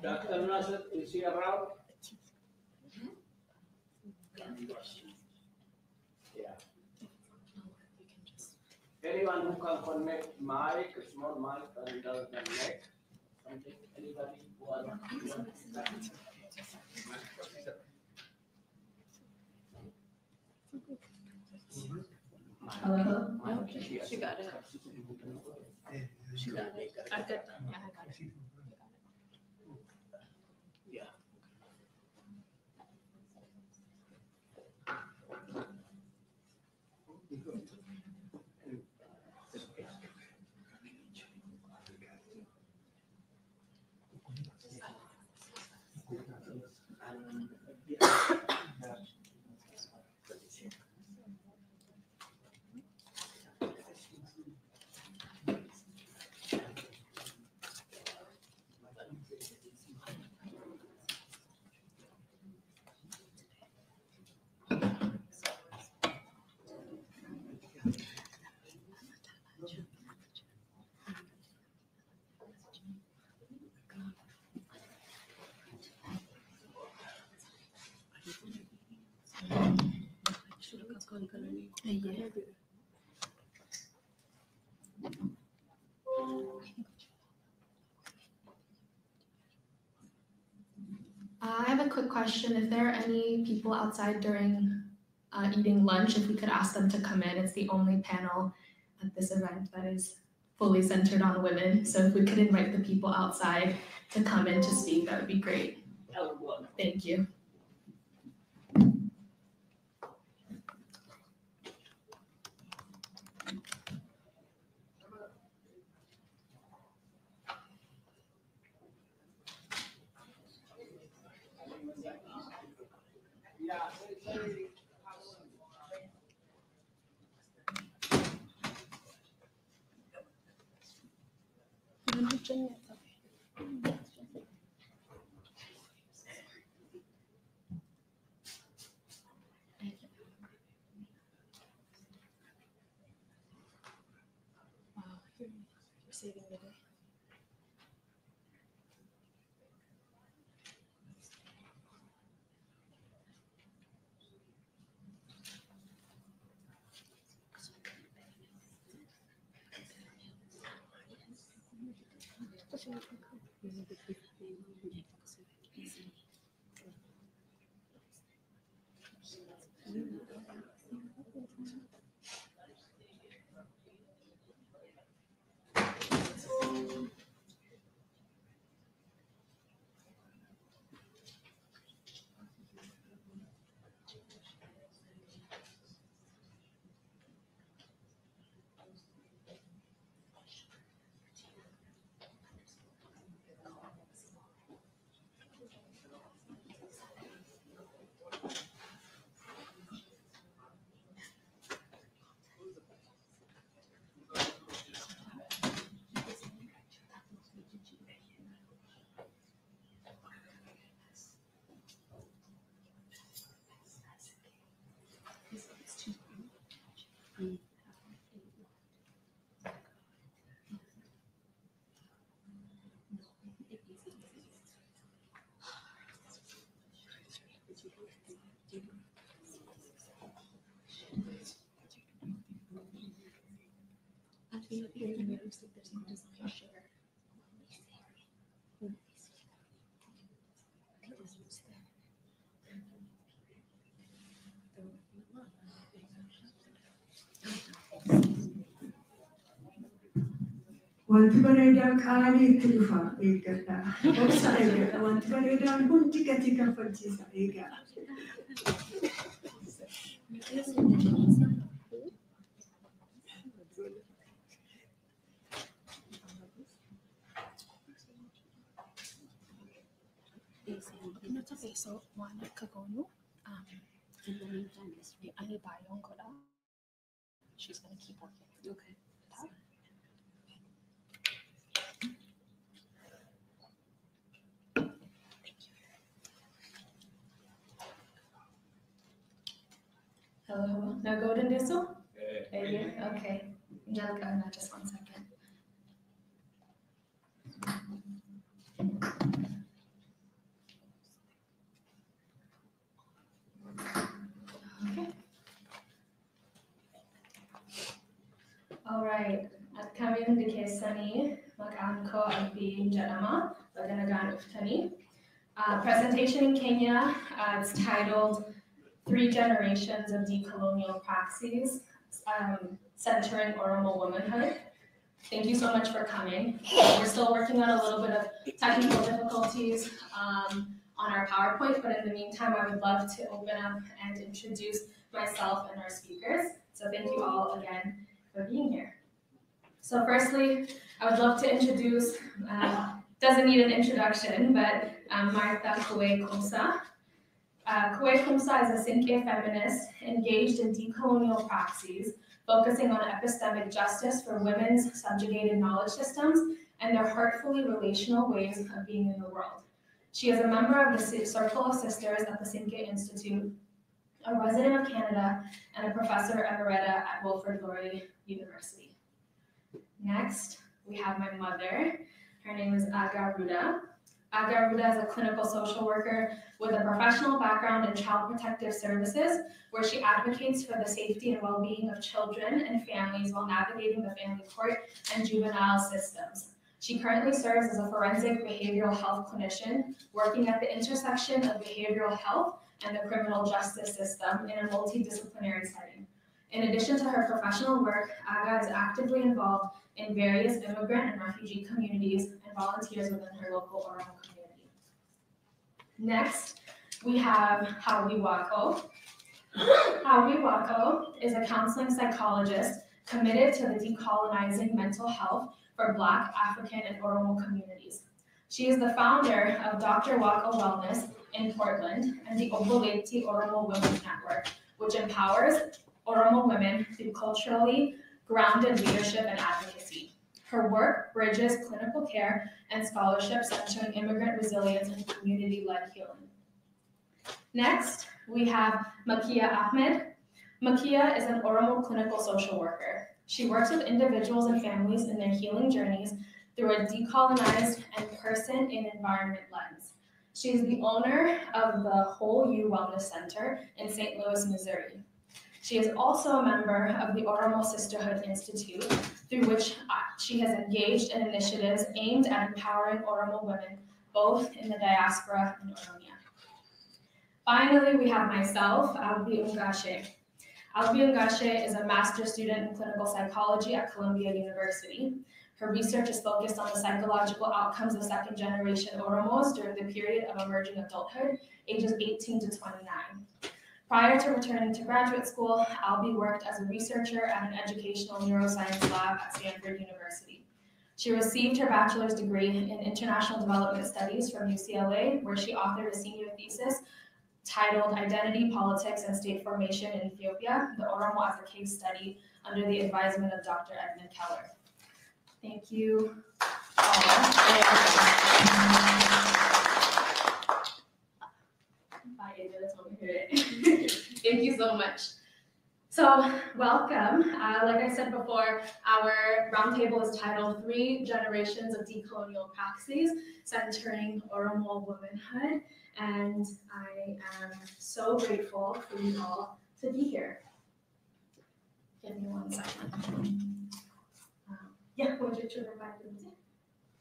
S5: Dr. Nasser, is he around? Yeah. Anyone who can connect mic, small mic, and does the neck,
S20: Hello? No, she got it. She got it. I got it. Yeah, I got it.
S9: I have a quick question. If there are any people outside during eating lunch, if we could ask them to come in. It's the only panel at this event that is fully centered on women. So if we could invite the people outside to come in to speak, that would be great. Thank you. Saving the day.
S14: Wanti bareedaan qaanii itti dhufa eeggadha. Obsa eeggadha. Wanti bareedaan hundi gatii kaffalchiisa eegaa.
S9: It's okay, so one kagono. In the meantime, I buy on Koda. She's gonna keep working. Okay. Hello. Now go to Nisso? Okay. Angelica, now just 1 second. Okay. All right. At community Kesani, Makanko Abhi Janama, Laganagan Uftani. Presentation in Kenya, it's titled 3 Generations of Decolonial Praxis, Centering Oromo Womanhood. Thank you so much for coming. We're still working on a little bit of technical difficulties on our PowerPoint, but in the meantime, I would love to open up and introduce myself and our speakers. So thank you all again for being here. So firstly, I would love to introduce, doesn't need an introduction, but Martha Kowe-Kumsa. Kowe-Kumsa is a Sinke feminist engaged in decolonial praxis, focusing on epistemic justice for women's subjugated knowledge systems and their heartfully relational ways of being in the world. She is a member of the Circle of Sisters at the Sinke Institute, a resident of Canada, and a professor emerita at Wilfrid Laurier University. Next, we have my mother. Her name is Aga Ruda. Aga Ruda is a clinical social worker with a professional background in child protective services, where she advocates for the safety and well-being of children and families while navigating the family court and juvenile systems. She currently serves as a forensic behavioral health clinician, working at the intersection of behavioral health and the criminal justice system in a multidisciplinary setting. In addition to her professional work, Aga is actively involved in various immigrant and refugee communities and volunteers within her local Oromo community. Next, we have Hawi Wako. Hawi Wako is a counseling psychologist committed to the decolonizing mental health for Black, African, and Oromo communities. She is the founder of Dr. Wako Wellness in Portland and the Oboleti Oromo Women's Network, which empowers Oromo women through culturally grounded leadership and advocacy. Her work bridges clinical care and scholarship centering immigrant resilience and community-led healing. Next, we have Makia Ahmed. Makia is an Oromo clinical social worker. She works with individuals and families in their healing journeys through a decolonized and person and environment lens. She is the owner of the Whole You Wellness Center in St. Louis, Missouri. She is also a member of the Oromo Sisterhood Institute, through which she has engaged in initiatives aimed at empowering Oromo women, both in the diaspora and Oromia. Finally, we have myself, Albi Ungashe. Albi Ungashe is a master's student in clinical psychology at Columbia University. Her research is focused on the psychological outcomes of second-generation Oromos during the period of emerging adulthood, ages 18 to 29. Prior to returning to graduate school, Albi worked as a researcher at an educational neuroscience lab at Stanford University. She received her bachelor's degree in international development studies from UCLA, where she authored a senior thesis titled Identity, Politics, and State Formation in Ethiopia, the Oromo as a Case Study, under the advisement of Dr. Edmund Keller. Thank you all. Thank you so much. So welcome. Like I said before, our roundtable is titled 3 Generations of Decolonial Praxis, Centering Oromo Womanhood. And I am so grateful for you all to be here. Give me 1 second. Yeah, would you turn back to the music?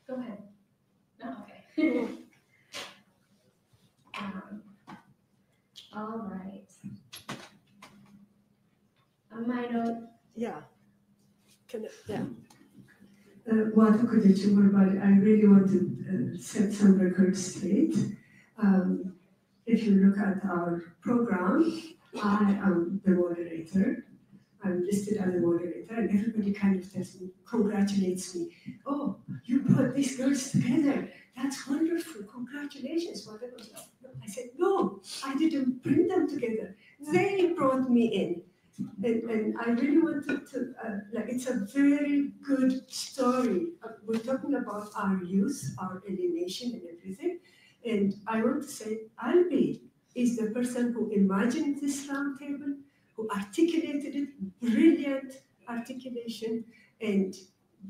S9: Go ahead. No, okay. All right.
S14: Yeah. What could you do about it? I really want to set some records straight. If you look at our program, I am the moderator. I'm listed as a moderator, and everybody kind of tells me, congratulates me. Oh, you brought these girls together. That's wonderful. Congratulations. Whatever. I said, no, I didn't bring them together. They brought me in. And I really wanted to, it's a very good story. We're talking about our youth, our alienation and everything. And I want to say, Albi is the person who imagined this roundtable, who articulated it, brilliant articulation, and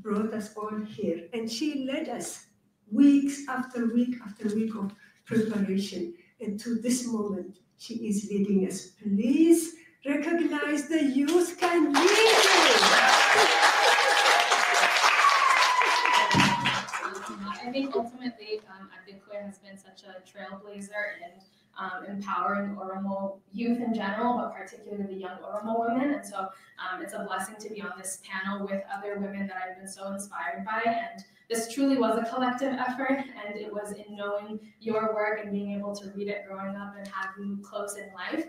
S14: brought us all here. And she led us weeks after week after week of preparation. And to this moment, she is leading us. Please recognize the youth can lead you.
S9: I think ultimately, Adikwe has been such a trailblazer in empowering Oromo youth in general, but particularly the young Oromo women. And so it's a blessing to be on this panel with other women that I've been so inspired by. And this truly was a collective effort, and it was in knowing your work and being able to read it growing up and have you close in life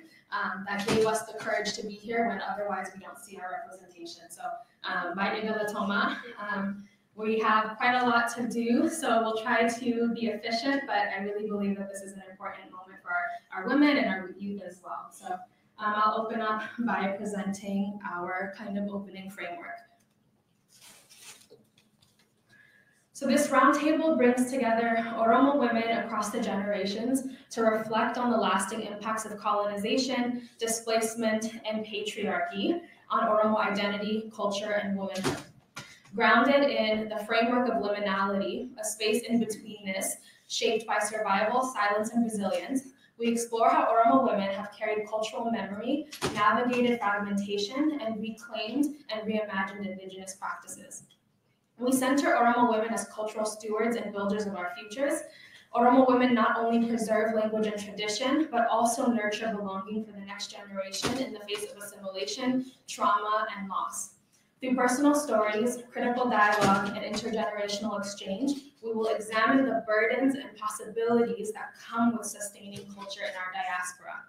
S9: that gave us the courage to be here when otherwise we don't see our representation. So by Igala Toma, we have quite a lot to do, so we'll try to be efficient, but I really believe that this is an important moment for our women and our youth as well. So I'll open up by presenting our kind of opening framework. So this roundtable brings together Oromo women across the generations to reflect on the lasting impacts of colonization, displacement, and patriarchy on Oromo identity, culture, and womanhood. Grounded in the framework of liminality, a space in betweenness shaped by survival, silence, and resilience, we explore how Oromo women have carried cultural memory, navigated fragmentation, and reclaimed and reimagined indigenous practices. We center Oromo women as cultural stewards and builders of our futures. Oromo women not only preserve language and tradition, but also nurture belonging for the next generation in the face of assimilation, trauma, and loss. Through personal stories, critical dialogue, and intergenerational exchange, we will examine the burdens and possibilities that come with sustaining culture in our diaspora.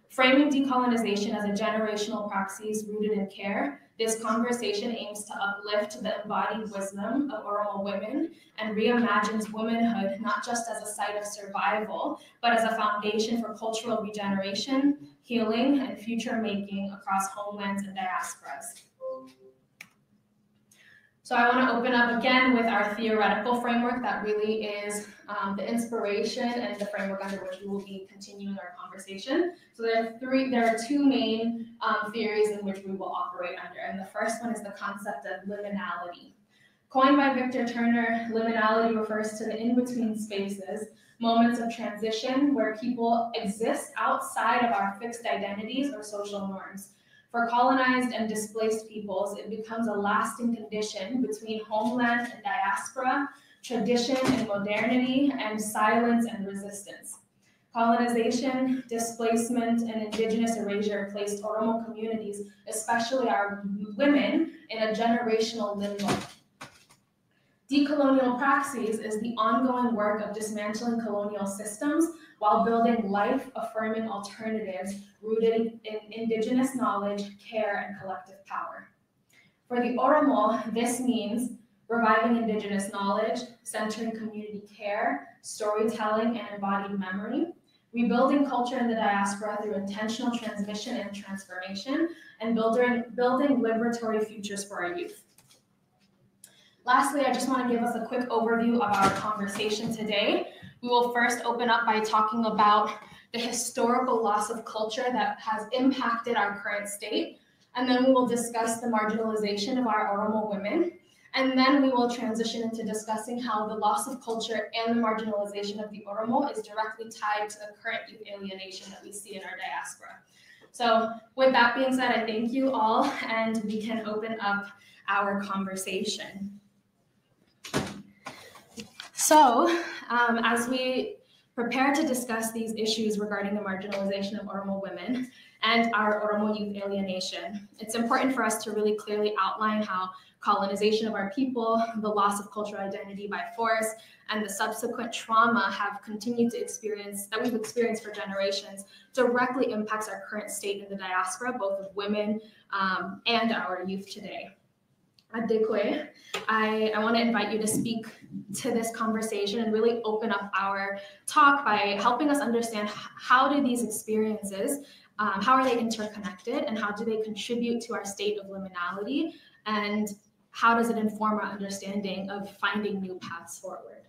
S9: Framing decolonization as a generational praxis rooted in care, this conversation aims to uplift the embodied wisdom of Oromo women and reimagines womanhood not just as a site of survival, but as a foundation for cultural regeneration, healing, and future making across homelands and diasporas. So I want to open up again with our theoretical framework that really is the inspiration and the framework under which we will be continuing our conversation. So there are two main theories in which we will operate under, and the first one is the concept of liminality. Coined by Victor Turner, liminality refers to the in-between spaces, moments of transition where people exist outside of our fixed identities or social norms. For colonized and displaced peoples, it becomes a lasting condition between homeland and diaspora, tradition and modernity, and silence and resistance. Colonization, displacement, and indigenous erasure placed Oromo communities, especially our women, in a generational limbo. Decolonial praxis is the ongoing work of dismantling colonial systems while building life-affirming alternatives rooted in indigenous knowledge, care, and collective power. For the Oromo, this means reviving indigenous knowledge, centering community care, storytelling, and embodied memory, rebuilding culture in the diaspora through intentional transmission and transformation, and building liberatory futures for our youth. Lastly, I just want to give us a quick overview of our conversation today. We will first open up by talking about the historical loss of culture that has impacted our current state, and then we will discuss the marginalization of our Oromo women, and then we will transition into discussing how the loss of culture and the marginalization of the Oromo is directly tied to the current youth alienation that we see in our diaspora. So with that being said, I thank you all, and we can open up our conversation. So, as we prepare to discuss these issues regarding the marginalization of Oromo women and our Oromo youth alienation, it's important for us to really clearly outline how colonization of our people, the loss of cultural identity by force, and the subsequent trauma have continued to experience, that we've experienced for generations, directly impacts our current state in the diaspora, both of women and our youth today. Adekwe, I want to invite you to speak to this conversation and really open up our talk by helping us understand how do these experiences, how are they interconnected, and how do they contribute to our state of liminality, and how does it inform our understanding of finding new paths forward?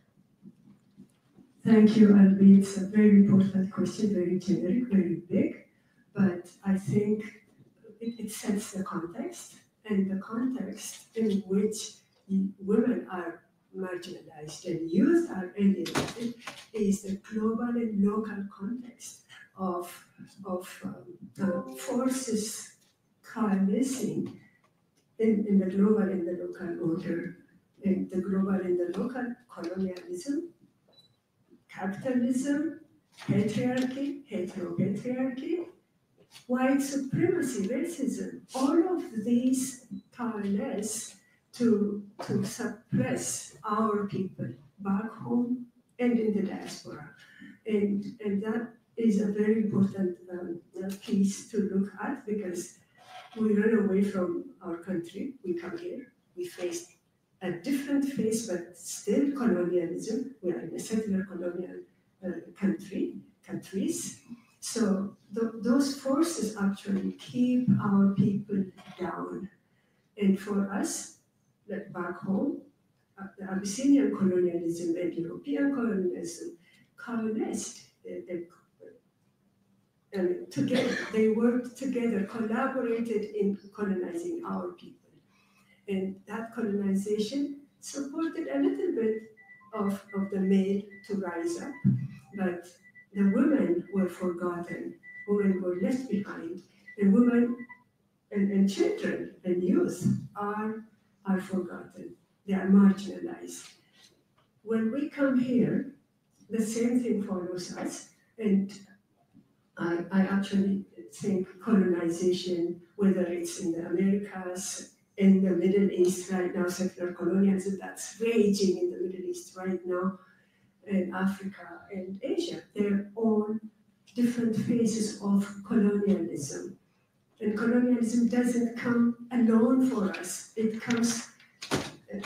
S14: Thank you, Albi. It's a very important question, very generic, very big, but I think it sets the context. And the context in which women are marginalized and youth are alienated is the global and local context of forces coalescing in the global and the local order and the global and the local colonialism, capitalism, patriarchy, heteropatriarchy, white supremacy, racism, all of these powerless to suppress our people back home and in the diaspora. And that is a very important piece to look at, because we run away from our country, we come here, we face a different face, but still colonialism. We are in a settler colonial countries. So those forces actually keep our people down. And for us, like back home, the Abyssinian colonialism and European colonialism coalesced. Together, they worked together, collaborated in colonizing our people. And that colonization supported a little bit of the male to rise up, but the women were forgotten, women were left behind, and women and children and youth are forgotten, they are marginalized. When we come here, the same thing follows us, and I actually think colonization, whether it's in the Americas, in the Middle East right now, secular colonialism that's raging in the Middle East right now, in Africa and Asia, they're all different phases of colonialism. And colonialism doesn't come alone for us, it comes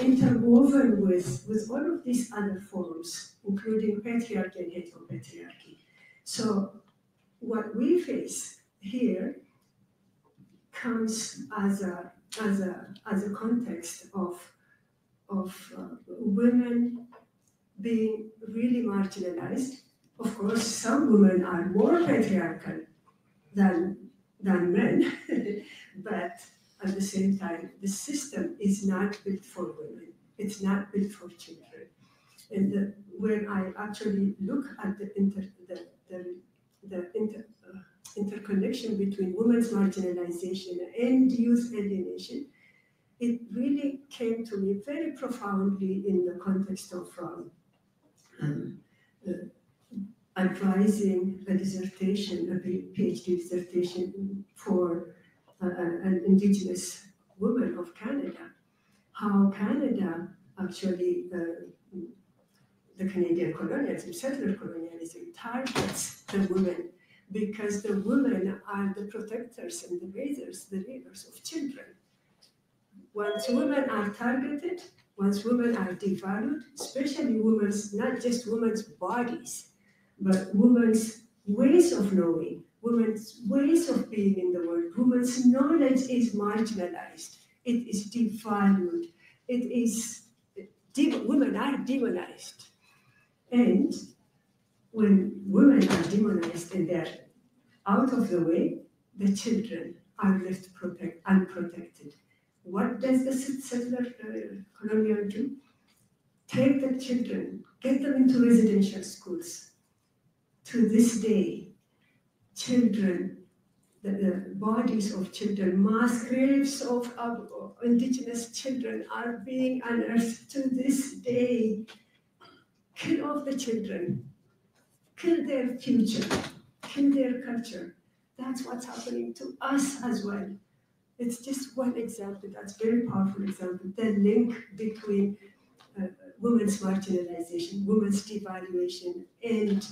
S14: interwoven with all of these other forms, including patriarchy and heteropatriarchy. So what we face here comes as a context of women being really marginalized. Of course, some women are more patriarchal than men, but at the same time, the system is not built for women. It's not built for children. And when I actually look at the interconnection between women's marginalization and youth alienation, it really came to me very profoundly in the context of advising a dissertation, a PhD dissertation for an Indigenous woman of Canada, how Canada actually, the Canadian colonialism, settler colonialism, targets the women because the women are the protectors and the raisers of children. Once women are targeted, once women are devalued, especially women's, not just women's bodies, but women's ways of knowing, women's ways of being in the world, women's knowledge is marginalized, it is devalued, women are demonized. And when women are demonized and they're out of the way, the children are left unprotected. What does the settler colonial do? Take the children, get them into residential schools. To this day, children, the bodies of children, mass graves of Indigenous children are being unearthed to this day. Kill off the children, kill their future, kill their culture. That's what's happening to us as well. It's just one example, that's a very powerful example. The link between women's marginalization, women's devaluation, and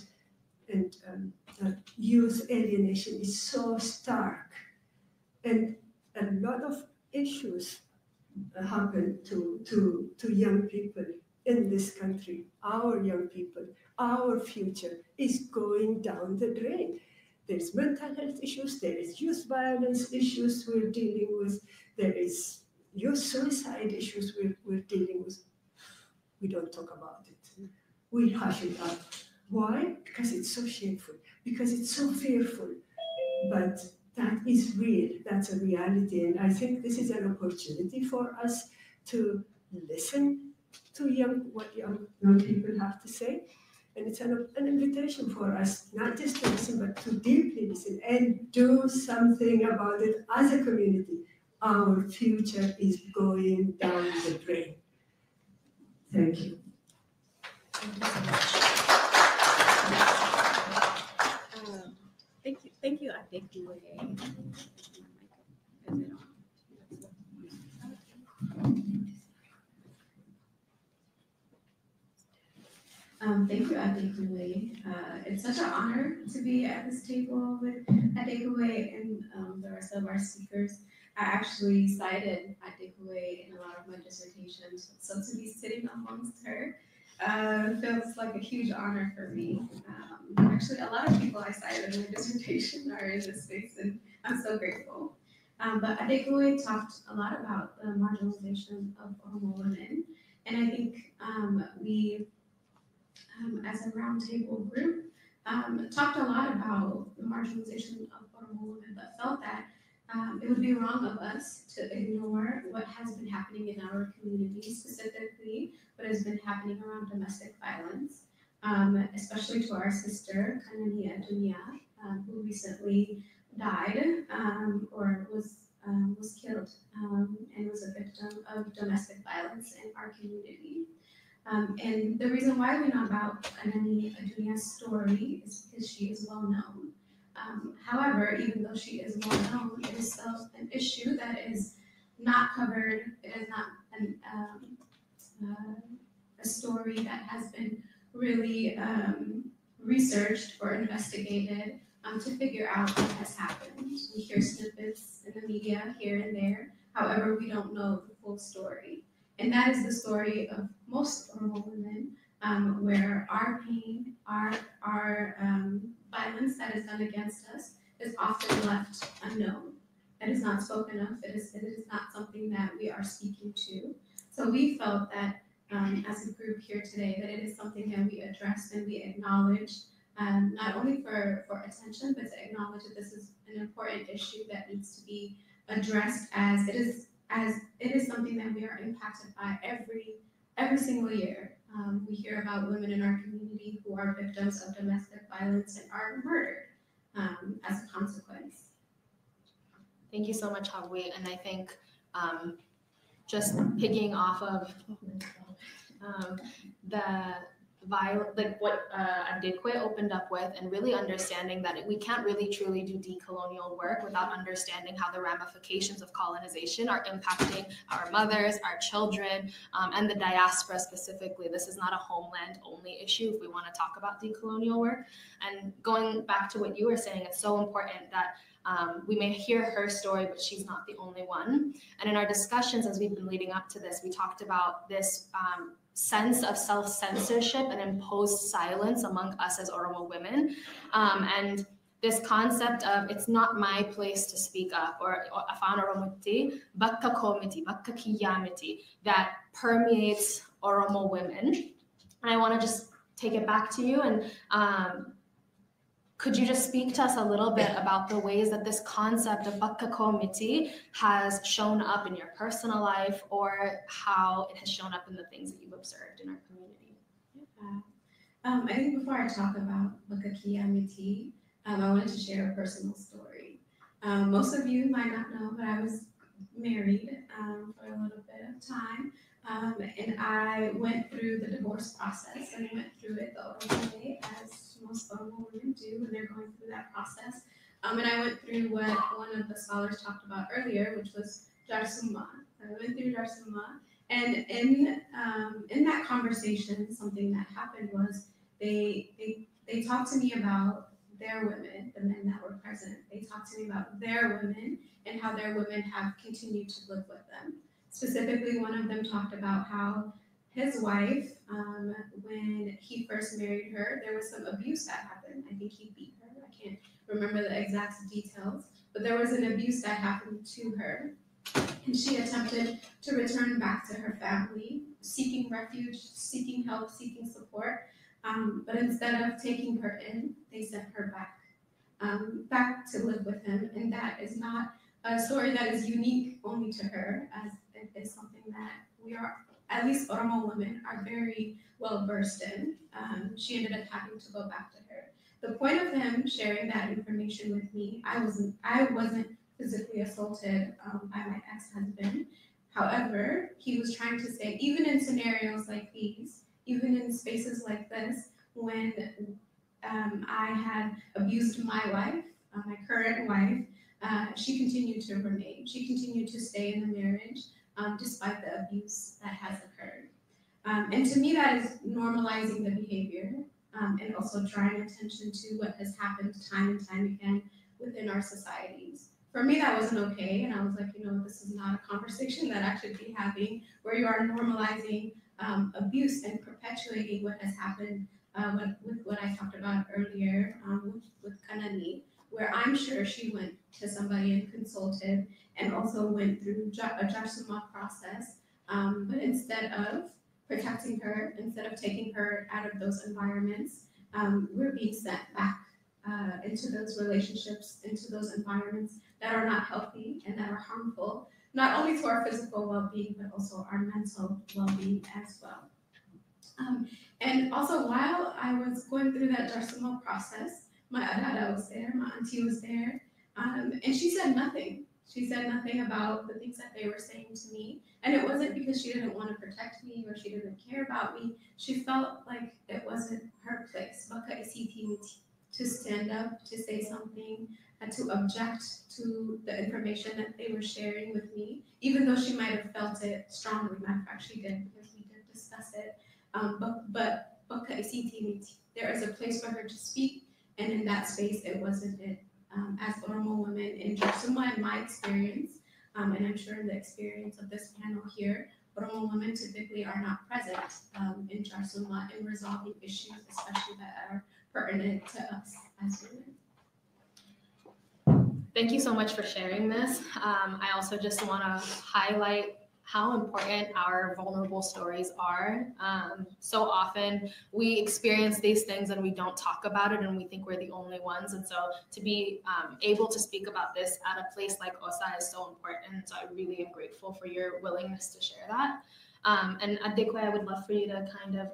S14: youth alienation is so stark. And a lot of issues happen to young people in this country. Our young people, our future is going down the drain. There's mental health issues, there is youth violence issues we're dealing with, there is youth suicide issues we're dealing with. We don't talk about it. We hush it up. Why? Because it's so shameful, because it's so fearful. But that is real, that's a reality. And I think this is an opportunity for us to listen to what young people have to say. And it's an invitation for us, not just to listen, but to deeply listen and do something about it as a community. Our future is going down the drain. Thank you.
S13: Thank you, Adekule.
S16: Thank you, Adekule. It's such an honor to be at this table with Adekule and the rest of our speakers. I actually cited Adekule in a lot of my dissertations, so to be sitting amongst her feels like a huge honor for me. Actually, a lot of people I cited in my dissertation are in this space, and I'm so grateful. But Adekule talked a lot about the marginalization of Oromo women, and I think we as a roundtable group, talked a lot about the marginalization of Oromo women, but felt that it would be wrong of us to ignore what has been happening in our community, specifically what has been happening around domestic violence, especially to our sister, Kanania Dunia, who recently died or was killed and was a victim of domestic violence in our community. And the reason why we know about Kanani Adunia's story is because she is well known. However, even though she is well known, it is still an issue that is not covered. It is not a story that has been really researched or investigated to figure out what has happened. We hear snippets in the media here and there. However, we don't know the full story. And that is the story of most Oromo women, where our pain, our violence that is done against us is often left unknown. It is not spoken of. It is not something that we are speaking to. So we felt that as a group here today, that it is something that we address and we acknowledge, not only for attention, but to acknowledge that this is an important issue that needs to be addressed as it is something that we are impacted by every single year. We hear about women in our community who are victims of domestic violence and are murdered as a consequence.
S9: Thank you so much, Hawi. And I think just picking off of like what Adekwe opened up with, and really understanding that we can't really truly do decolonial work without understanding how the ramifications of colonization are impacting our mothers, our children, and the diaspora specifically. This is not a homeland only issue if we want to talk about decolonial work. And going back to what you were saying, it's so important that we may hear her story, but she's not the only one. And in our discussions, as we've been leading up to this, we talked about this sense of self-censorship and imposed silence among us as Oromo women. And this concept of it's not my place to speak up, or afaan Oromoti, bakka komiti, bakka kiyamiti, that permeates Oromo women. And I want to just take it back to you, and could you just speak to us a little bit about the ways that this concept of bakka komiti has shown up in your personal life, or how it has shown up in the things that you've observed in our community?
S16: I think before I talk about bakka kiyamiti, I wanted to share a personal story. Most of you might not know, but I was married for a little bit of time. And I went through the divorce process, and I went through it the Oromo way, as most Oromo women do when they're going through that process. And I went through what one of the scholars talked about earlier, which was Jarsuma. I went through Jarsuma, and in that conversation, something that happened was they talked to me about their women, the men that were present. They talked to me about their women and how their women have continued to live with them. Specifically, one of them talked about how his wife, when he first married her, there was some abuse that happened. I think he beat her. I can't remember the exact details, but there was an abuse that happened to her. And she attempted to return back to her family, seeking refuge, seeking help, seeking support. But instead of taking her in, they sent her back to live with him. And that is not a story that is unique only to her, as it is something that we are, at least Oromo women, are very well versed in. She ended up having to go back to her. The point of him sharing that information with me, I wasn't physically assaulted by my ex-husband. However, he was trying to say, even in scenarios like these, even in spaces like this, when I had abused my wife, my current wife, she continued to remain. She continued to stay in the marriage despite the abuse that has occurred. And to me, that is normalizing the behavior and also drawing attention to what has happened time and time again within our societies. For me, that wasn't okay, and I was like, this is not a conversation that I should be having, where you are normalizing abuse and perpetuating what has happened with what I talked about earlier with Kanani, where I'm sure she went to somebody and consulted and also went through a Jarsuma process, but instead of protecting her, instead of taking her out of those environments, we're being sent back into those relationships, into those environments that are not healthy and that are harmful, not only to our physical well-being, but also our mental well-being as well. And also, while I was going through that Jarsuma process, my adada was there, my auntie was there, and she said nothing. She said nothing about the things that they were saying to me. And it wasn't because she didn't want to protect me or she didn't care about me. She felt like it wasn't her place to stand up, to say something, and to object to the information that they were sharing with me, even though she might have felt it strongly. Matter of fact, she did, because we did discuss it. But there is a place for her to speak, and in that space, it wasn't it. As Oromo women in Jarsuma, in my experience, and I'm sure in the experience of this panel here, Oromo women typically are not present in Jarsuma in resolving issues, especially that are pertinent to us as women.
S9: Thank you so much for sharing this. I also just want to highlight how important our vulnerable stories are. So often we experience these things and we don't talk about it and we think we're the only ones. And so to be able to speak about this at a place like OSA is so important. So I really am grateful for your willingness to share that. And Adekwe, I would love for you to kind of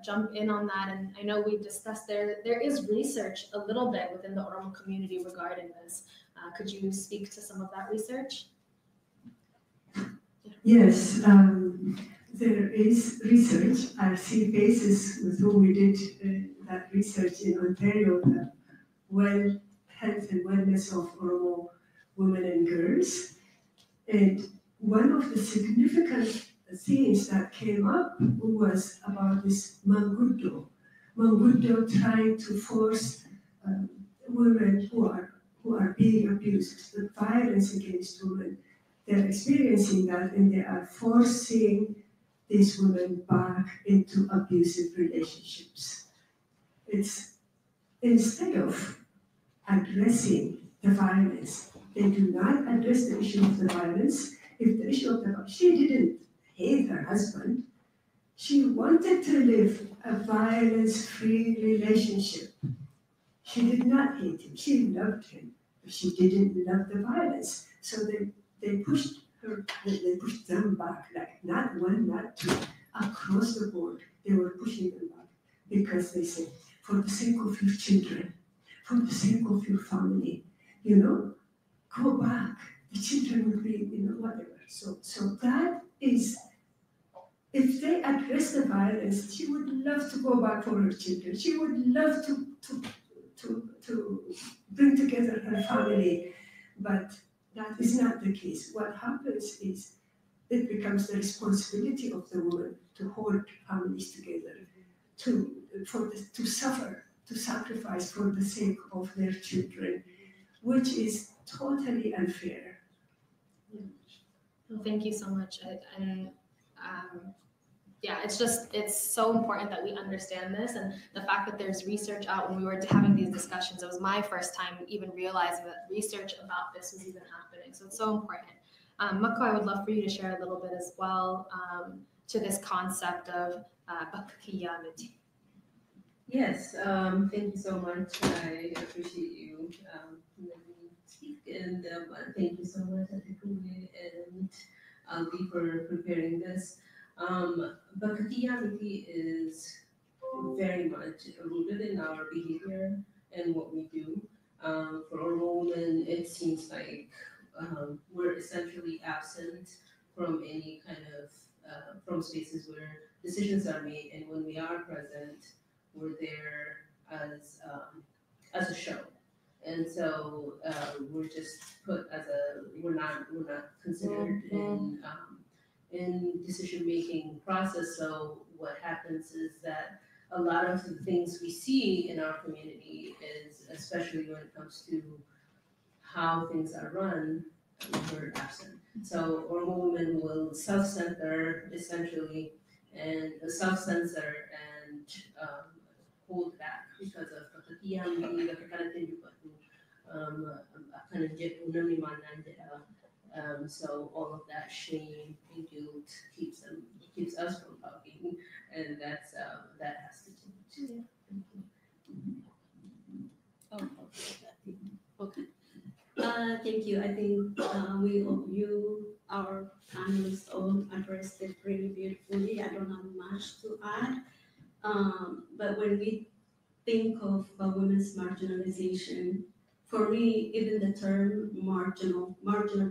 S9: jump in on that. And I know we discussed there is research a little bit within the Oromo community regarding this. Could you speak to some of that research?
S14: Yes, there is research. I see cases with whom we did that research in Ontario, the health and wellness of Oromo women and girls. And one of the significant themes that came up was about this Mangudo trying to force women who are being abused, the violence against women. They're experiencing that and they are forcing these women back into abusive relationships. It's instead of addressing the violence, they do not address the issue of the violence. If the issue of the violence, she didn't hate her husband. She wanted to live a violence-free relationship. She did not hate him. She loved him, but she didn't love the violence. So they pushed her, they pushed them back, like not one, not two, across the board. They were pushing them back because they said, for the sake of your children, for the sake of your family, go back. The children will be, whatever. So that is, if they address the violence, she would love to go back for her children. She would love to bring together her family, but that is not the case. What happens is it becomes the responsibility of the woman to hold families together, to suffer, to sacrifice for the sake of their children, which is totally unfair.
S9: Well, thank you so much. It's so important that we understand this, and the fact that there's research out. When we were having these discussions, it was my first time even realizing that research about this was even happening. So it's so important. Mako, I would love for you to share a little bit as well to this concept of bakiyamiti.
S8: Yes, thank you so much. I appreciate you letting me speak, and thank you so much, Adekwe and Lee, for preparing this. Bakiyamiti is very much rooted in our behavior and what we do. For our women, it seems like we're essentially absent from any kind of from spaces where decisions are made, and when we are present, we're there as a show. And so we're just put as we're not considered in decision-making process. So what happens is that a lot of the things we see in our community is, especially when it comes to how things are run, we're absent. So Oromo women will self-center essentially, and self-censor and hold back because of so all of that shame and guilt keeps us from talking, and that has to change.
S13: Oh, okay. Thank you. I think our panelists all addressed it really beautifully. I don't have much to add. But when we think of women's marginalization, for me, even the term marginal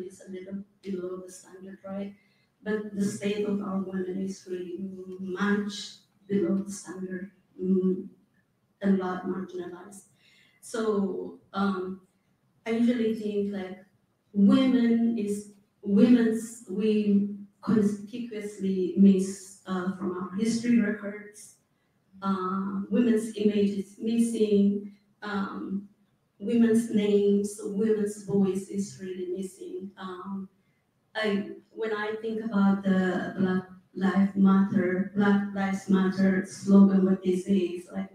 S13: is a little below the standard, right? But the state of our women is really much below the standard, a lot marginalized. So I usually think like we conspicuously miss from our history records. Women's image is missing. Women's names, women's voice is really missing. When I think about the Black Lives Matter slogan, what they say is like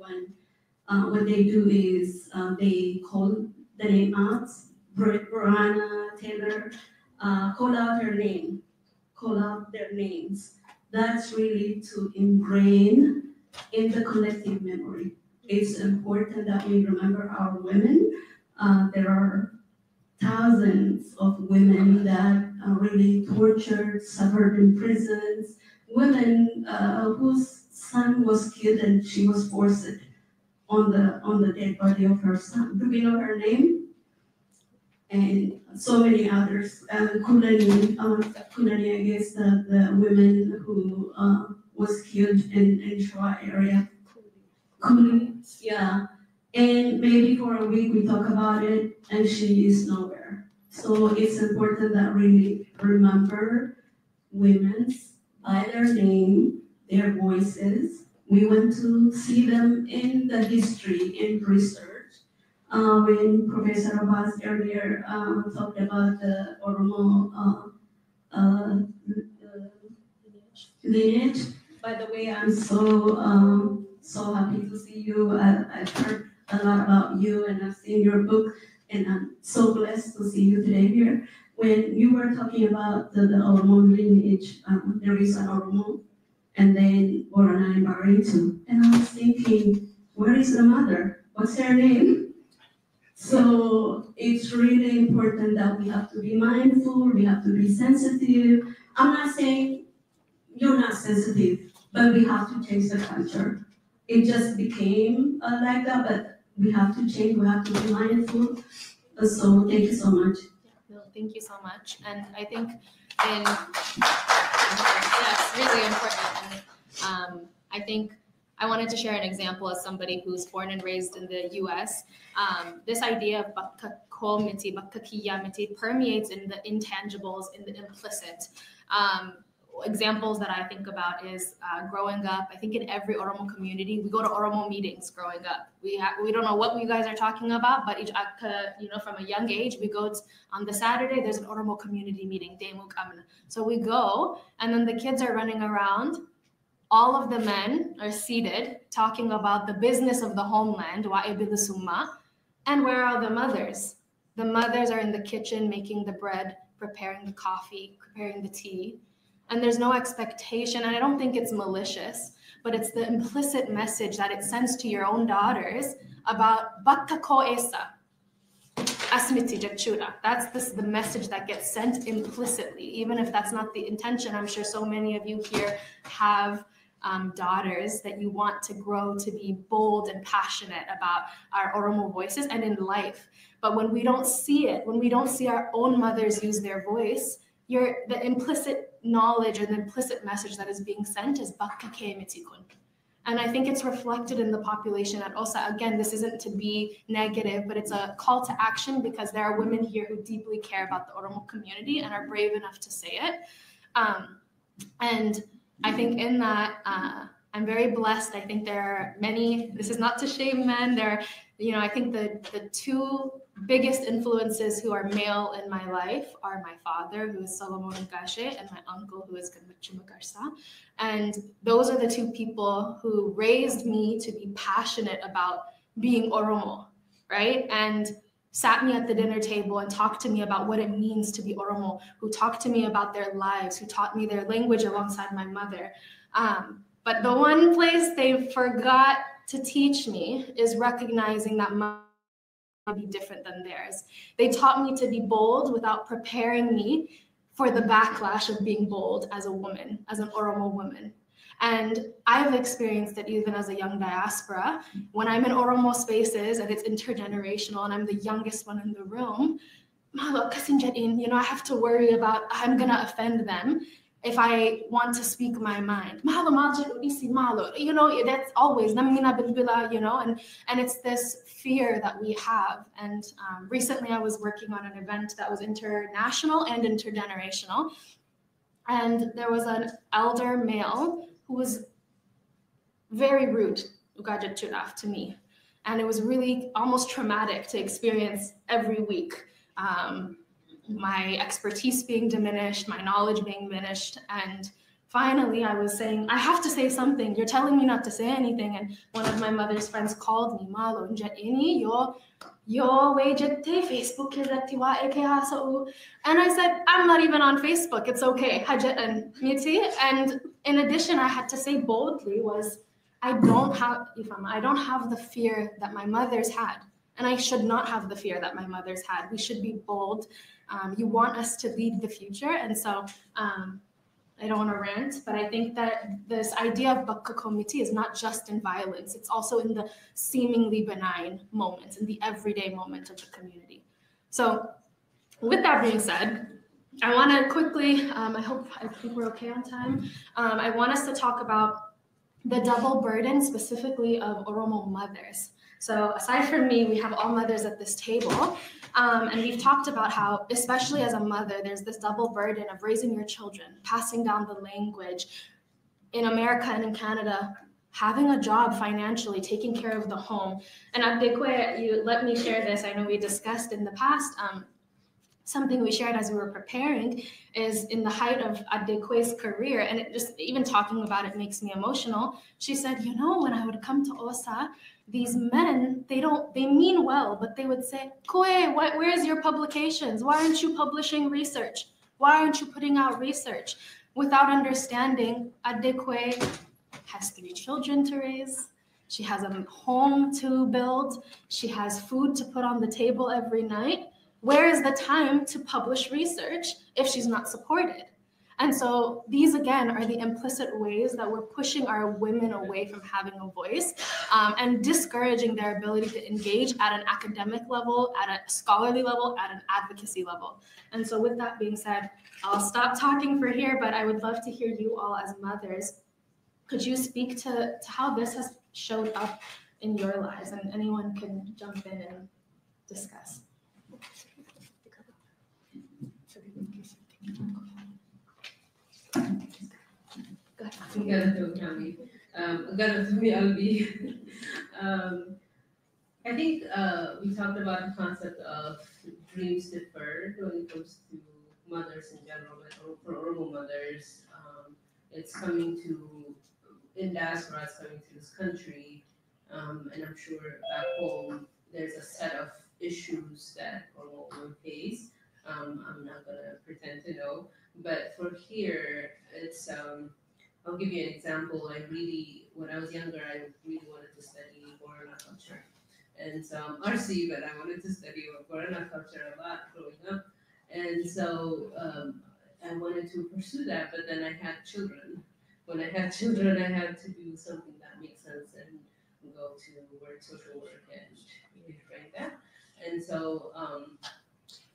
S13: what they do is they call the name out, Breonna Taylor, call out her name, call out their names. That's really to ingrain in the collective memory. It's important that we remember our women. There are thousands of women that are really tortured, suffered in prisons, women whose son was killed and she was forced on the dead body of her son. Do we know her name? And so many others. Kulani, I guess, the women who was killed in Shoa area. Kulani, yeah. And maybe for a week we talk about it and she is nowhere. So it's important that we remember women by their name, their voices. We want to see them in the history, in research. When Professor Abbas earlier talked about the Oromo lineage. By the way, I'm so happy to see you. I've heard a lot about you and I've seen your book, and I'm so blessed to see you today here. When you were talking about the Oromo lineage, there is an Oromo, and then Borana and Barintu. And I was thinking, where is the mother? What's her name? So it's really important that we have to be mindful, we have to be sensitive. I'm not saying you're not sensitive, but we have to change the culture. It just became like that, but we have to change, we have to be mindful. So thank you so much.
S9: No, thank you so much. And I think it's really important. And I think I wanted to share an example as somebody who's born and raised in the US. This idea of bakkakomiti, bakkakiyamiti permeates in the intangibles, in the implicit. Examples that I think about is growing up. I think in every Oromo community, we go to Oromo meetings growing up. We don't know what you guys are talking about, but from a young age, we go on the Saturday, there's an Oromo community meeting, so we go, and then the kids are running around. All of the men are seated talking about the business of the homeland, and where are the mothers? The mothers are in the kitchen making the bread, preparing the coffee, preparing the tea. And there's no expectation, and I don't think it's malicious, but it's the implicit message that it sends to your own daughters about bakka ko esa, asmiti jachuda. That's the message that gets sent implicitly, even if that's not the intention. I'm sure so many of you here have daughters that you want to grow to be bold and passionate about our Oromo voices and in life. But when we don't see it, when we don't see our own mothers use their voice, the implicit knowledge or the implicit message that is being sent is bakka kemetikun. And I think it's reflected in the population at OSA. Again, this isn't to be negative, but it's a call to action because there are women here who deeply care about the Oromo community and are brave enough to say it. And I think in that, I'm very blessed. I think there are many, this is not to shame men, I think the two biggest influences who are male in my life are my father, who is Solomon Gashe, and my uncle, who is Gamachu Magarsa. And those are the two people who raised me to be passionate about being Oromo, right? And sat me at the dinner table and talked to me about what it means to be Oromo, who talked to me about their lives, who taught me their language alongside my mother. But the one place they forgot to teach me is recognizing that my be different than theirs. They taught me to be bold without preparing me for the backlash of being bold as a woman, as an Oromo woman. And I've experienced it even as a young diaspora. When I'm in Oromo spaces and it's intergenerational and I'm the youngest one in the room, I have to worry about I'm gonna offend them if I want to speak my mind. That's always, and it's this fear that we have. And recently I was working on an event that was international and intergenerational. And there was an elder male who was very rude to me. And it was really almost traumatic to experience every week. My expertise being diminished, my knowledge being diminished. And finally I was saying, I have to say something. You're telling me not to say anything. And one of my mother's friends called me, Malo, yo Facebook. And I said, I'm not even on Facebook. It's okay. And in addition, I had to say boldly was, I don't have the fear that my mother's had. And I should not have the fear that my mother's had. We should be bold. You want us to lead the future. And so I don't want to rant, but I think that this idea of bakka komiti is not just in violence. It's also in the seemingly benign moments, in the everyday moment of the community. So with that being said, I want to quickly, I think we're okay on time. I want us to talk about the double burden specifically of Oromo mothers. So aside from me, we have all mothers at this table. And we've talked about how, especially as a mother, there's this double burden of raising your children, passing down the language. In America and in Canada, having a job financially, taking care of the home. And Adekwe, you let me share this. I know we discussed in the past, something we shared as we were preparing is in the height of Adekwe's career, and it just, even talking about it makes me emotional. She said, when I would come to OSA, these men, they mean well, but they would say, Kwe, where's your publications? Why aren't you publishing research? Why aren't you putting out research? Without understanding, Adekwe has 3 children to raise. She has a home to build. She has food to put on the table every night. Where is the time to publish research if she's not supported? And so these, again, are the implicit ways that we're pushing our women away from having a voice and discouraging their ability to engage at an academic level, at a scholarly level, at an advocacy level. And so with that being said, I'll stop talking for here, but I would love to hear you all as mothers. Could you speak to how this has showed up in your lives? And anyone can jump in and discuss.
S8: I think we talked about the concept of dreams deferred when it comes to mothers in general, but for Oromo mothers, it's coming to, in diaspora, it's coming to this country, and I'm sure back home, there's a set of issues that Oromo women face. I'm not gonna pretend to know, but for here, it's, I'll give you an example. When I was younger, I really wanted to study Borana culture. And so I'm RC, but I wanted to study Borana culture a lot growing up. And so I wanted to pursue that, but then I had children. When I had children, I had to do something that makes sense and go to work, social work, and really like that. And so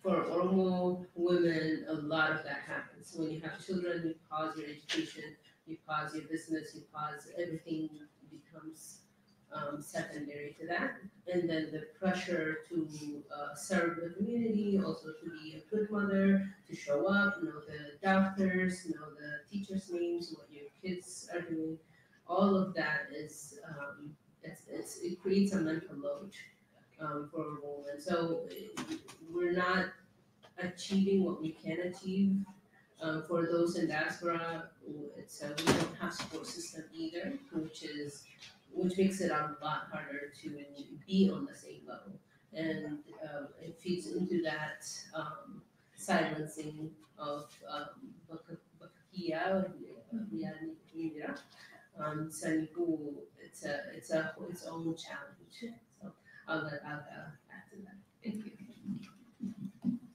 S8: for Oromo women, a lot of that happens. When you have children, you pause your education, you pause your business, you pause everything becomes secondary to that. And then the pressure to serve the community, also to be a good mother, to show up, know the doctors, know the teachers' names, what your kids are doing. All of that is, it creates a mental load for a woman. So we're not achieving what we can achieve. For those in diaspora, we don't have support system either, which makes it a lot harder to be on the same level. And it feeds into that silencing of it's its own challenge. So I'll add to that. Thank you.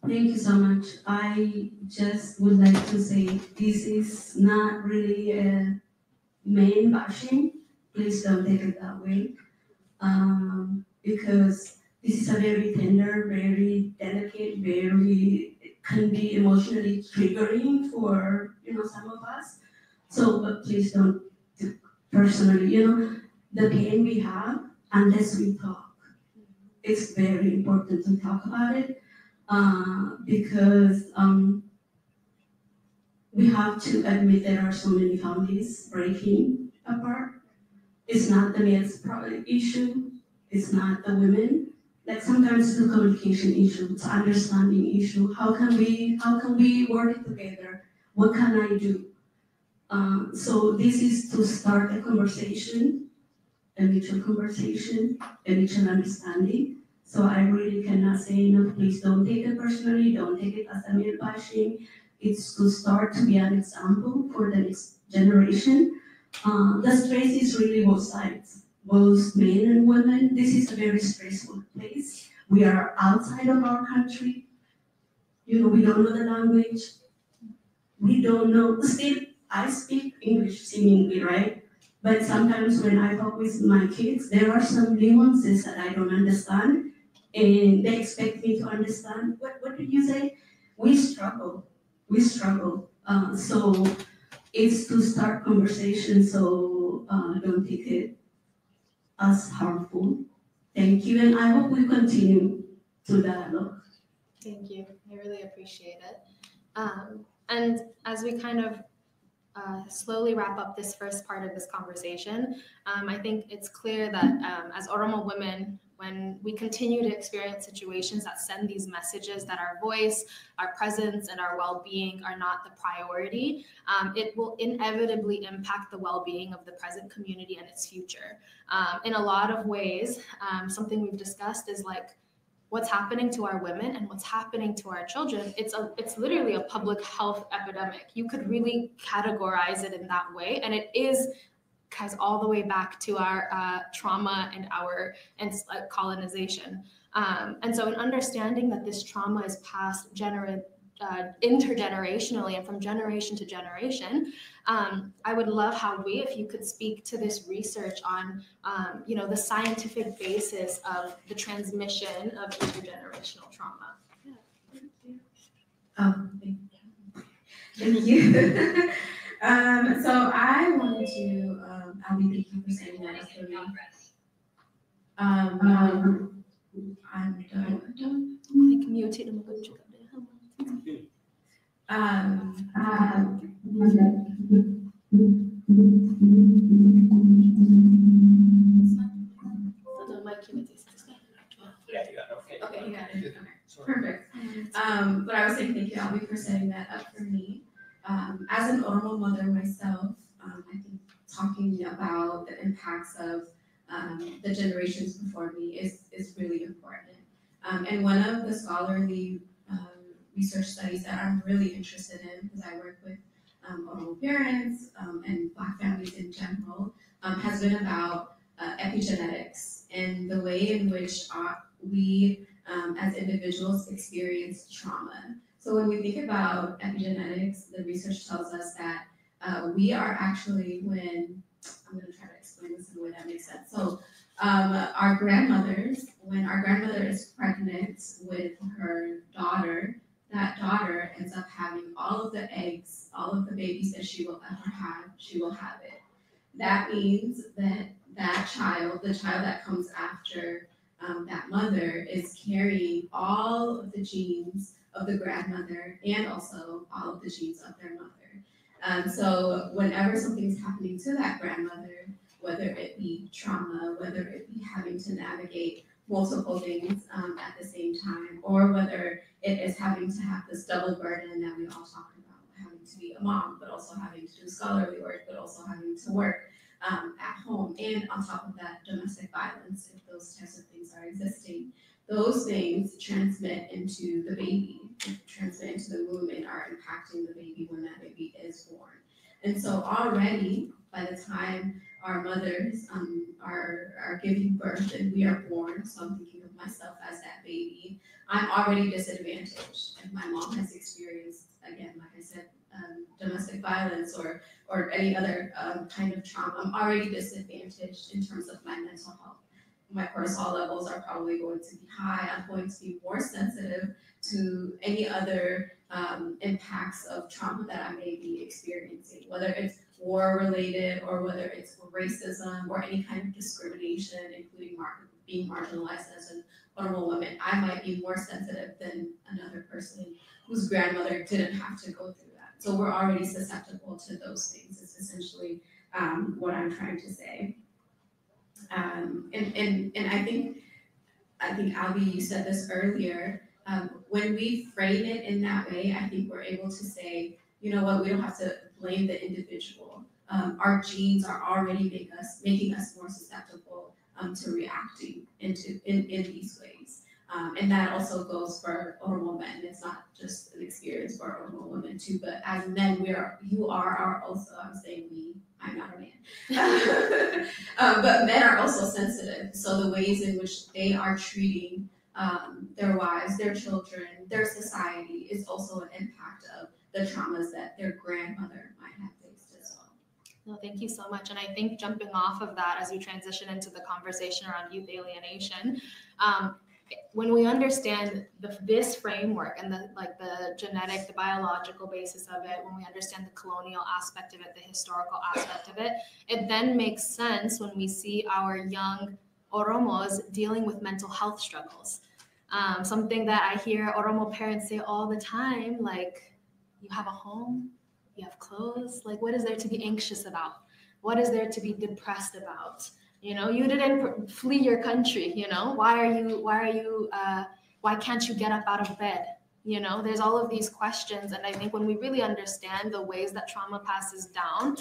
S13: Thank you so much. I just would like to say this is not really a main bashing. Please don't take it that way. Because this is a very tender, very delicate, it can be emotionally triggering for some of us. So, but please don't personally, the pain we have, unless we talk. It's very important to talk about it. Because we have to admit there are so many families breaking apart. It's not the male's issue, it's not the women. Like sometimes it's a communication issue, it's an understanding issue. How can we work together? What can I do? So this is to start a conversation, a mutual conversation, a mutual understanding. So I really cannot say, no, please don't take it personally, don't take it as a male bashing. It's to start to be an example for the next generation. The stress is really both sides, both men and women. This is a very stressful place. We are outside of our country. We don't know the language. We don't know, still, I speak English seemingly, right? But sometimes when I talk with my kids, there are some nuances that I don't understand. And they expect me to understand. What did you say? We struggle. So it's to start conversation. So don't take it as harmful. Thank you, and I hope we continue to dialogue.
S9: Thank you. I really appreciate it. And as we kind of slowly wrap up this first part of this conversation, I think it's clear that as Oromo women, when we continue to experience situations that send these messages that our voice, our presence, and our well-being are not the priority, it will inevitably impact the well-being of the present community and its future. In a lot of ways, something we've discussed is like what's happening to our women and what's happening to our children. It's literally a public health epidemic. You could really categorize it in that way, and it ties all the way back to our trauma and our colonization. And so in understanding that this trauma is passed intergenerationally and from generation to generation, I would love, Howie, if you could speak to this research on the scientific basis of the transmission of intergenerational trauma.
S16: Thank you. So I wanted to, Abby, thank you for saying that for me. I'm done.
S9: Like muted and good.
S16: Okay, you got it. Okay, perfect. But I was saying thank you, Abby, for setting that up for me. As an Oromo mother myself, I think talking about the impacts of the generations before me is really important. And one of the scholarly research studies that I'm really interested in, because I work with Oromo parents and Black families in general, has been about epigenetics and the way in which we as individuals experience trauma. So when we think about epigenetics, the research tells us that we are actually, I'm going to try to explain this in a way that makes sense. So our grandmothers, when our grandmother is pregnant with her daughter, have, she will have it. That means that that child, the child that comes after that mother, is carrying all of the genes of the grandmother and also all of the genes of their mother. So whenever something's happening to that grandmother, whether it be trauma, whether it be having to navigate multiple things at the same time, or whether it is having to have this double burden that we all talk about, having to be a mom, but also having to do scholarly work, but also having to work at home, and on top of that, domestic violence, if those types of things are existing. Those things transmit into the baby, transmit into the womb, and are impacting the baby when that baby is born. And so already, by the time our mothers are giving birth and we are born, so I'm thinking of myself as that baby, I'm already disadvantaged. If my mom has experienced, again, like I said, domestic violence or any other kind of trauma, I'm already disadvantaged in terms of my mental health. My cortisol levels are probably going to be high. I'm going to be more sensitive to any other impacts of trauma that I may be experiencing, whether it's war related or whether it's racism or any kind of discrimination, including being marginalized as an Oromo woman. I might be more sensitive than another person whose grandmother didn't have to go through that. So we're already susceptible to those things. It's essentially what I'm trying to say. And I think Albie, you said this earlier. When we frame it in that way, I think we're able to say, you know what, we don't have to blame the individual. Our genes are already making us more susceptible to reacting in these ways. And that also goes for Oromo men. It's not just an experience for Oromo women too, but as men, you are our OSA. I'm saying we, I'm not a man. But men are also sensitive. So the ways in which they are treating their wives, their children, their society is also an impact of the traumas that their grandmother might have faced as well.
S9: No, thank you so much. And I think jumping off of that as we transition into the conversation around youth alienation, when we understand this framework and the genetic, the biological basis of it, when we understand the colonial aspect of it, the historical aspect of it, it then makes sense when we see our young Oromos dealing with mental health struggles. Something that I hear Oromo parents say all the time, like, you have a home, you have clothes, like what is there to be anxious about? What is there to be depressed about? You know, you didn't flee your country, you know, why can't you get up out of bed? You know, there's all of these questions. And I think when we really understand the ways that trauma passes down,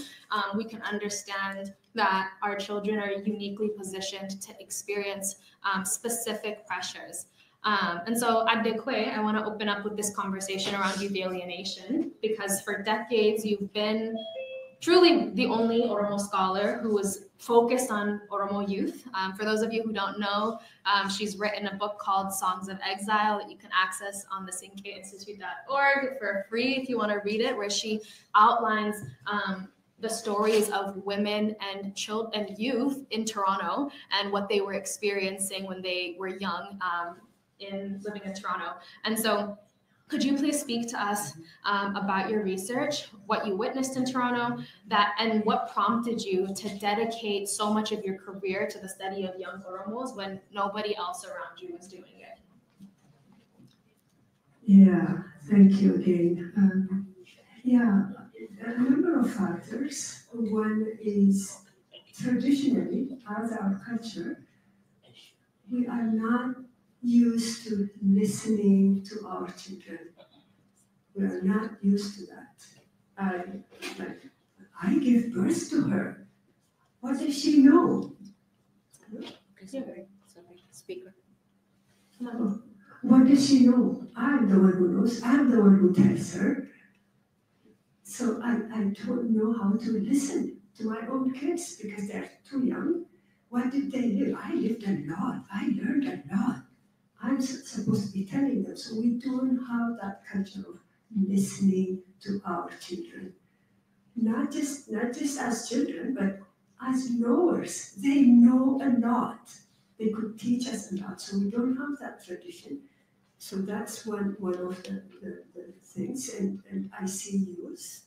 S9: we can understand that our children are uniquely positioned to experience specific pressures. And so at Dekwe, I want to open up with this conversation around youth alienation, because for decades, you've been truly the only Oromo scholar who was focused on Oromo youth. For those of you who don't know, she's written a book called Songs of Exile that you can access on the sinkeinstitute.org for free if you want to read it, where she outlines the stories of women and children and youth in Toronto and what they were experiencing when they were young living in Toronto. And so could you please speak to us about your research, what you witnessed in Toronto, and what prompted you to dedicate so much of your career to the study of young Oromos when nobody else around you was doing it?
S14: Yeah, thank you again. Yeah, a number of factors. One is traditionally, as our culture, we are not used to listening to our children. We are not used to that. I give birth to her. What does she know?
S9: Speaker.
S14: What does she know? I'm the one who knows. I'm the one who tells her. So I don't know how to listen to my own kids because they're too young. What did they live? I lived a lot. I learned a lot. I'm supposed to be telling them. So we don't have that culture of listening to our children. Not just as children, but as knowers. They know a lot. They could teach us a lot. So we don't have that tradition. So that's one of the things. And I see youth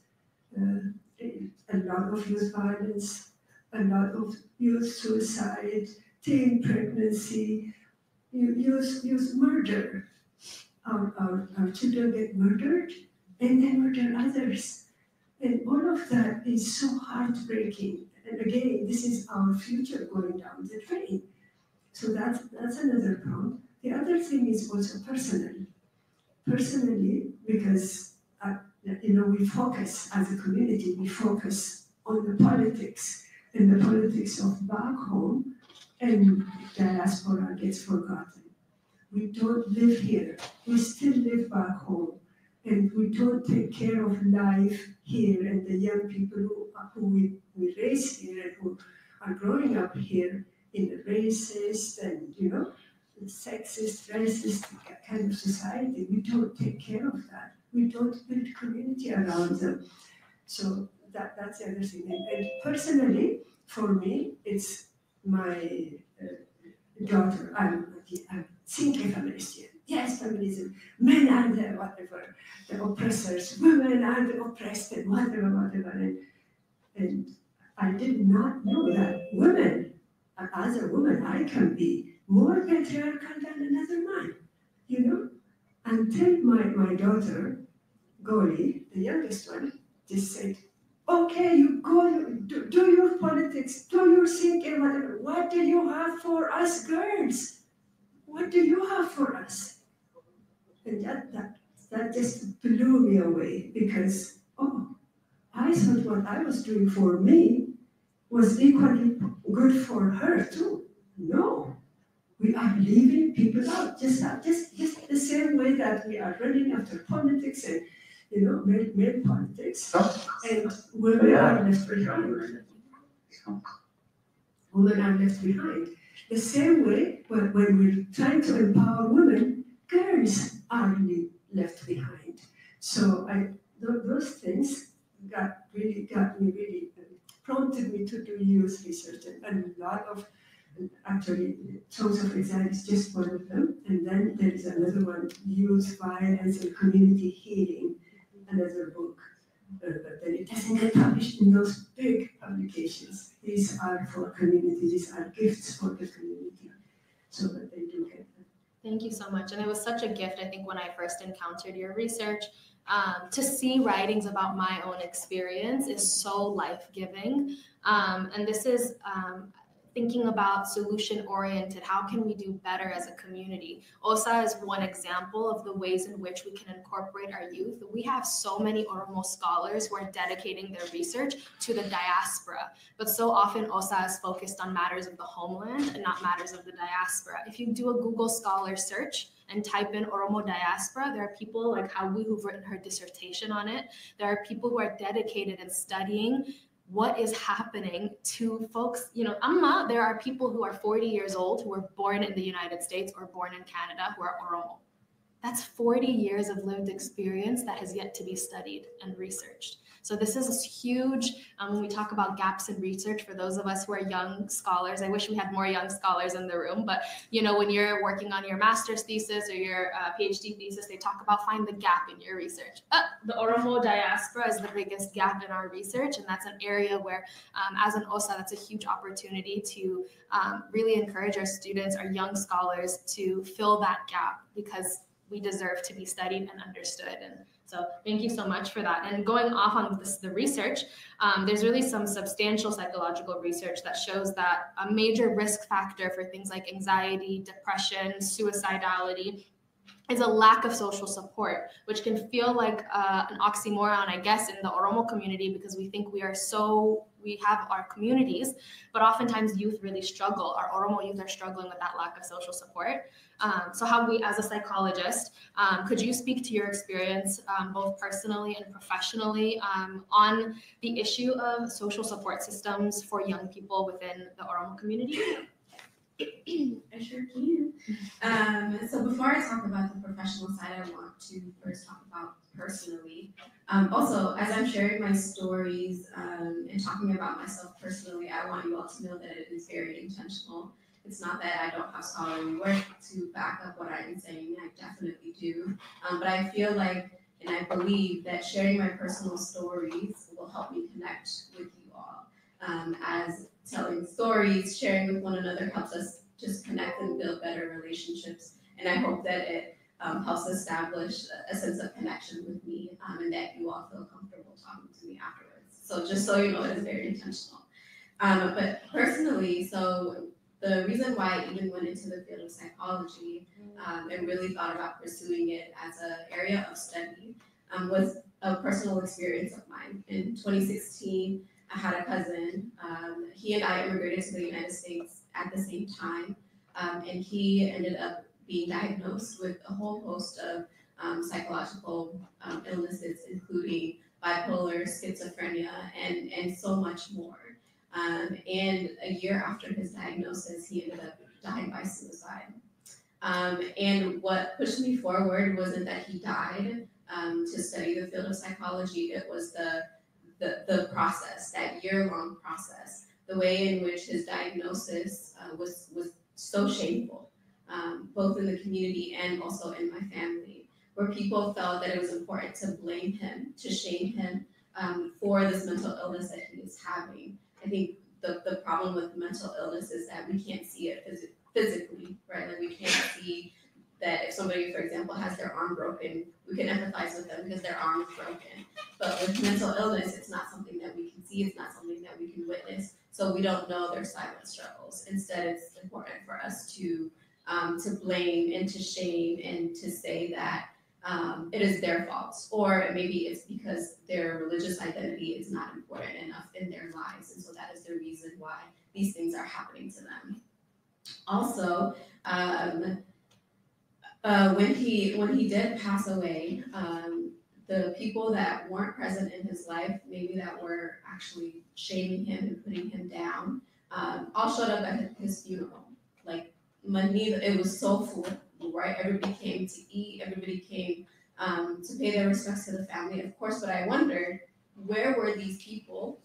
S14: a lot of youth violence, a lot of youth suicide, teen pregnancy, youth murder. Our children get murdered and they murder others. And all of that is so heartbreaking. And again, this is our future going down the drain. So that's another problem. The other thing is also personal. Personally, because we focus as a community, we focus on the politics and the politics of back home, and diaspora gets forgotten. We don't live here. We still live back home, and we don't take care of life here and the young people who we raise here and who are growing up here in a racist and sexist, racist kind of society. We don't take care of that. We don't build community around them. So that's the other thing. And personally, for me, it's my daughter. I'm simply feminist. Yes, feminism. Men are the whatever, the oppressors. Women are the oppressed and whatever. And I did not know that women, as a woman, I can be more patriarchal than another man, until my daughter, Goli, the youngest one, just said, okay, you go, do your politics, do your thinking, whatever. What do you have for us girls? What do you have for us? And that just blew me away because, I thought what I was doing for me was equally good for her too. No, we are leaving people out, just the same way that we are running after politics and male politics, and women are left behind. Women are left behind. The same way when we're trying to empower women, girls are left behind. So those things prompted me to do youth research, and a lot of, actually, Songs of Exile is just one of them, and then there is another one, Youth Violence and Community Healing, another book, but then it doesn't get published in those big publications. These are for community, these are gifts for the community, so that they do get them.
S9: Thank you so much. And it was such a gift, I think, when I first encountered your research. To see writings about my own experience is so life-giving. And this is thinking about solution-oriented. How can we do better as a community? OSA is one example of the ways in which we can incorporate our youth. We have so many Oromo scholars who are dedicating their research to the diaspora, but so often OSA is focused on matters of the homeland and not matters of the diaspora. If you do a Google Scholar search and type in Oromo diaspora, there are people like Hawi who've written her dissertation on it. There are people who are dedicated in studying what is happening to folks. Amma, there are people who are 40 years old who were born in the United States or born in Canada who are Oromo. That's 40 years of lived experience that has yet to be studied and researched. So this is huge. When we talk about gaps in research, for those of us who are young scholars, I wish we had more young scholars in the room, but when you're working on your master's thesis or your PhD thesis, they talk about find the gap in your research. The Oromo diaspora is the biggest gap in our research, and that's an area where, as an OSA, that's a huge opportunity to really encourage our students, our young scholars, to fill that gap, because we deserve to be studied and understood. And so thank you so much for that. And going off on the research, there's really some substantial psychological research that shows that a major risk factor for things like anxiety, depression, suicidality is a lack of social support, which can feel like an oxymoron, I guess, in the Oromo community, because we think we have our communities, but oftentimes youth really struggle. Our Oromo youth are struggling with that lack of social support. So how we, as a psychologist, could you speak to your experience, both personally and professionally, on the issue of social support systems for young people within the Oromo community?
S16: I sure can. So before I talk about the professional side, I want to first talk about personally. Also, as I'm sharing my stories and talking about myself personally, I want you all to know that it is very intentional. It's not that I don't have scholarly work to back up what I'm saying. I definitely do. But I feel like And I believe that sharing my personal stories will help me connect with you all. As telling stories, sharing with one another helps us just connect and build better relationships. And I hope that it helps establish a sense of connection with me, and that you all feel comfortable talking to me afterwards. So just so you know, it is very intentional. But personally, so the reason why I even went into the field of psychology and really thought about pursuing it as an area of study was a personal experience of mine. In 2016, I had a cousin. He and I immigrated to the United States at the same time, and he ended up being diagnosed with a whole host of psychological illnesses, including bipolar, schizophrenia, and so much more. And a year after his diagnosis, he ended up dying by suicide. And what pushed me forward wasn't that he died to study the field of psychology. It was the process, that year-long process, the way in which his diagnosis was so shameful, both in the community and also in my family, where people felt that it was important to blame him, to shame him for this mental illness that he is having. I think the problem with mental illness is that we can't see it physically, right? Like we can't see that if somebody, for example, has their arm broken, we can empathize with them because their arm is broken. But with mental illness, it's not something that we can see, it's not something that we can witness, so we don't know their silent struggles. Instead, it's important for us to blame and to shame and to say that it is their fault, or maybe it's because their religious identity is not important enough in their lives, and so that is the reason why these things are happening to them. Also, when he did pass away, the people that weren't present in his life, maybe that were actually shaming him and putting him down, all showed up at his funeral. Like, it was so full, right? Everybody came to eat, everybody came to pay their respects to the family, of course, but I wondered, where were these people,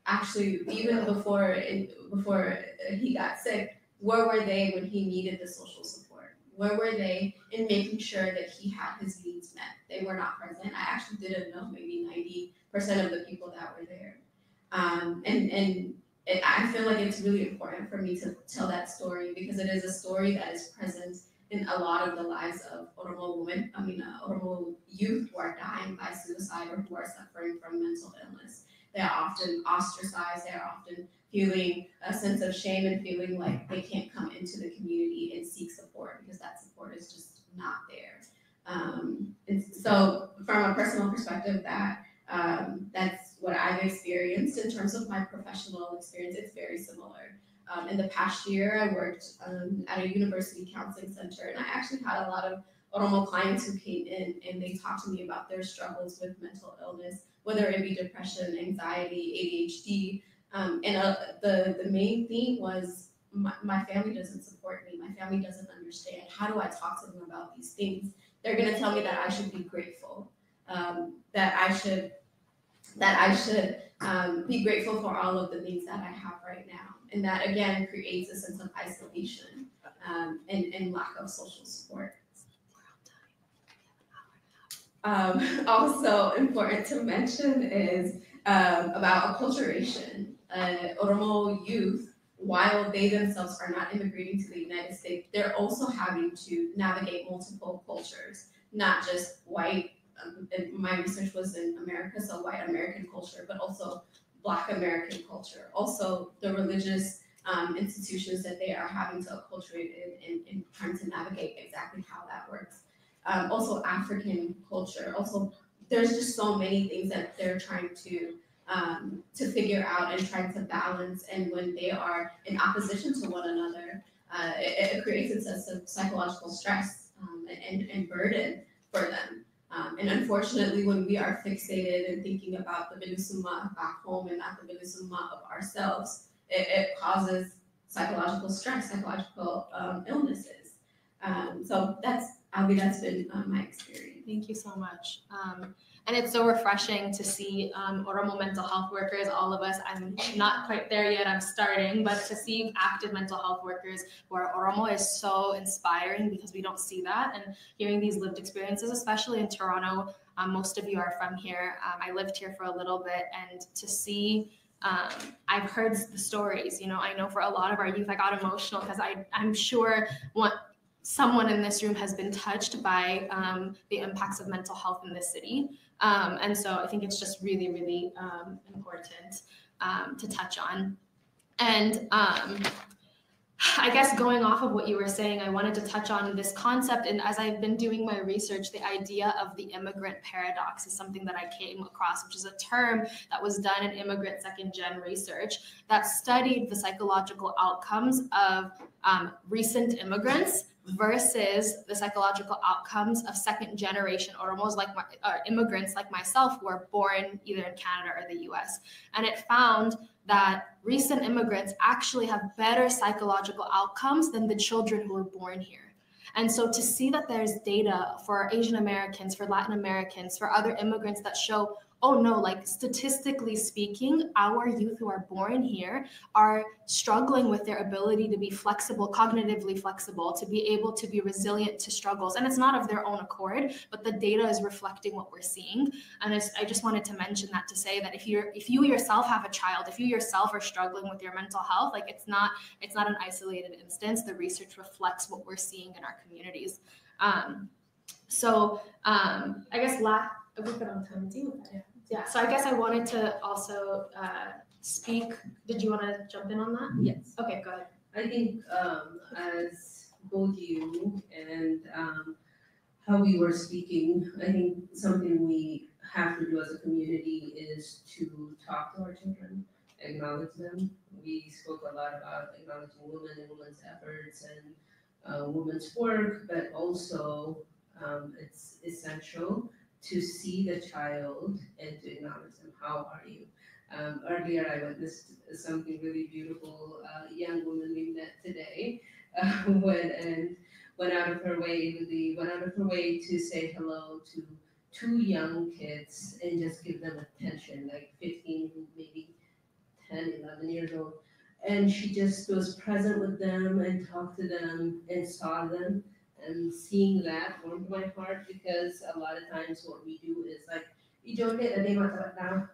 S16: actually, even before he got sick, where were they when he needed the social support? Where were they in making sure that he had his needs met? They were not present. I actually didn't know maybe 90% of the people that were there. I feel like it's really important for me to tell that story because it is a story that is present in a lot of the lives of Oromo women, Oromo youth who are dying by suicide or who are suffering from mental illness. They are often ostracized, they are often feeling a sense of shame and feeling like they can't come into the community and seek support because that support is just not there. And so from a personal perspective, that's what I've experienced. In terms of my professional experience, it's very similar. In the past year, I worked at a university counseling center, and I actually had a lot of Oromo clients who came in and they talked to me about their struggles with mental illness, whether it be depression, anxiety, ADHD. The main theme was my family doesn't support me. My family doesn't understand. How do I talk to them about these things? They're going to tell me that I should be grateful, that I should be grateful for all of the things that I have right now. And that, again, creates a sense of isolation and lack of social support. Also important to mention is about acculturation. Oromo youth, while they themselves are not immigrating to the United States, they're also having to navigate multiple cultures, not just white. My research was in America, so white American culture, but also Black American culture. Also the religious institutions that they are having to acculturate in trying to navigate exactly how that works. Also African culture. Also, there's just so many things that they're trying to figure out and trying to balance. And when they are in opposition to one another, it creates a sense of psychological stress and burden for them. And unfortunately, when we are fixated and thinking about the Bilisuma back home and not the Bilisuma of ourselves, it causes psychological stress, psychological illnesses. So that's been my experience.
S9: Thank you so much. And it's so refreshing to see Oromo mental health workers, all of us. I'm not quite there yet, I'm starting, but to see active mental health workers who are Oromo is so inspiring because we don't see that. And hearing these lived experiences, especially in Toronto, most of you are from here. I lived here for a little bit, and to see, I've heard the stories, I know for a lot of our youth, I got emotional because I'm sure someone in this room has been touched by the impacts of mental health in this city. And so I think it's just really, really important to touch on. And I guess going off of what you were saying, I wanted to touch on this concept. And as I've been doing my research, the idea of the immigrant paradox is something that I came across, which is a term that was done in immigrant second-gen research that studied the psychological outcomes of recent immigrants versus the psychological outcomes of second-generation Oromos, immigrants like myself, who are born either in Canada or the US. And it found that recent immigrants actually have better psychological outcomes than the children who were born here. And so to see that there's data for Asian Americans, for Latin Americans, for other immigrants that show, oh no, statistically speaking, our youth who are born here are struggling with their ability to be flexible, cognitively flexible, to be able to be resilient to struggles. And it's not of their own accord, but the data is reflecting what we're seeing. And I just wanted to mention that to say that if you yourself have a child, if you yourself are struggling with your mental health, it's not an isolated instance. The research reflects what we're seeing in our communities. So I guess we've been on time too. Yeah. So I guess I wanted to also speak. Did you want to jump in on that?
S8: Yes.
S9: Okay, go ahead.
S8: I think as both you and how we were speaking, I think something we have to do as a community is to talk to our children, acknowledge them. We spoke a lot about acknowledging women and women's efforts and women's work, but also it's essential to see the child and to acknowledge them. How are you? Earlier, I witnessed something really beautiful. A young woman we met today went out of her way to say hello to 2 young kids and just give them attention, 15, maybe 10, 11 years old. And she just was present with them and talked to them and saw them. And seeing that warmed my heart, because a lot of times what we do is you don't get a day now,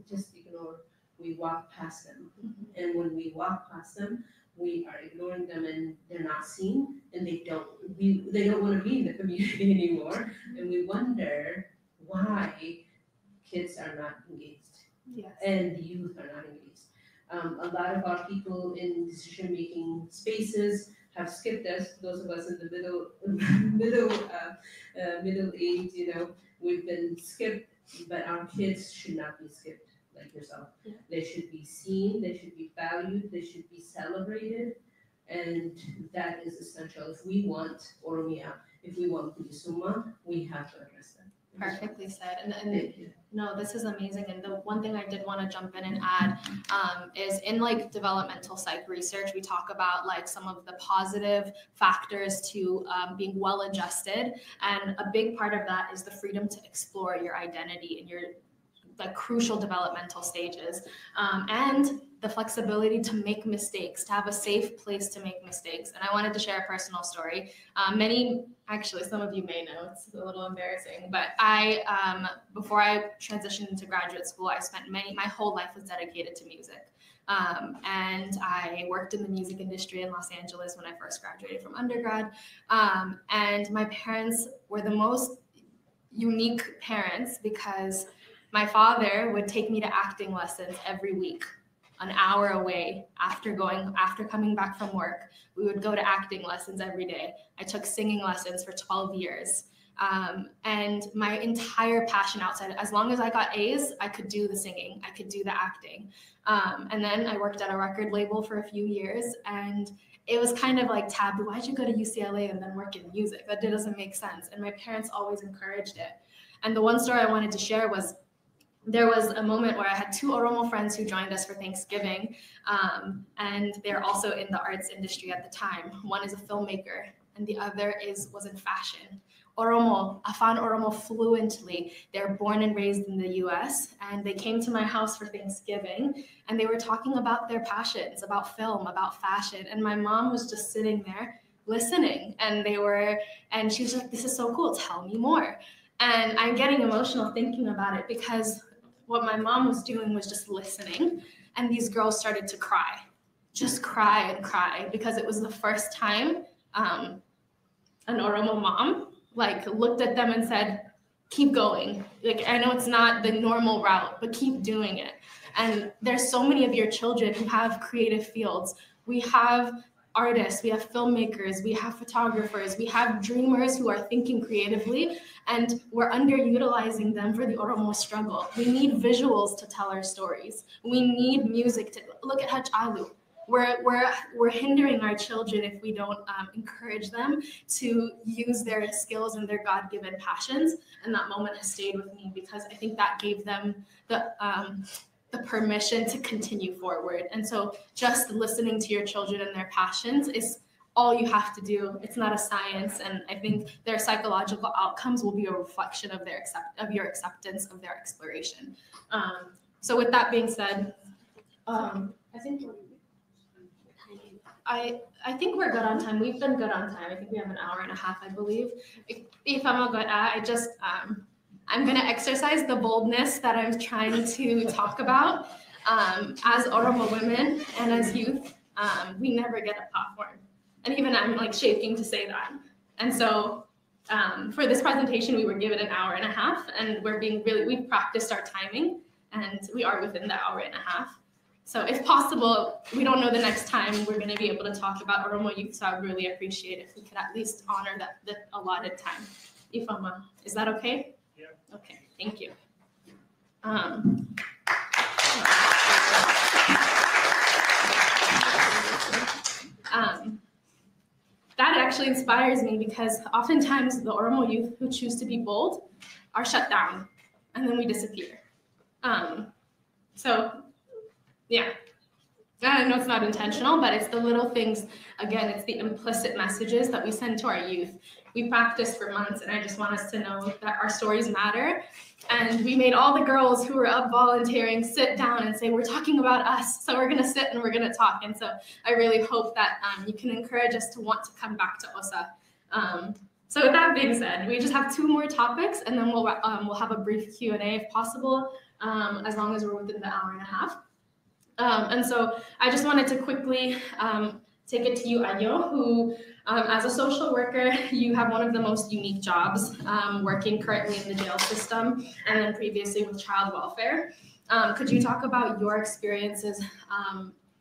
S8: just ignore. We walk past them. And when we walk past them, we are ignoring them and they're not seen, and they don't want to be in the community anymore. And we wonder why kids are not engaged.
S9: Yes.
S8: And youth are not engaged. A lot of our people in decision-making spaces have skipped us. Those of us in the middle age, we've been skipped, but our kids should not be skipped like yourself.
S9: Yeah.
S8: They should be seen, they should be valued, they should be celebrated, and that is essential. If we want Oromia, if we want Kulisuma, we have to address that.
S9: Perfectly said. And no, this is amazing. And the one thing I did want to jump in and add is in developmental psych research, we talk about some of the positive factors to being well adjusted. And a big part of that is the freedom to explore your identity in your crucial developmental stages. And the flexibility to make mistakes, to have a safe place to make mistakes. And I wanted to share a personal story. Actually, some of you may know, it's a little embarrassing, but before I transitioned into graduate school, I spent my whole life was dedicated to music. And I worked in the music industry in Los Angeles when I first graduated from undergrad. And my parents were the most unique parents because my father would take me to acting lessons every week, an hour away after coming back from work. We would go to acting lessons every day. I took singing lessons for 12 years. And my entire passion outside, as long as I got A's, I could do the singing, I could do the acting. And then I worked at a record label for a few years, and it was kind of taboo. Why'd you go to UCLA and then work in music? That doesn't make sense. And my parents always encouraged it. And the one story I wanted to share was, there was a moment where I had 2 Oromo friends who joined us for Thanksgiving, and they're also in the arts industry at the time. One is a filmmaker, and the other was in fashion. Oromo, Afan Oromo fluently. They're born and raised in the US, and they came to my house for Thanksgiving, and they were talking about their passions, about film, about fashion, and my mom was just sitting there listening, and she was like, this is so cool, tell me more. And I'm getting emotional thinking about it because what my mom was doing was just listening, and these girls started to cry, just cry and cry, because it was the first time an Oromo mom looked at them and said, keep going. I know it's not the normal route, but keep doing it. And there's so many of your children who have creative fields. We have artists, we have filmmakers, we have photographers, we have dreamers who are thinking creatively, and we're underutilizing them for the Oromo struggle. We need visuals to tell our stories. We need music to look at Hachalu. We're hindering our children if we don't encourage them to use their skills and their God-given passions. And that moment has stayed with me because I think that gave them the permission to continue forward. And so just listening to your children and their passions is all you have to do. It's not a science. And I think their psychological outcomes will be a reflection of your acceptance of their exploration. So with that being said, I think we're good on time. We've been good on time. I think we have an hour and a half, I believe. If I'm good at, I'm going to exercise the boldness that I'm trying to talk about. As Oromo women and as youth, we never get a platform. And even I'm shaking to say that. And so for this presentation, we were given an hour and a half, and we've practiced our timing, and we are within the hour and a half. So if possible, we don't know the next time we're going to be able to talk about Oromo youth, so I would really appreciate it if we could at least honor the allotted time. Ifama, is that okay? Yeah. Okay, thank you. That actually inspires me because oftentimes the Oromo youth who choose to be bold are shut down and then we disappear. Yeah, I know it's not intentional, but it's the little things. Again, it's the implicit messages that we send to our youth. We practiced for months, and I just want us to know that our stories matter. And we made all the girls who were up volunteering sit down and say, we're talking about us, so we're going to sit and we're going to talk. And so I really hope that you can encourage us to want to come back to OSA. So with that being said, we just have 2 more topics, and then we'll have a brief Q&A if possible, as long as we're within the hour and a half. And so I just wanted to quickly take it to you, Ayo, who as a social worker, you have one of the most unique jobs, working currently in the jail system and then previously with child welfare. Could you talk about your experiences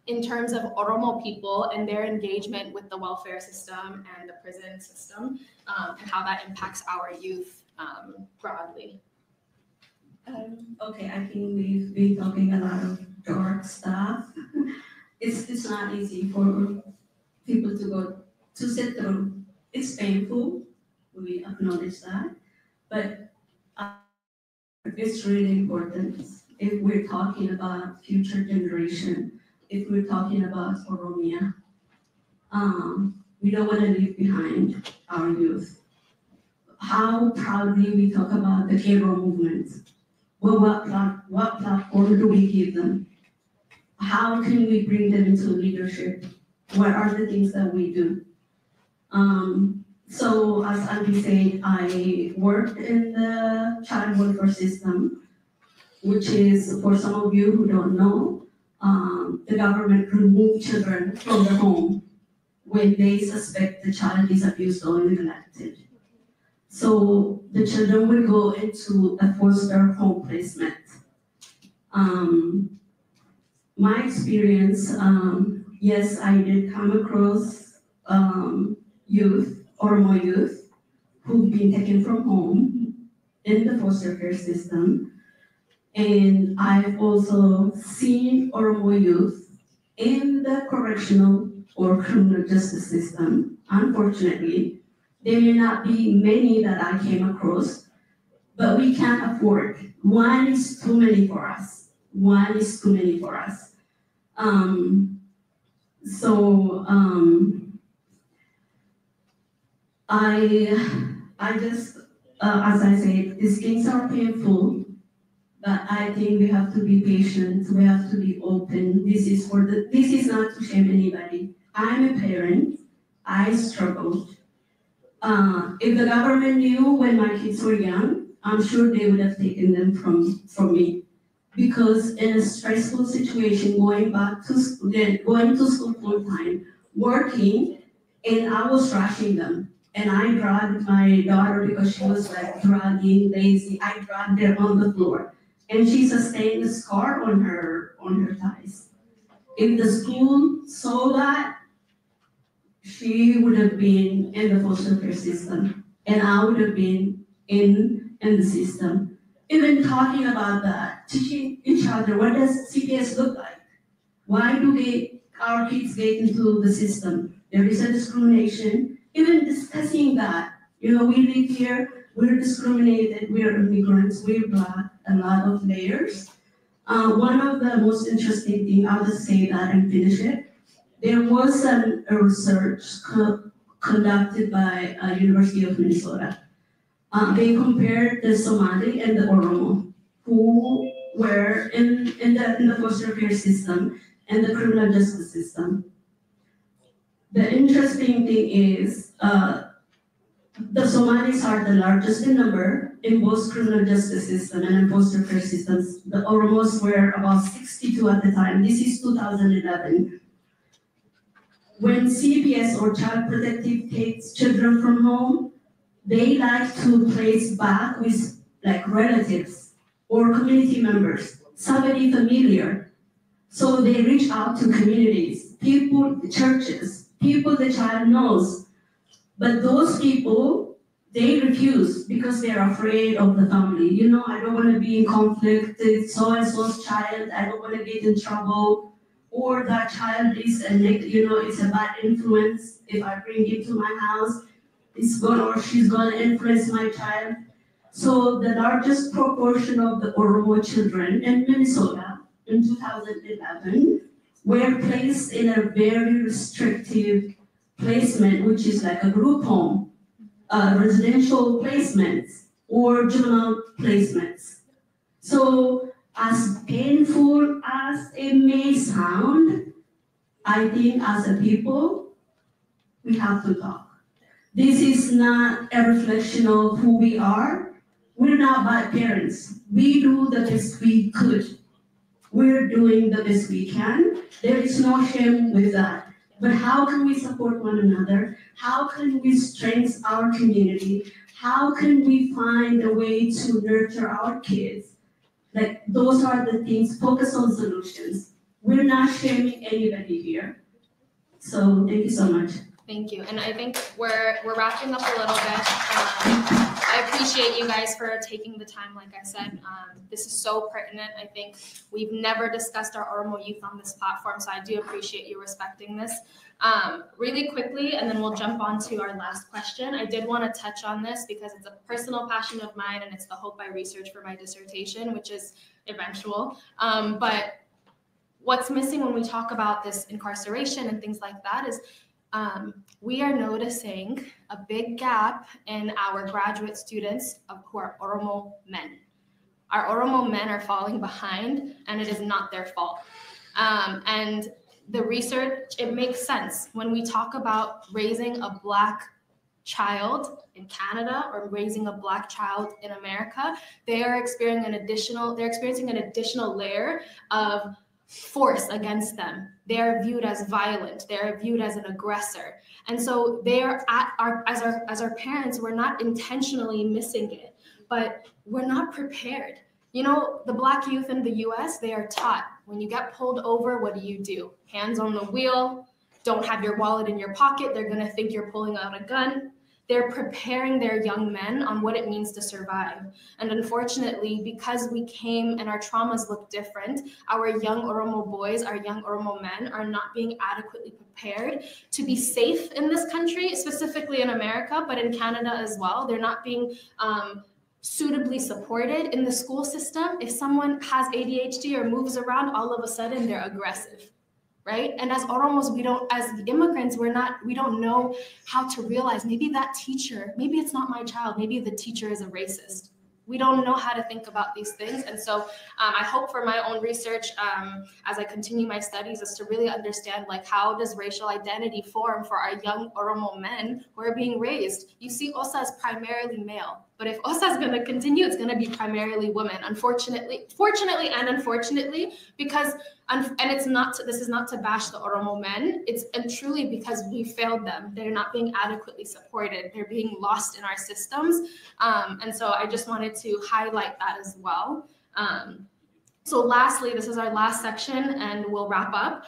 S9: in terms of Oromo people and their engagement with the welfare system and the prison system, and how that impacts our youth broadly?
S13: Okay, I think we've been talking a lot of dark stuff. It's not easy for people to sit through. It's painful, we acknowledge that, but it's really important if we're talking about future generation, if we're talking about Oromia. We don't want to leave behind our youth. How proudly we talk about the Kero movement. Well, what platform do we give them? How can we bring them into leadership? What are the things that we do? So as Andy said, I worked in the child welfare system, which is, for some of you who don't know, the government removed children from their home when they suspect the child is abused or neglected. So the children will go into a foster home placement. My experience, yes, I did come across youth, Oromo youth, who've been taken from home in the foster care system. And I've also seen Oromo youth in the correctional or criminal justice system. Unfortunately, there may not be many that I came across, but we can't afford. One is too many for us. One is too many for us. I just, as I said, these things are painful, but I think we have to be patient. We have to be open. This is not to shame anybody. I'm a parent. I struggled. If the government knew when my kids were young, I'm sure they would have taken them from me. Because in a stressful situation, going to school full time, working, and I was rushing them. And I dragged my daughter because she was like dragging, lazy. I dragged her on the floor. And she sustained a scar on her thighs. If the school saw that, she would have been in the foster care system, and I would have been in the system. Even talking about that, teaching each other, what does CPS look like? Why do our kids get into the system? There is a discrimination. Even discussing that, we live here, we're discriminated, we're immigrants, we're Black, a lot of layers. One of the most interesting things, I'll just say that and finish it. There was a research conducted by University of Minnesota. They compared the Somali and the Oromo, who were in the foster care system and the criminal justice system. The interesting thing is the Somalis are the largest in number in both criminal justice system and in foster care systems. The Oromos were about 62 at the time. This is 2011. When CPS or Child Protective takes children from home, they like to place back with like relatives or community members, somebody familiar. So they reach out to communities, people, churches, people the child knows. But those people, they refuse because they're afraid of the family. I don't want to be in conflict with so-and-so's child. I don't want to get in trouble. Or that child is it's a bad influence. If I bring him to my house, she's gonna influence my child. So the largest proportion of the Oromo children in Minnesota in 2011 were placed in a very restrictive placement, which is like a group home, residential placements, or juvenile placements. So as painful as it may sound, I think as a people, we have to talk. This is not a reflection of who we are. We're not bad parents. We do the best we could. We're doing the best we can. There is no shame with that. But how can we support one another? How can we strengthen our community? How can we find a way to nurture our kids? Like, those are the things, focus on solutions. We're not shaming anybody here. So thank you so much.
S9: Thank you. And I think we're wrapping up a little bit. I appreciate you guys for taking the time. Like I said, this is so pertinent. I think we've never discussed our Oromo youth on this platform, so I do appreciate you respecting this. Really quickly, and then we'll jump on to our last question. I did want to touch on this because it's a personal passion of mine, and it's the hope I research for my dissertation, which is eventual. But what's missing when we talk about this incarceration and things like that is we are noticing a big gap in our graduate students who are Oromo men. Our Oromo men are falling behind, and it is not their fault. And the research, it makes sense. When we talk about raising a Black child in Canada or raising a Black child in America, they are experiencing an additional layer of force against them. They are viewed as violent. They are viewed as an aggressor. And so they are as our parents, we're not intentionally missing it, but we're not prepared. The Black youth in the US, they are taught, when you get pulled over, what do? Hands on the wheel, don't have your wallet in your pocket. They're gonna think you're pulling out a gun. They're preparing their young men on what it means to survive. And unfortunately, because we came and our traumas look different, our young Oromo boys, our young Oromo men are not being adequately prepared to be safe in this country, specifically in America, but in Canada as well. They're not being suitably supported in the school system. If someone has ADHD or moves around, all of a sudden they're aggressive. right? And as Oromos, as immigrants, we don't know how to realize maybe that teacher, maybe it's not my child, maybe the teacher is a racist. We don't know how to think about these things. And so I hope for my own research, as I continue my studies, is to really understand, like, how does racial identity form for our young Oromo men who are being raised? You see OSA is primarily male, but if OSA is gonna continue, it's gonna be primarily women, fortunately and unfortunately, because, and this is not to bash the Oromo men, it's truly because we failed them. They're not being adequately supported. They're being lost in our systems. And so I just wanted to highlight that as well. So lastly, this is our last section and we'll wrap up.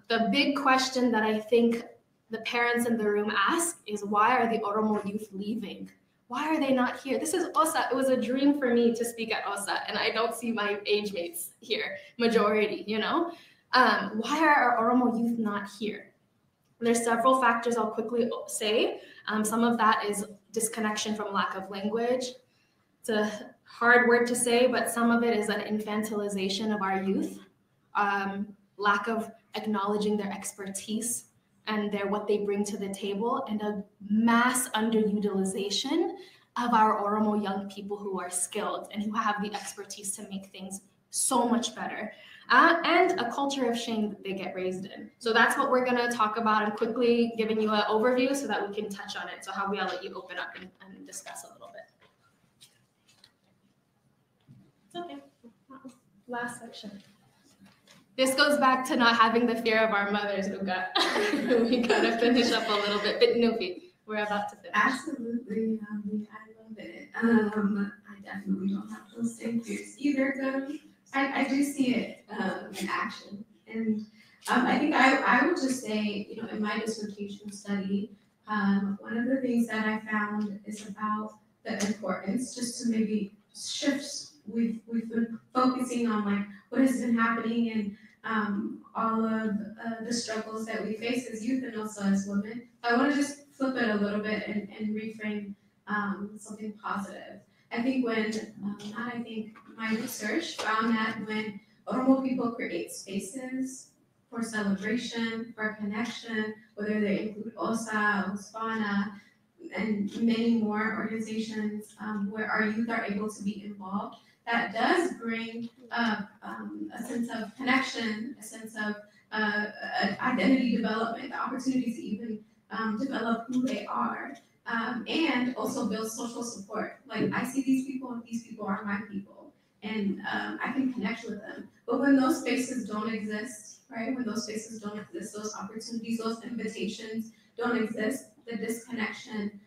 S9: The big question that I think the parents in the room ask is, why are the Oromo youth leaving? Why are they not here? This is OSA. It was a dream for me to speak at OSA, and I don't see my age mates here, majority, you know? Why are our Oromo youth not here? There's several factors I'll quickly say. Some of that is disconnection from lack of language. It's a hard word to say, but some of it is an infantilization of our youth, lack of acknowledging their expertise and what they bring to the table, and a mass underutilization of our Oromo young people who are skilled and who have the expertise to make things so much better. And a culture of shame that they get raised in. So that's what we're gonna talk about. I'm quickly giving you an overview so that we can touch on it. So Javi, I'll let you open up and discuss a little bit. It's okay, last section. This goes back to not having the fear of our mothers, Uga. We gotta finish up a little bit. But Nufi, we're about to finish.
S16: Absolutely, I love it. I definitely don't have those same fears either, though. I do see it in action. And I think I would just say, you know, in my dissertation study, one of the things that I found is about the importance, just to maybe shift. We've been focusing on, like, what has been happening and all of the struggles that we face as youth and also as women. I want to just flip it a little bit and reframe something positive. I think my research found that when Oromo people create spaces for celebration, for connection, whether they include OSA, OSFANA, and many more organizations where our youth are able to be involved, that does bring a sense of connection, a sense of identity development, the opportunity to even develop who they are, and also build social support. Like, I see these people and these people are my people, and I can connect with them. But when those spaces don't exist, right? When those spaces don't exist, those opportunities, those invitations don't exist, the disconnection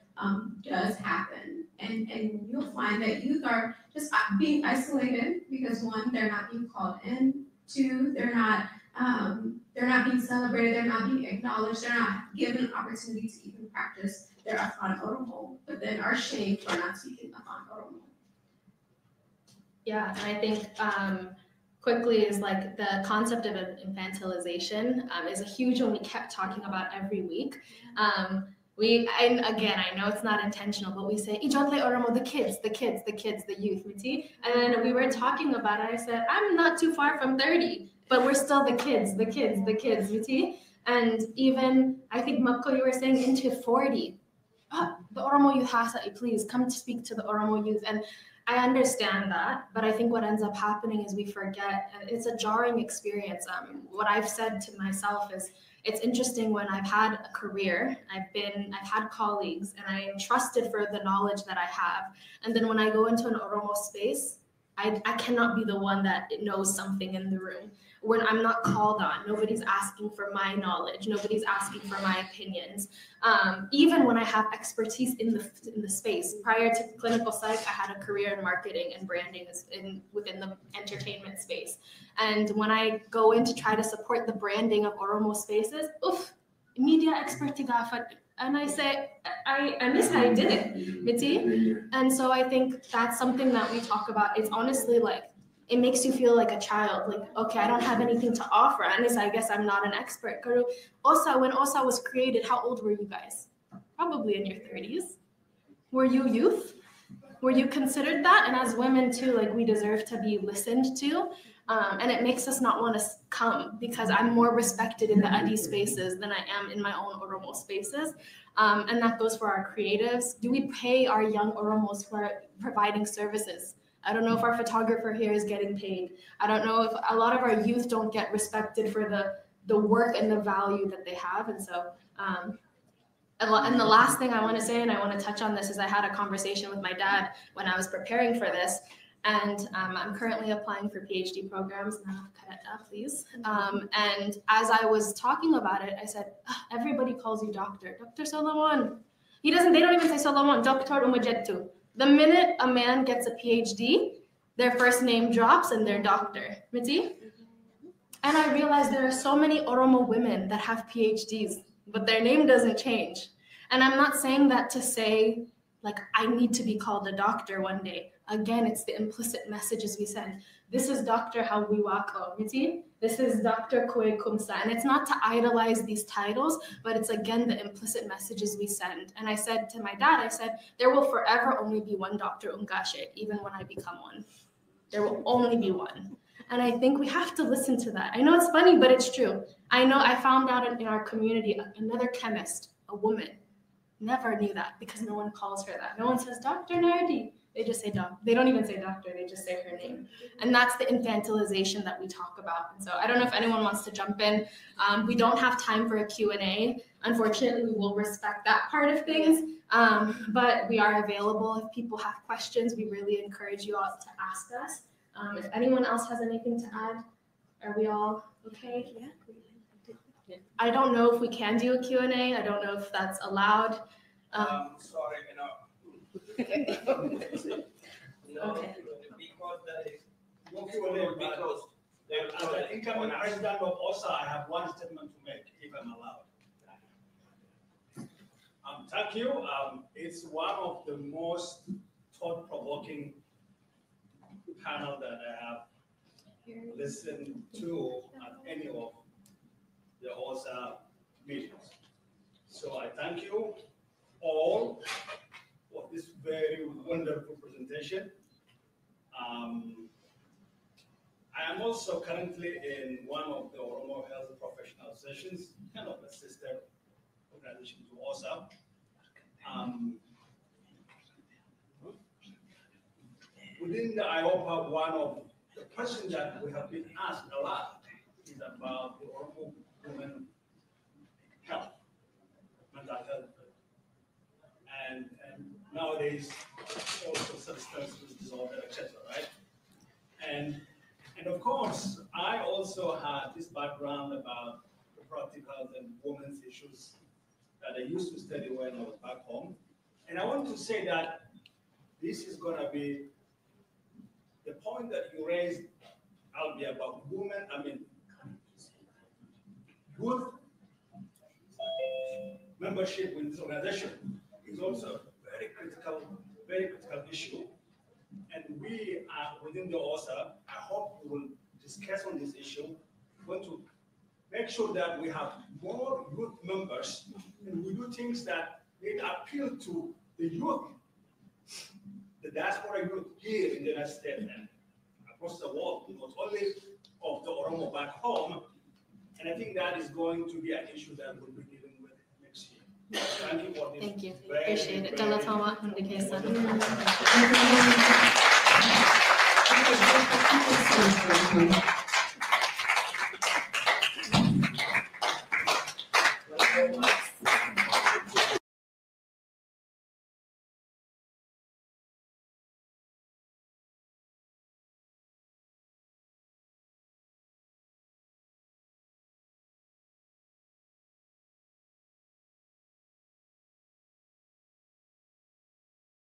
S16: does happen. And you'll find that youth are just being isolated because, one, they're not being called in, two, they're not being celebrated, they're not being acknowledged, they're not given an opportunity to even practice their Afan Oromo, but then are shamed for not speaking Afan Oromo.
S9: Yeah, and I think quickly is, like, the concept of infantilization is a huge one we kept talking about every week. And again, I know it's not intentional, but we say, Ijotle Oromo, the kids, the youth, miti. And then we were talking about it, I said, I'm not too far from 30, but we're still the kids, miti. And even, I think, Mapko, you were saying into 40. The Oromo youth has that, please come to speak to the Oromo youth. And I understand that, but I think what ends up happening is we forget, and it's a jarring experience. What I've said to myself is, it's interesting when I've had a career, I've had colleagues, and I am trusted for the knowledge that I have. And then when I go into an Oromo space, I cannot be the one that knows something in the room. When I'm not called on, nobody's asking for my knowledge, nobody's asking for my opinions. Even when I have expertise in the space. Prior to clinical psych, I had a career in marketing and branding within the entertainment space. And when I go in to try to support the branding of Oromo spaces, media expert tigafat. And I say, I miss how I did it, Miti. And so I think that's something that we talk about. It's honestly, like, it makes you feel like a child, like, okay, I don't have anything to offer, and I guess I'm not an expert. OSA, when OSA was created, how old were you guys? Probably in your 30s. Were you youth? Were you considered that? And as women too, like, we deserve to be listened to. And it makes us not want to come because I'm more respected in the Adi spaces than I am in my own Oromo spaces. And that goes for our creatives. Do we pay our young Oromos who are providing services? I don't know if our photographer here is getting paid. I don't know if a lot of our youth don't get respected for the work and the value that they have. And so, and the last thing I want to say, and I want to touch on this, is I had a conversation with my dad when I was preparing for this. And I'm currently applying for PhD programs now, please. And as I was talking about it, I said, everybody calls you doctor, Dr. Solomon. They don't even say Solomon, Dr. Umajettu. The minute a man gets a PhD, their first name drops and they're doctor. Miti? And I realized there are so many Oromo women that have PhDs, but their name doesn't change. And I'm not saying that to say, like, I need to be called a doctor one day. Again, it's the implicit messages we send. This is Dr. Hawiwako, Miti? This is Dr. Kwe Kumsa. And it's not to idolize these titles, but it's, again, the implicit messages we send. And I said to my dad, I said, there will forever only be one Dr. Ungashe, even when I become one. There will only be one. And I think we have to listen to that. I know it's funny, but it's true. I know I found out in our community, another chemist, a woman, never knew that because no one calls her that. No one says, Dr. Nardi. They just say doc. They don't even say doctor. They just say her name. And that's the infantilization that we talk about. And so I don't know if anyone wants to jump in. We don't have time for a Q&A. Unfortunately, we will respect that part of things. But we are available. If people have questions, we really encourage you all to ask us. If anyone else has anything to add, are we all okay? Yeah. I don't know if we can do a Q&A. I don't know if that's allowed.
S5: Sorry,
S9: Okay.
S15: Because as an incoming president of OSA, I have one statement to make, if I'm allowed. Thank you. It's one of the most thought-provoking panel that I have listened to at any of the OSA meetings. So I thank you all for this very wonderful presentation. I am also currently in one of the Oromo Health Professional Sessions, kind of a sister organization to OSA. Within the IOPA, one of the questions that we have been asked a lot is about the Oromo women health, mental health. And nowadays, also substance use disorder, etc., right? And of course, I also had this background about reproductive health and women's issues that I used to study when I was back home. And I want to say that this is going to be the point that you raised. I'll be about women. I mean, good membership in this organization is also a very critical issue. And we are within the OSA. I hope we will discuss on this issue. We want to make sure that we have more youth members and we do things that may appeal to the youth, the diaspora youth here in the United States and across the world, not only of the Oromo back home. And I think that is going to be an issue that we'll be dealing with next year. Thank you for this.
S9: Thank you.
S15: Very,
S9: Appreciate it.
S15: very
S9: Dalatama Hundikesa.
S15: wonderful-